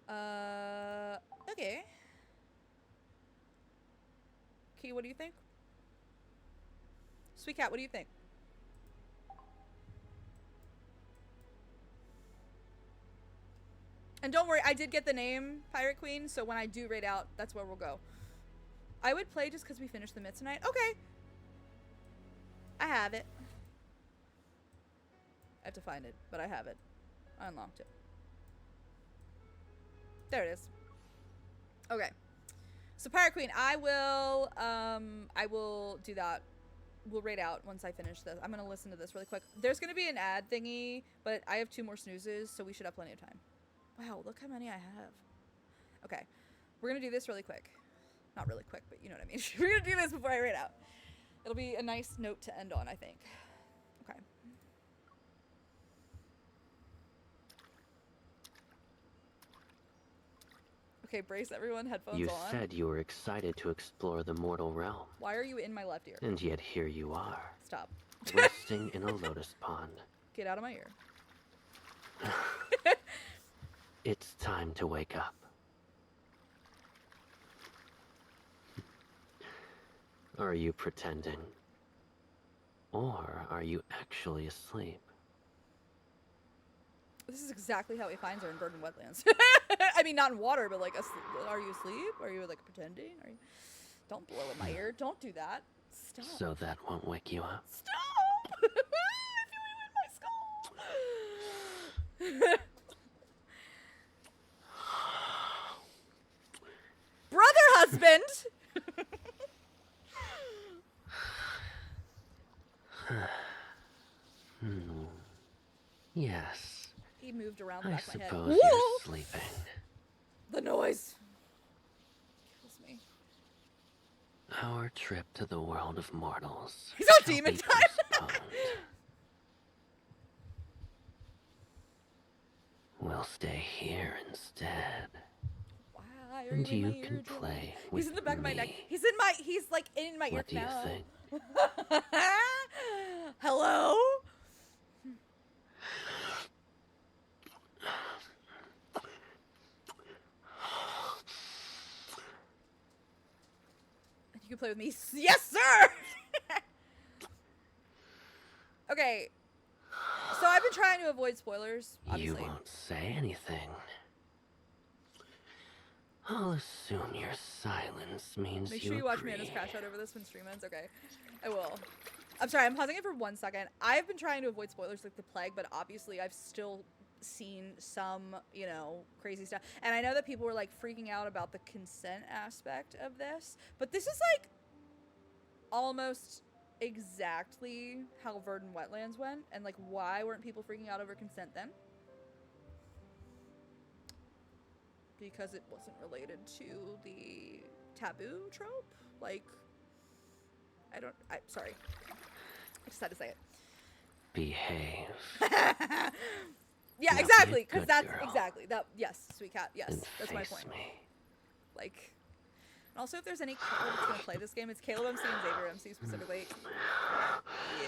Okay. Key, what do you think? Sweet Cat, what do you think? And don't worry, I did get the name Pirate Queen, so when I do raid out, that's where we'll go. I would play just because we finished the myth tonight. Okay. I have it. I have to find it, but I have it. I unlocked it. There it is. Okay. So Pirate Queen, I will do that. We'll raid out once I finish this. I'm gonna listen to this really quick. There's gonna be an ad thingy, but I have 2 more snoozes, so we should have plenty of time. Wow, look how many I have. Okay, we're gonna do this really quick. Not really quick, but you know what I mean. We're gonna do this before I raid out. It'll be a nice note to end on, I think. Okay. Okay, brace everyone, headphones You on. said you were excited to explore the mortal realm. Why are you in my left ear? And yet here you are. Stop. Resting in a lotus pond. Get out of my ear. It's time to wake up. Are you pretending? Or are you actually asleep? This is exactly how he finds her in Burden Wetlands. I mean, not in water, but like, are you asleep? Are you like pretending? Are you... Don't blow in my ear. Don't do that. Stop. So that won't wake you up? Stop! I feel you in my skull. Brother husband! Yes. He moved around the I back of my head. suppose you're sleeping. The noise kills me. Our trip to the world of mortals. He's on shall demon be time. postponed. We'll stay here instead. Why are And you in my you can ear, Joe? play He's in the back of my with neck. me. He's like in my ear What do you canal. think? Hello? You can play with me. Yes, sir! Okay. So I've been trying to avoid spoilers, obviously. You won't say anything. I'll assume your silence means Make you sure you watch agree. Amanda's crash out over this when stream ends. Okay, I will. I'm sorry, I'm pausing it for 1 second. I've been trying to avoid spoilers like the plague, but obviously I've still seen some, you know, crazy stuff. And I know that people were like freaking out about the consent aspect of this, but this is like almost exactly how Verdant Wetlands went, and like why weren't people freaking out over consent then? Because it wasn't related to the taboo trope. Like, sorry. I just had to say it. Behave. Yeah, Now be exactly. a Because good that's girl exactly that. Yes, sweet cat. Yes, and that's my face point. me. Like, and also if there's any couple that's gonna play this game, it's Caleb MC and Xavier MC specifically.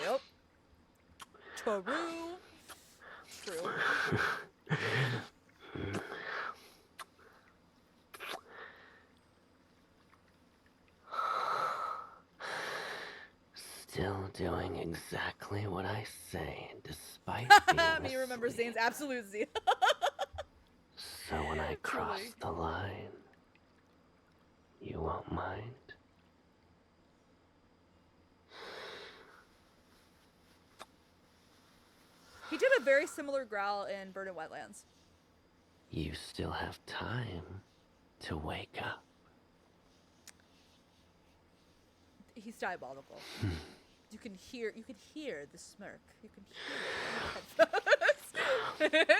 Yep. True. Still doing exactly what I say, despite Me being remember asleep. Zane's absolute zeal. So when I cross Truly. the line, you won't mind? He did a very similar growl in Verdant Wetlands. You still have time to wake up. He's diabolical. You can hear the smirk. You can hear it in the headphones.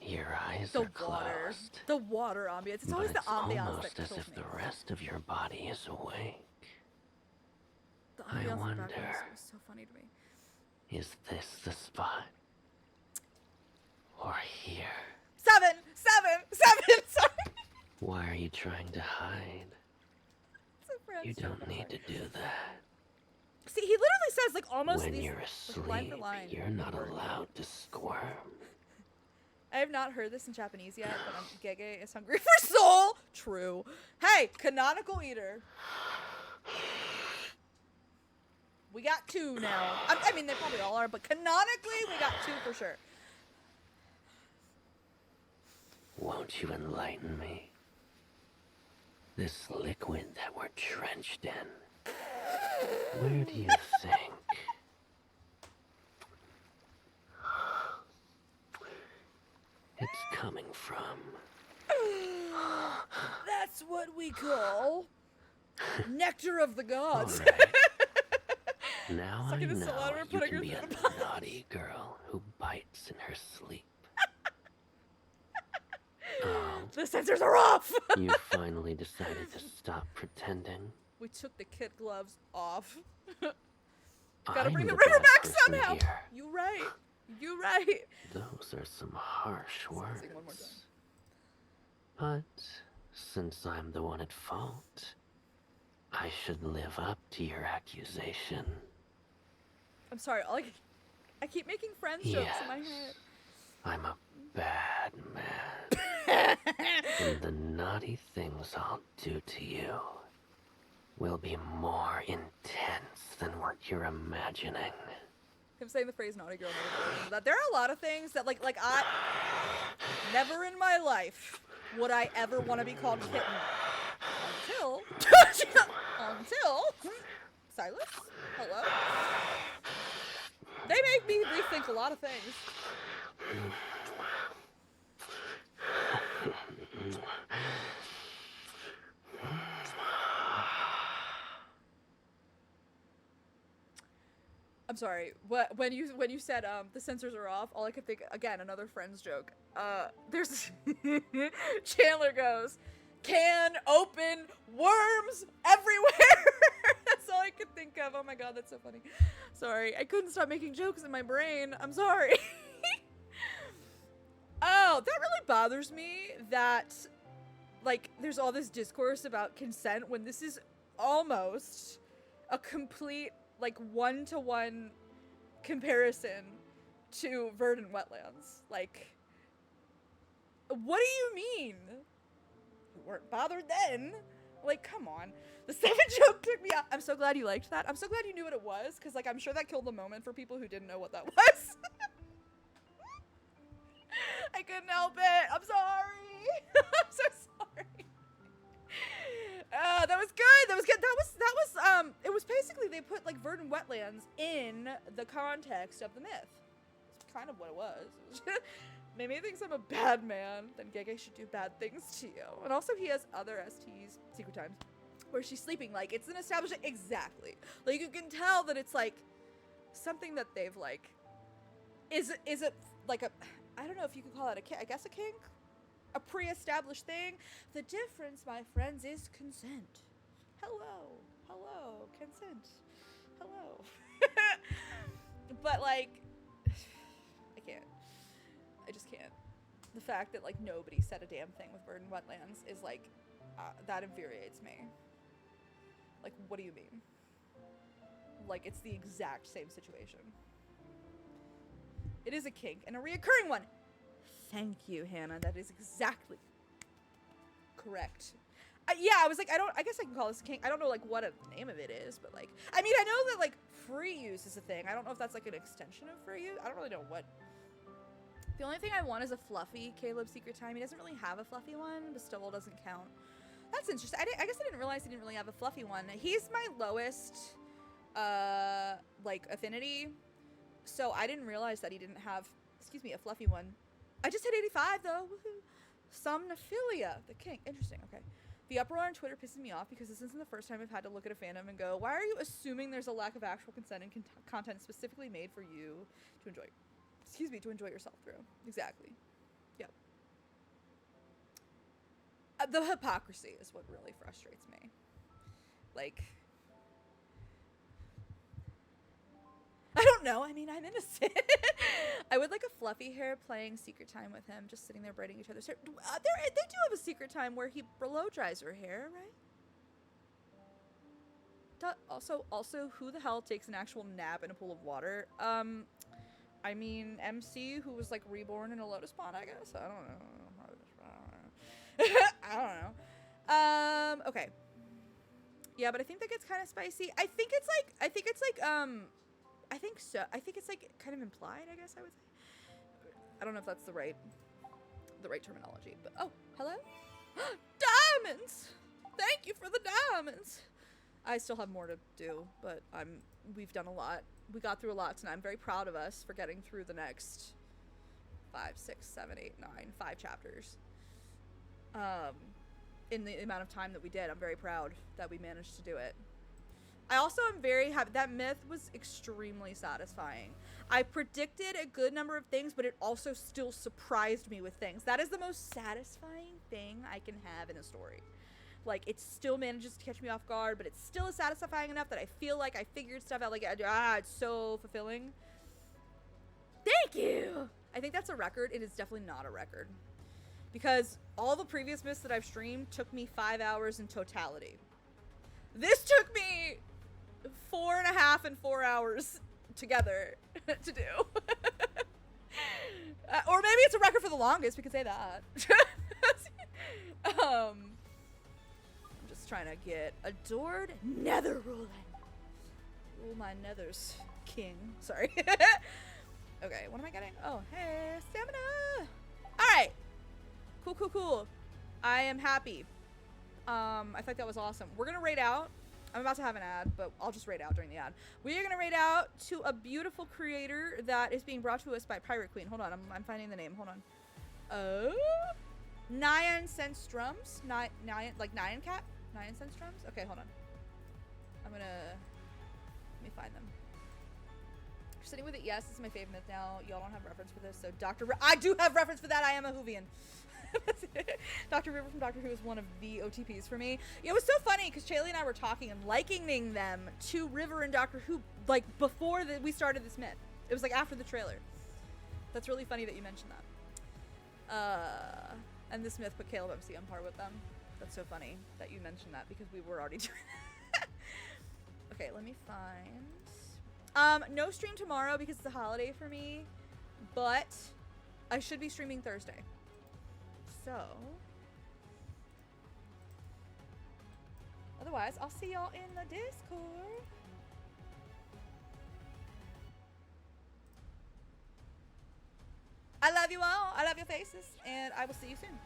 Your eyes The are water. closed. The water ambience. It's But always the it's ambiance almost that as kills if me. the rest of your body is awake. The I ambiance in the wonder, background is so funny to me. is this the spot? Or here? Seven! Sorry. Why are you trying to hide? It's a friend You joke, don't I'm need sorry. to do that. See, he literally says like almost When these you're like, asleep, line for line. you're not allowed to squirm. I have not heard this in Japanese yet, but Gege is hungry for soul. True. Hey, canonical eater. We got 2 now. I mean, they probably all are, but canonically, we got 2 for sure. Won't you enlighten me? This liquid that we're drenched in, where do you think? It's coming from. That's what we call nectar of the gods. Alright. Now I Sucking the know soul out of her, you putting can her be through a the naughty girl who bites in her sleep. Oh, The sensors are off. you finally decided to stop pretending. We took the kid gloves off. Gotta I'm bring the the river bad back person somehow. here. You right. You right. Those are some harsh words. Sing one more time. But since I'm the one at fault, I should live up to your accusation. I'm sorry. I keep making friends jokes in my head. I'm a bad man. And the naughty things I'll do to you will be more intense than what you're imagining. Him saying the phrase naughty girl, that there are a lot of things that like I never in my life would I ever want to be called kitten until Silas, hello, they make me rethink a lot of things. I'm sorry. When you said the sensors are off, all I could think, again, another Friends joke. There's Chandler goes, can open worms everywhere. That's all I could think of. Oh my god, that's so funny. Sorry, I couldn't stop making jokes in my brain. I'm sorry. Oh, that really bothers me that like there's all this discourse about consent when this is almost a complete like one-to-one comparison to Verdant Wetlands. Like, what do you mean? You weren't bothered then. Like, come on. The 7 joke took me out. I'm so glad you liked that. I'm so glad you knew what it was, because, like, I'm sure that killed the moment for people who didn't know what that was. I couldn't help it. I'm sorry. I'm so sorry. That was good. That was good. It was basically they put, like, verdant wetlands in the context of the myth. It's kind of what it was. Made me think I'm a bad man, then Gege should do bad things to you. And also he has other STs, secret times, where she's sleeping. Like, it's an establishment, exactly. Like, you can tell that it's, like, something that they've, like, is it, like, a, I don't know if you could call it I guess a kink? A pre-established thing? The difference, my friends, is consent. Hello. Hello. Consent. Hello. But, like, I can't. I just can't. The fact that, like, nobody said a damn thing with verdant wetlands is, like, that infuriates me. Like, what do you mean? Like, it's the exact same situation. It is a kink, and a reoccurring one. Thank you, Hannah. That is exactly correct. Yeah, I was like, I guess I can call this a kink. I don't know, like, what a name of it is, but, like, I mean, I know that, like, free use is a thing. I don't know if that's, like, an extension of free use. I don't really know what. The only thing I want is a fluffy Caleb Secret Time. He doesn't really have a fluffy one. Bestowal doesn't count. That's interesting. I guess I didn't realize he didn't really have a fluffy one. He's my lowest, like, affinity. So I didn't realize that he didn't have, excuse me, a fluffy one. I just hit 85, though. Woohoo. Somnophilia, the kink. Interesting, okay. The uproar on Twitter pisses me off because this isn't the first time I've had to look at a fandom and go, why are you assuming there's a lack of actual consent and content specifically made for you to enjoy? Excuse me, to enjoy yourself through. Exactly. Yep. The hypocrisy is what really frustrates me. Like, I don't know. I mean, I'm innocent. I would like a fluffy hair playing secret time with him, just sitting there braiding each other's hair. They do have a secret time where he blow dries her hair, right? Also, who the hell takes an actual nap in a pool of water? I mean, MC, who was, like, reborn in a lotus pond, I guess? I don't know. I don't know. Okay. Yeah, but I think that gets kind of spicy. I think it's, like, kind of implied, I guess I would say. I don't know if that's the right terminology, but, oh, hello? Diamonds! Thank you for the diamonds! I still have more to do, but we've done a lot. We got through a lot tonight. I'm very proud of us for getting through the next 5, 6, 7, 8, 9, 5 chapters. In the amount of time that we did, I'm very proud that we managed to do it. I also am very happy. That myth was extremely satisfying. I predicted a good number of things, but it also still surprised me with things. That is the most satisfying thing I can have in a story. Like, it still manages to catch me off guard, but it's still satisfying enough that I feel like I figured stuff out. Like, it's so fulfilling. Thank you! I think that's a record. It is definitely not a record. Because all the previous myths that I've streamed took me 5 hours in totality. This took me 4.5 and 4 hours together to do. Or maybe it's a record for the longest, we could say that. I'm just trying to get adored nether ruling. Rule my nethers, king. Sorry. Okay, what am I getting? Oh, hey, stamina. All right. Cool. I am happy. I think that was awesome. We're gonna raid out. I'm about to have an ad, but I'll just raid out during the ad. We are gonna raid out to a beautiful creator that is being brought to us by Pirate Queen. Hold on, I'm finding the name. Hold on. Oh, Nyan Sense Drums. Nyan, like Nyan Cat? Nyan Sense Drums? Okay, hold on. Let me find them. Sitting with it, yes, this is my favorite myth now. Y'all don't have reference for this, so I do have reference for that. I am a Whovian. Dr. River from Doctor Who is one of the OTPs for me. It was so funny because Chaley and I were talking and likening them to River and Doctor Who, like, before we started this myth. It was like after the trailer. That's really funny that you mentioned that. And this myth put Caleb MC on par with them. That's so funny that you mentioned that because we were already doing that. Okay, let me find... no stream tomorrow because it's a holiday for me, but I should be streaming Thursday. So, Otherwise, I'll see y'all in the Discord. I love you all. I love your faces. And I will see you soon.